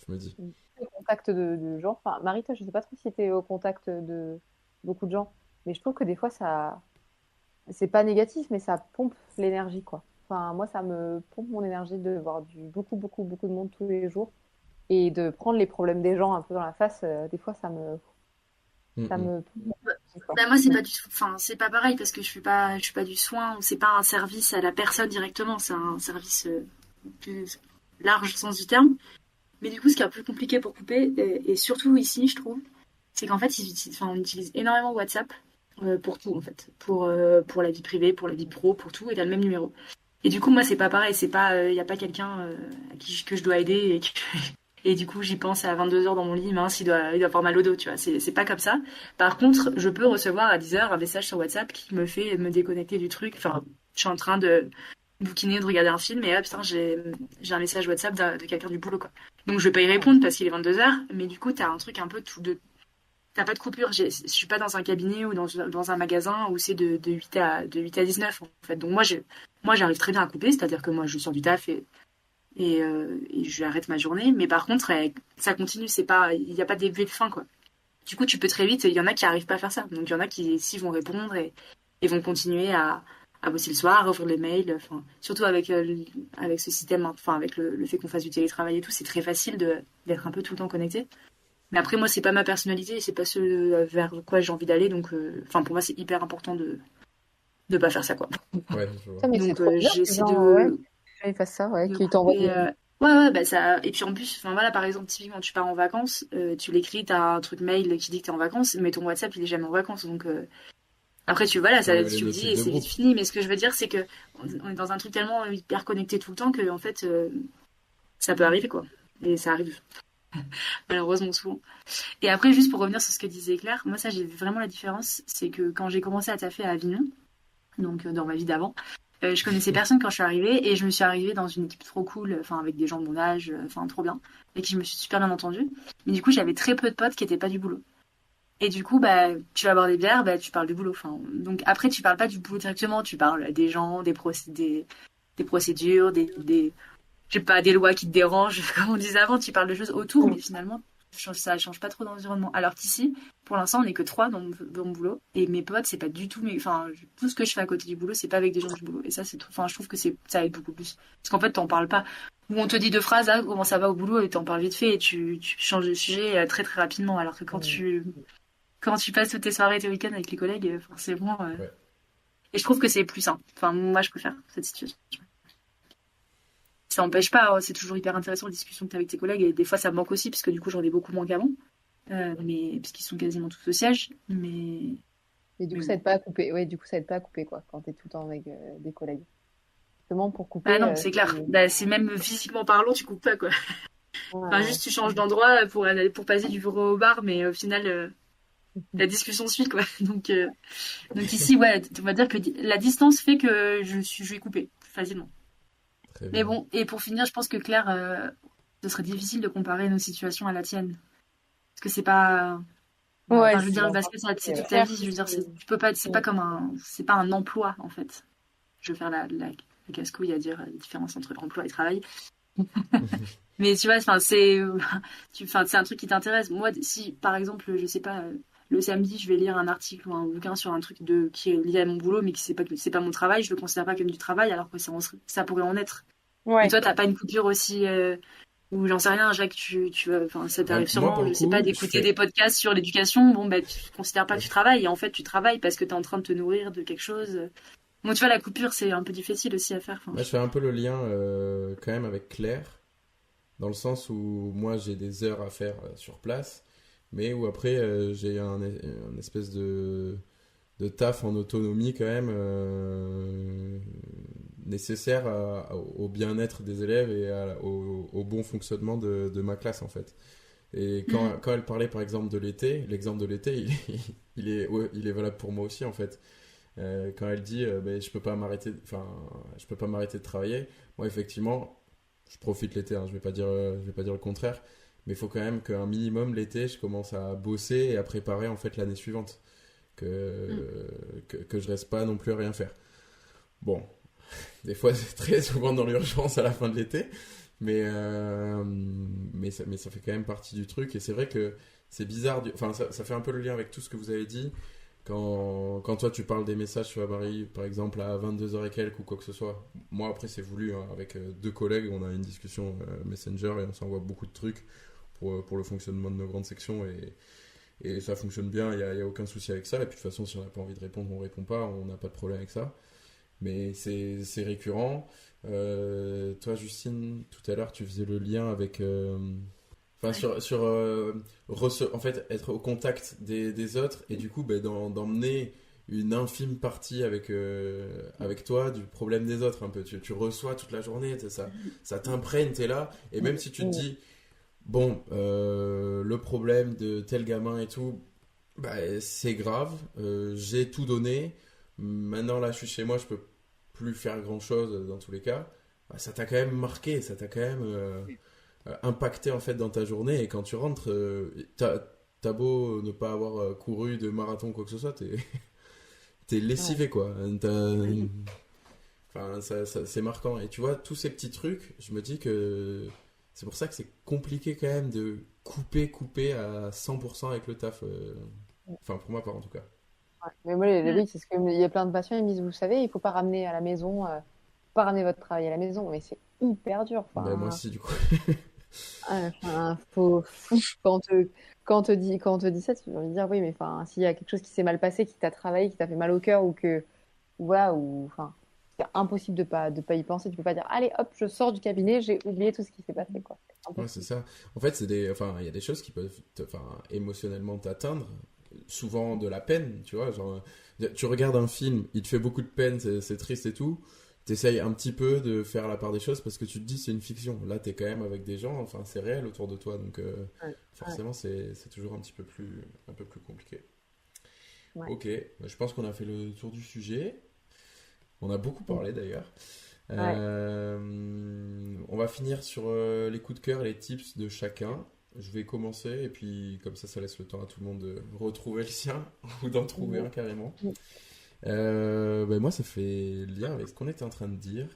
je me dis. au contact de gens. Enfin, Marie, toi, je sais pas trop si tu es au contact de beaucoup de gens, mais je trouve que des fois, c'est pas négatif, mais ça pompe l'énergie, quoi. Enfin, moi, ça me pompe mon énergie de voir beaucoup, beaucoup, beaucoup de monde tous les jours et de prendre les problèmes des gens un peu dans la face. Des fois, Mm, ça mm. me pompe l'énergie, quoi. Bah, moi, c'est pas du tout, enfin, c'est pas pareil parce que je fais pas du soin ou c'est pas un service à la personne directement, c'est un service plus large sens du terme. Mais du coup, ce qui est un peu compliqué pour couper, et surtout ici, je trouve, c'est qu'en fait, on utilise énormément WhatsApp. pour tout en fait, pour la vie privée, pour la vie pro, pour tout, et t'as le même numéro. Et du coup, moi, c'est pas pareil, c'est pas, y a pas quelqu'un que je dois aider et du coup, j'y pense à 22h dans mon lit, mince, il doit avoir mal au dos, tu vois, c'est pas comme ça. Par contre, je peux recevoir à 10h un message sur WhatsApp qui me fait me déconnecter du truc, enfin, je suis en train de bouquiner, de regarder un film, et hop, putain, j'ai un message WhatsApp de quelqu'un du boulot, quoi. Donc, je vais pas y répondre parce qu'il est 22h, mais du coup, t'as un truc un peu t'as pas de coupure. Je suis pas dans un cabinet ou dans un magasin où c'est de 8 à 19, en fait. Donc, moi, j'arrive très bien à couper, c'est-à-dire que moi, je sors du taf et je arrête ma journée. Mais par contre, ça continue, il n'y a pas de début et de fin, quoi. Du coup, tu peux très vite, il y en a qui arrivent pas à faire ça. Donc, il y en a qui, si, vont répondre et vont continuer à bosser le soir, à ouvrir les mails. Enfin, surtout avec ce système, enfin, avec le fait qu'on fasse du télétravail et tout, c'est très facile d'être un peu tout le temps connecté. Mais après, moi, c'est pas ma personnalité et c'est pas ce vers quoi j'ai envie d'aller. Donc, enfin, pour moi, c'est hyper important de pas faire ça, quoi. Ouais, je vois. Ça, mais c'est Donc, trop bien, j'essaie qu'ils fassent ça, ouais, de qu'ils t'envoient couper, ouais, bah ça. Et puis en plus, enfin voilà, par exemple, typiquement, tu pars en vacances, tu l'écris, t'as un truc mail qui dit que t'es en vacances, mais ton WhatsApp, il est jamais en vacances. Donc, après, tu le dis et c'est vite fini. Mais ce que je veux dire, c'est que on est dans un truc tellement hyper connecté tout le temps que, en fait, ça peut arriver, quoi. Et ça arrive. Malheureusement souvent. Et après, juste pour revenir sur ce que disait Claire, moi ça j'ai vu vraiment la différence, c'est que quand j'ai commencé à taffer à Avignon, donc dans ma vie d'avant, je connaissais personne quand je suis arrivée et je me suis arrivée dans une équipe trop cool, enfin avec des gens de mon âge, enfin trop bien, et qui je me suis super bien entendue. Mais du coup j'avais très peu de potes qui étaient pas du boulot. Et du coup bah tu vas boire des bières, bah tu parles du boulot. Enfin donc après tu parles pas du boulot directement, tu parles des gens, des procédures, je sais pas, des lois qui te dérangent, comme on disait avant, tu parles de choses autour, mais finalement, ça change pas trop d'environnement. Alors qu'ici, pour l'instant, on n'est que 3 dans mon boulot, et mes potes, c'est pas du tout, enfin, tout ce que je fais à côté du boulot, c'est pas avec des gens du boulot. Et ça, enfin, je trouve que ça aide beaucoup plus. Parce qu'en fait, t'en parles pas. Ou on te dit 2 phrases, ah, comment ça va au boulot, et t'en parles vite fait, et tu changes de sujet très très rapidement. Alors que quand tu passes toutes tes soirées et tes week-ends avec les collègues, forcément, Ouais. et je trouve que c'est plus simple. Enfin, moi, je préfère cette situation. Ça n'empêche pas, c'est toujours hyper intéressant la discussion que tu as avec tes collègues, et des fois ça me manque aussi, parce que du coup j'en ai beaucoup moins qu'avant, mais parce qu'ils sont quasiment tous au siège, mais... Et du coup, ça aide pas à couper. Ouais, du coup, ça aide pas à couper, quoi, quand t'es tout le temps avec des collègues. Justement, pour couper... Ah non, c'est clair. Bah, c'est même physiquement parlant, tu coupes pas, quoi. Enfin, juste tu changes d'endroit pour passer du bureau au bar, mais au final, la discussion suit, quoi. Donc ici, ouais, on va dire que la distance fait que je vais couper facilement. Mais bon, et pour finir, je pense que Claire, ce serait difficile de comparer nos situations à la tienne. Parce que c'est pas... Ouais, je veux dire, le basket, c'est toute ta vie. Je veux dire, tu peux pas, c'est pas un emploi, en fait. Je vais faire la casse-couille à dire la différence entre emploi et travail. Mais tu vois, c'est un truc qui t'intéresse. Moi, si, par exemple, je sais pas, le samedi, je vais lire un article ou un bouquin sur un truc qui est lié à mon boulot, mais qui c'est pas mon travail, je le considère pas comme du travail, alors que ça pourrait en être. Ouais. Et toi, t'as pas une coupure aussi, ou j'en sais rien, Jacques, ça t'arrive sûrement, je sais pas, d'écouter des podcasts sur l'éducation, bon, bah, tu considères pas que tu travailles, et en fait, tu travailles parce que t'es en train de te nourrir de quelque chose. Bon, tu vois, la coupure, c'est un peu difficile aussi à faire. Je fais un peu le lien, quand même, avec Claire, dans le sens où moi, j'ai des heures à faire sur place, mais où après, j'ai un espèce de taf en autonomie quand même nécessaire au bien-être des élèves et au bon fonctionnement de ma classe en fait. Et quand elle parlait par exemple de l'été, l'exemple de l'été il est valable pour moi aussi en fait. Quand elle dit je peux pas m'arrêter de travailler, moi effectivement je profite l'été, hein, je vais pas dire le contraire, mais il faut quand même qu'un minimum l'été je commence à bosser et à préparer en fait l'année suivante. Que je reste pas non plus à rien faire. Bon, des fois c'est très souvent dans l'urgence à la fin de l'été, mais ça fait quand même partie du truc, et c'est vrai que c'est bizarre, ça fait un peu le lien avec tout ce que vous avez dit, quand toi tu parles des messages sur Habari, par exemple à 22h et quelques ou quoi que ce soit. Moi après c'est voulu, hein, avec 2 collègues, on a une discussion Messenger et on s'envoie beaucoup de trucs pour le fonctionnement de nos grandes sections, et ça fonctionne bien, il n'y a aucun souci avec ça. Et puis de toute façon, si on n'a pas envie de répondre, on ne répond pas, on n'a pas de problème avec ça. Mais c'est récurrent. Toi, Justine, tout à l'heure, tu faisais le lien avec... en fait, être au contact des autres, et du coup, d'emmener une infime partie avec toi du problème des autres un peu. Tu reçois toute la journée, ça t'imprègne, t'es là. Et même si tu te dis, bon, le problème de tel gamin et tout, bah, c'est grave, j'ai tout donné. Maintenant, là, je suis chez moi, je peux plus faire grand-chose dans tous les cas. Bah, ça t'a quand même marqué, ça t'a quand même impacté en fait dans ta journée. Et quand tu rentres, t'as beau ne pas avoir couru de marathon ou quoi que ce soit, t'es lessivé quoi. Enfin, c'est marquant. Et tu vois, tous ces petits trucs, je me dis que c'est pour ça que c'est compliqué quand même de couper à 100% avec le taf. Enfin, pour ma part en tout cas. Ouais. Mais moi, oui, c'est ce que il y a plein de patients, ils me disent, vous savez, il faut pas ramener à la maison, pas ramener votre travail à la maison, mais c'est hyper dur. Ben, moi aussi, du coup. Enfin, quand on te dit ça, tu vas me dire, oui, mais enfin, s'il y a quelque chose qui s'est mal passé, qui t'a travaillé, qui t'a fait mal au cœur, ou que, voilà, ou, enfin, c'est impossible de pas y penser. Tu peux pas dire, allez, hop, je sors du cabinet, j'ai oublié tout ce qui s'est passé, quoi. Ouais, c'est ça. En fait, enfin, il y a des choses qui peuvent, émotionnellement t'atteindre, souvent de la peine, tu vois. Genre, tu regardes un film, il te fait beaucoup de peine, c'est triste et tout. T'essayes un petit peu de faire la part des choses parce que tu te dis c'est une fiction. Là, t'es quand même avec des gens, enfin, c'est réel autour de toi, donc forcément, c'est toujours un peu plus compliqué. Ouais. Ok, je pense qu'on a fait le tour du sujet. On a beaucoup parlé d'ailleurs. Ouais. On va finir sur les coups de cœur, les tips de chacun. Je vais commencer et puis comme ça laisse le temps à tout le monde de retrouver le sien ou d'en trouver un carrément. Moi, ça fait lien avec ce qu'on était en train de dire.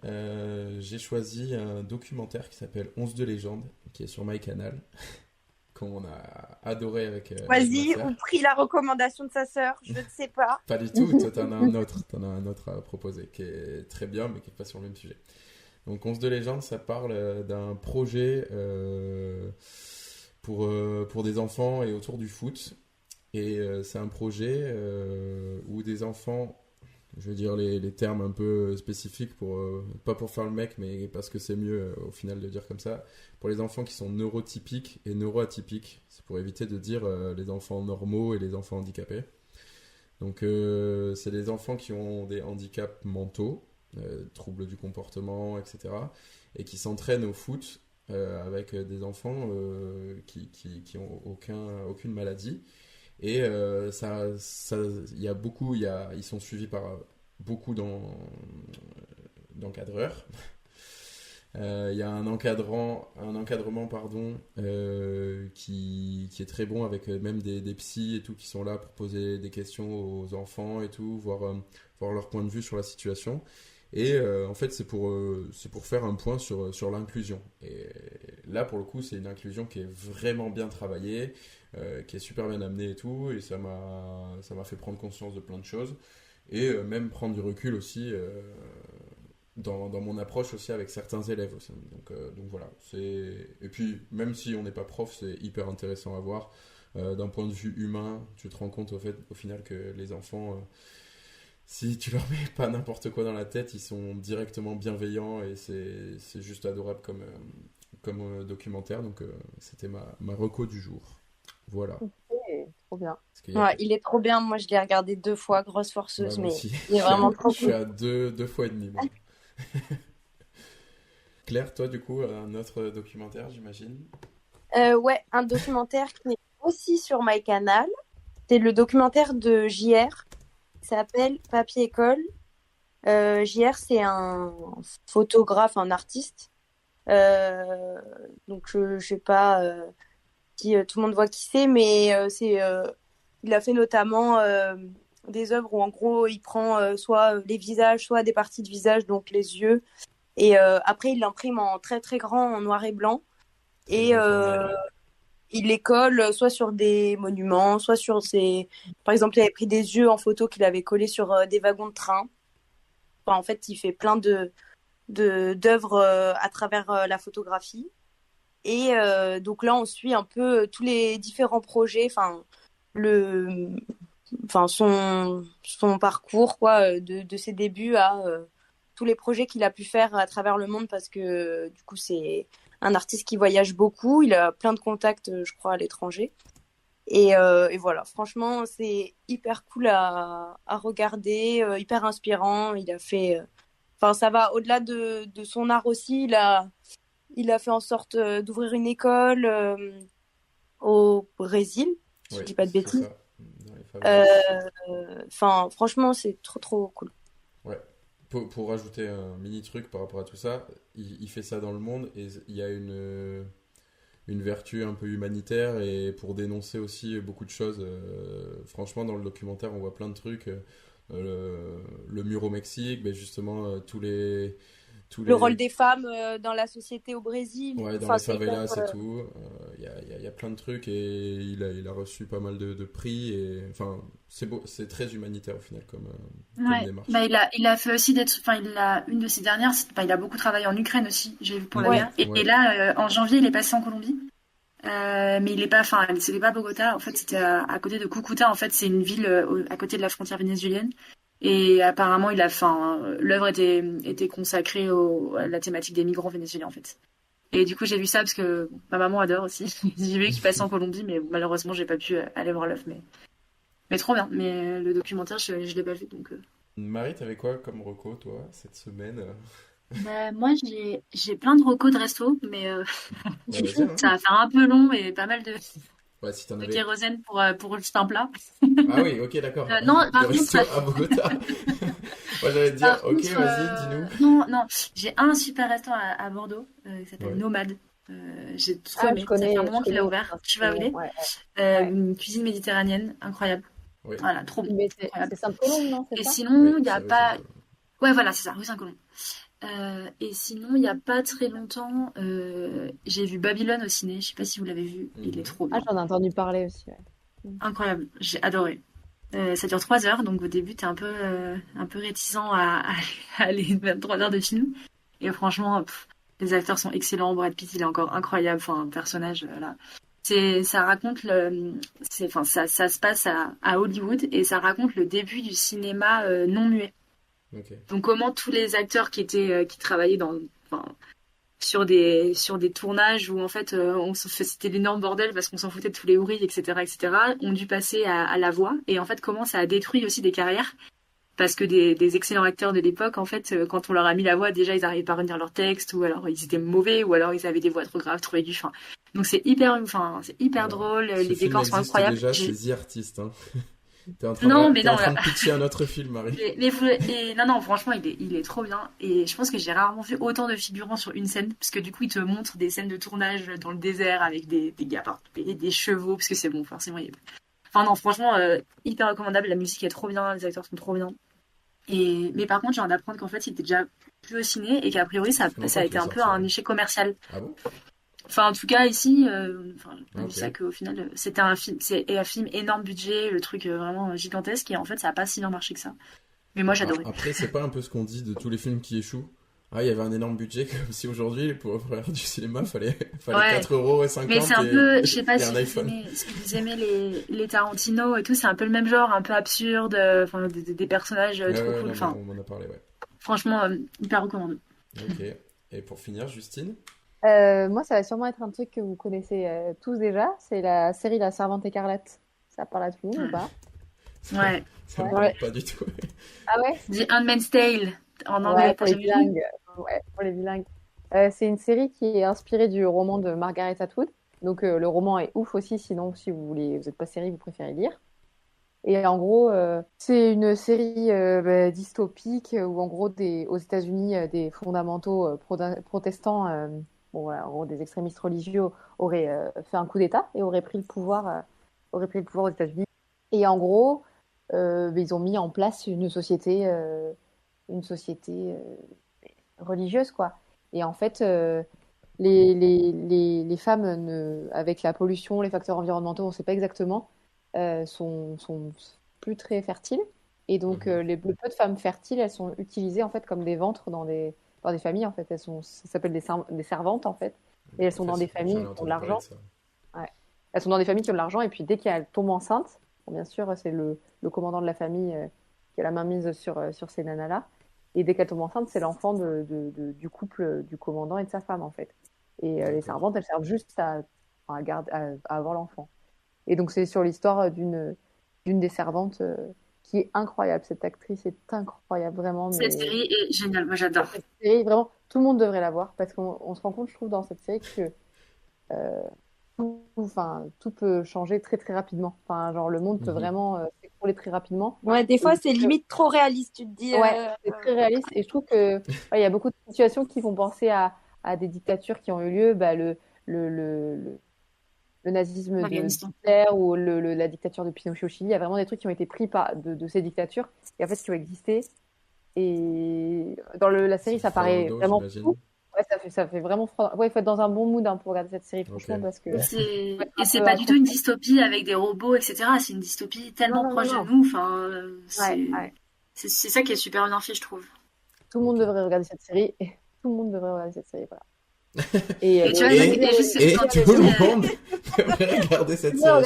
J'ai choisi un documentaire qui s'appelle 11 de légende, qui est sur MyCanal, qu'on a adoré avec Vas-y, ma sœur. ou pris la recommandation de sa sœur, je ne sais pas. Pas du tout, toi t'en as un autre à proposer qui est très bien mais qui n'est pas sur le même sujet. Donc 11 de légende, ça parle d'un projet pour des enfants et autour du foot. Et c'est un projet où des enfants, je veux dire les termes un peu spécifiques, pas pour faire le mec, mais parce que c'est mieux au final de dire comme ça, pour les enfants qui sont neurotypiques et neuroatypiques. C'est pour éviter de dire les enfants normaux et les enfants handicapés. Donc c'est des enfants qui ont des handicaps mentaux, troubles du comportement, etc. et qui s'entraînent au foot avec des enfants qui ont aucune maladie. Et ils sont suivis par beaucoup d'encadreurs. Il y a un encadrement pardon, qui est très bon avec même des psys et tout qui sont là pour poser des questions aux enfants et tout, voir leur point de vue sur la situation. Et en fait, c'est pour faire un point sur l'inclusion. Et là, pour le coup, c'est une inclusion qui est vraiment bien travaillée, qui est super bien amenée et tout. Et ça m'a fait prendre conscience de plein de choses. Et même prendre du recul aussi dans mon approche aussi avec certains élèves aussi. Donc voilà. Et puis, même si on n'est pas prof, c'est hyper intéressant à voir. D'un point de vue humain, tu te rends compte au final que les enfants... si tu leur mets pas n'importe quoi dans la tête, ils sont directement bienveillants et c'est juste adorable comme documentaire. Donc c'était ma reco du jour. Voilà. Ok, trop bien. Ouais, il est trop bien. Moi, je l'ai regardé 2 fois, grosse forceuse, Ouais, moi mais aussi. il est vraiment trop Je suis cool. à deux fois et demi, moi. Claire, toi, du coup, un autre documentaire, j'imagine. Ouais, un documentaire qui est aussi sur MyCanal. C'est le documentaire de JR. Ça s'appelle Papier École. JR, c'est un photographe, un artiste. Donc, je sais pas si tout le monde voit qui c'est, mais il a fait notamment des œuvres où, en gros, il prend soit les visages, soit des parties de visage, donc les yeux. Et après, il l'imprime en très, très grand, en noir et blanc. Et il les colle soit sur des monuments, soit sur ses... Par exemple, il avait pris des yeux en photo qu'il avait collés sur des wagons de train. Enfin, en fait, il fait plein d'œuvres à travers la photographie. Et donc là, on suit un peu tous les différents projets, son parcours, quoi, de ses débuts à tous les projets qu'il a pu faire à travers le monde, parce que du coup, c'est un artiste qui voyage beaucoup. Il a plein de contacts, je crois, à l'étranger. Et voilà, franchement, c'est hyper cool à regarder, hyper inspirant. Il a fait, enfin, ça va au-delà de son art aussi. Il a fait en sorte d'ouvrir une école au Brésil, si je Ouais, dis pas de c'est bêtises. ça. Dans les favelas. Enfin, franchement, c'est trop trop cool. Ouais. Pour rajouter un mini truc par rapport à tout ça, il fait ça dans le monde et il y a une vertu un peu humanitaire et pour dénoncer aussi beaucoup de choses. Franchement, dans le documentaire, on voit plein de trucs. Le mur au Mexique, ben justement, tous Le rôle les, des femmes dans la société au Brésil, ouais, dans enfin, les c'est hyper, favelas et tout. Il y a plein de trucs et il a reçu pas mal de prix. Et, enfin, c'est beau, c'est très humanitaire au final comme Ouais, démarche. bah il a fait aussi enfin une de ses dernières, bah, il a beaucoup travaillé en Ukraine aussi, j'ai vu pour la ouais, guerre. Et Ouais. là, en janvier, il est passé en Colombie. Mais il est pas, enfin, c'était pas Bogota, en fait, c'était à côté de Cucuta, en fait, c'est une ville à côté de la frontière vénézuélienne. Et apparemment, l'œuvre était consacrée à la thématique des migrants vénézuéliens, en fait. Et du coup, j'ai vu ça parce que ma maman adore aussi. J'ai vu qu'il passait en Colombie, mais malheureusement, j'ai pas pu aller voir l'œuvre, mais trop bien. Mais le documentaire, je l'ai pas vu, donc. Marie, t'avais quoi comme reco, toi, cette semaine? Bah, moi, j'ai plein de recos de resto, mais Bah, vas-y, hein. ça va faire un peu long et pas mal Ouais, si t'en de avais. kérosène pour juste un plat. Ah oui, ok, d'accord. Non, De par resto contre, à Bogota. Moi, j'allais te dire, par ok, contre, vas-y, dis-nous. non, non, j'ai un super restaurant à Bordeaux qui s'appelle Ouais. Nomade. J'ai trop Ah, aimé. Ça fait un moment je qu'il a connais, ouvert. enfin, Tu vas où il est? ouais, ouais. Une cuisine méditerranéenne incroyable. Oui, Voilà, trop bon, Mais incroyable. c'est Sainte-Colombe, non, c'est Et ça? sinon, oui, il n'y c'est a rue pas. Saint-Colomb. Ouais, voilà, c'est ça, rue Saint-Colomb. Et sinon, il n'y a pas très longtemps, j'ai vu Babylone au ciné. Je sais pas si vous l'avez vu. Il est Mhm. trop Ah, bien. j'en ai entendu parler aussi, ouais. Incroyable. J'ai adoré. Ça dure 3 heures, donc au début, t'es un peu réticent à aller 23 heures de film. Et franchement, les acteurs sont excellents. Brad Pitt, il est encore incroyable. Enfin, un personnage, là. Ça raconte enfin, ça se passe à Hollywood et ça raconte le début du cinéma non muet. Ok. Donc comment tous les acteurs qui travaillaient enfin, sur des tournages où en fait c'était l'énorme bordel parce qu'on s'en foutait de tous les houris, etc., ont dû passer à la voix et en fait comment ça a détruit aussi des carrières parce que des excellents acteurs de l'époque en fait quand on leur a mis la voix déjà ils n'arrivaient pas à retenir leur texte ou alors ils étaient mauvais ou alors ils avaient des voix trop graves, trop aiguës. Enfin, donc c'est hyper Alors, drôle, ce les film décors sont existe incroyables. déjà, c'est The Artist. Hein. Non, mais T'es en non, train de pitcher un autre film, Marie. non, non, franchement, il est trop bien. Et je pense que j'ai rarement vu autant de figurants sur une scène, parce que du coup, il te montre des scènes de tournage dans le désert avec des gars partout, et des chevaux, parce que c'est bon, forcément. Enfin, non, franchement, hyper recommandable. La musique est trop bien, les acteurs sont trop bien. Mais par contre, j'ai viens d'apprendre qu'en fait, il était déjà plus au ciné et qu'a priori, Ça fait ça a longtemps qu'il été est un peu sorti. un échec commercial. Ah bon? Enfin, en tout cas, ici, on Ok. dit ça qu'au final, c'était un film énorme budget, le truc vraiment gigantesque, et en fait, ça a pas si bien marché que ça. Mais moi, j'adorais. Après, c'est pas un peu ce qu'on dit de tous les films qui échouent? Ah, il y avait un énorme budget, comme si aujourd'hui, pour faire du cinéma, fallait Ouais. 4,50 Mais c'est un € peu, je sais pas et un si iPhone. si vous aimez les Tarantino et tout, c'est un peu le même genre, un peu absurde, enfin, des personnages Ouais, trop ouais, cool. non, Enfin, mais on m'en a parlé, ouais. franchement, hyper recommandé. Ok. Et pour finir, Justine? Moi, ça va sûrement être un truc que vous connaissez tous déjà. C'est la série La Servante écarlate. Ça parle à tout le monde ou pas? Ouais. Ça me Ouais. parle pas du tout. Ah ouais? The Handmaid's Tale en anglais, Ouais, pour t'as les jamais vu? bilingues. Ouais, pour les bilingues. C'est une série qui est inspirée du roman de Margaret Atwood. Donc le roman est ouf aussi, sinon si vous n'êtes pas série, vous préférez lire. Et en gros, c'est une série dystopique où en gros aux États-Unis, des fondamentaux protestants, bon, voilà, en gros des extrémistes religieux auraient fait un coup d'État et auraient pris le pouvoir aux États-Unis. Et en gros, ils ont mis en place une société religieuse, quoi. Et en fait, les femmes, avec la pollution, les facteurs environnementaux, on ne sait pas exactement, sont plus très fertiles. Et donc, Mhm. le peu de femmes fertiles, elles sont utilisées en fait comme des ventres dans des familles. En fait, ça s'appelle des servantes en fait. Et elles sont dans des J'en ai familles qui ont de entendu parler de l'argent. ça. Ouais. Elles sont dans des familles qui ont de l'argent. Et puis, dès qu'elles tombent enceintes, bon, bien sûr, c'est le commandant de la famille qui a la main mise sur ces nanas-là. Et dès qu'elles tombent enceintes, c'est l'enfant du couple du commandant et de sa femme en fait. Et les D'accord. servantes, elles servent juste à avoir l'enfant. Et donc c'est sur l'histoire d'une des servantes qui est incroyable. Cette actrice est incroyable, vraiment. Cette série est géniale, moi j'adore. Cette série, vraiment, tout le monde devrait la voir parce qu'on se rend compte, je trouve, dans cette série que tout peut changer très très rapidement. Enfin, genre le monde peut vraiment s'écrouler très rapidement. Ouais, des fois c'est limite trop réaliste, tu te dis. Ouais, c'est très réaliste et je trouve que il y a beaucoup de situations qui font penser à des dictatures qui ont eu lieu, le nazisme de Hitler ou la dictature de Pinochet au Chili. Il y a vraiment des trucs qui ont été pris de ces dictatures et en fait qui ont existé. Et dans la série, ça paraît vraiment fou. Ouais, ça fait vraiment froid. Ouais, il faut être dans un bon mood pour regarder cette série, franchement, parce que. Et c'est pas du tout une dystopie avec des robots, etc. C'est une dystopie tellement proche de nous. Enfin, c'est ça qui est super bien fait, je trouve. Tout le monde devrait regarder cette série. Et tout le monde devrait regarder cette série, voilà. Et tout le monde devrait regarder cette série.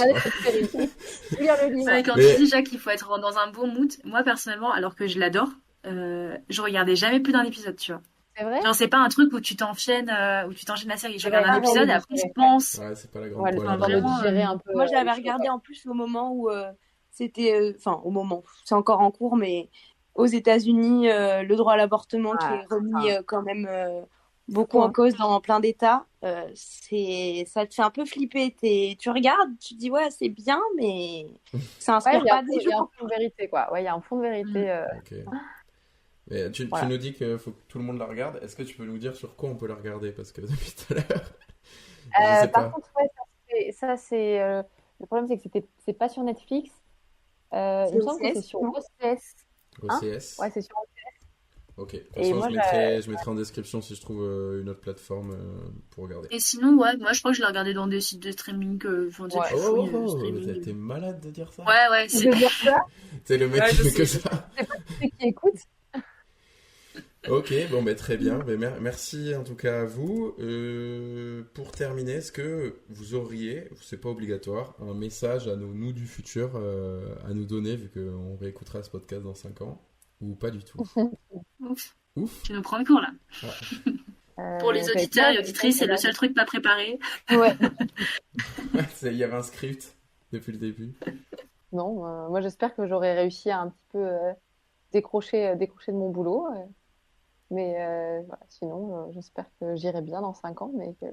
Lire le livre. Quand tu dis, Jacques, qu'il faut être dans un bon mood, moi, personnellement, alors que je l'adore, je regardais jamais plus d'un épisode, tu vois. C'est vrai? Genre, c'est pas un truc où tu t'enchaîne la série. Je regarde un épisode et après, je pense. Ouais, c'est pas la grande poêle. Digérer un peu. Moi, je l'avais regardé en plus au moment où c'était. Enfin, au moment, c'est encore en cours, mais aux États-Unis, le droit à l'avortement qui est remis quand même beaucoup en cause dans plein d'États. Ça te fait un peu flipper. Tu regardes, tu te dis, ouais, c'est bien, mais ça inspire pas des gens. Il y a un fond de vérité, quoi. Ouais, il y a un fond de vérité. Ok. Mais tu nous dis qu'il faut que tout le monde la regarde. Est-ce que tu peux nous dire sur quoi on peut la regarder? Parce que depuis tout à l'heure, par contre, ça c'est le problème, c'est que c'est pas sur Netflix. Il me semble que c'est sur OCS. OCS? Ouais, c'est sur OCS. Ok. De toute façon, je mettrai en description si je trouve une autre plateforme pour regarder. Et sinon, moi je crois que je l'ai regardé dans des sites de streaming. T'es malade de dire ça? Ouais. C'est de dire ça. C'est le mec qui fait que ça. C'est pas ceux qui écoutent. Ok, bon, très bien. Merci en tout cas à vous. Pour terminer, est-ce que vous auriez, c'est pas obligatoire, un message à nous du futur à nous donner, vu qu'on réécoutera ce podcast dans 5 ans, ou pas du tout? Ouf. Tu nous prends le cours là. Pour les auditeurs et auditrices, c'est le seul truc pas préparé. Ouais. Il y avait un script depuis le début. Non, moi j'espère que j'aurai réussi à un petit peu décrocher de mon boulot. Mais sinon, j'espère que j'irai bien dans 5 ans, mais que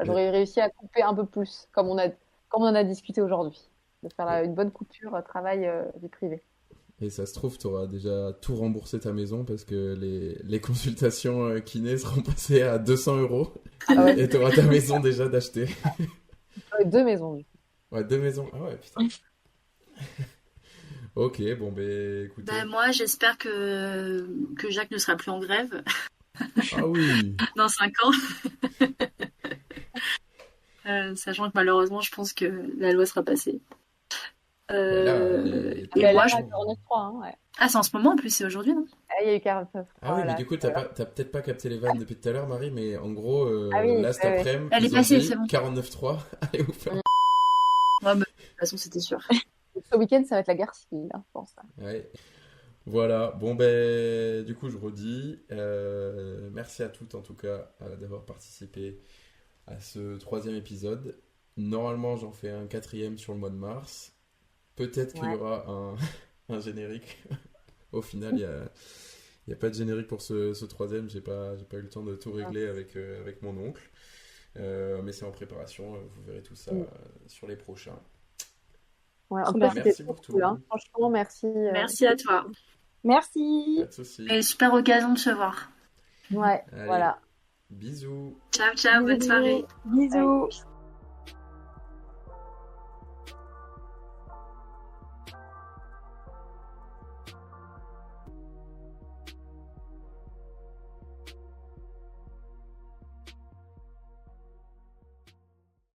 j'aurai réussi à couper un peu plus, comme on en a discuté aujourd'hui, de faire une bonne coupure travail vie privée. Et ça se trouve, tu auras déjà tout remboursé ta maison parce que les consultations kiné seront passées à 200 € et tu auras ta maison déjà d'achetée. 2 maisons. Ouais, 2 maisons. Ah ouais, putain. Ok, bon, écoutez. Moi, j'espère que Jacques ne sera plus en grève. Ah oui. Dans 5 ans. Sachant que malheureusement, je pense que la loi sera passée. Et moi, je... 49.3, ouais. Ah, c'est en ce moment, en plus, c'est aujourd'hui, non? Il y a eu 49. Ah oui, mais du coup, t'as peut-être pas capté les vannes depuis tout à l'heure, Marie, mais en gros, là, cet après-midi, elle est passée, c'est bon. 49.3, allez vous faire. Ouais, de toute façon, c'était sûr. Ce week-end, ça va être la guerre civile, je pense. Ouais. Voilà, bon du coup je redis, merci à toutes en tout cas d'avoir participé à ce 3e épisode. Normalement j'en fais un 4e sur le mois de mars. Peut-être qu'il y aura un générique. Au final il y a pas de générique pour ce 3e, j'ai pas eu le temps de tout régler avec mon oncle. Mais c'est en préparation, vous verrez tout ça sur les prochains. Ouais, en fait, merci pour tout. Franchement, merci. Merci à toi. Merci. Pas de soucis. Et super occasion de se voir. Ouais, allez, voilà. Bisous. Ciao, bonne soirée. Bisous.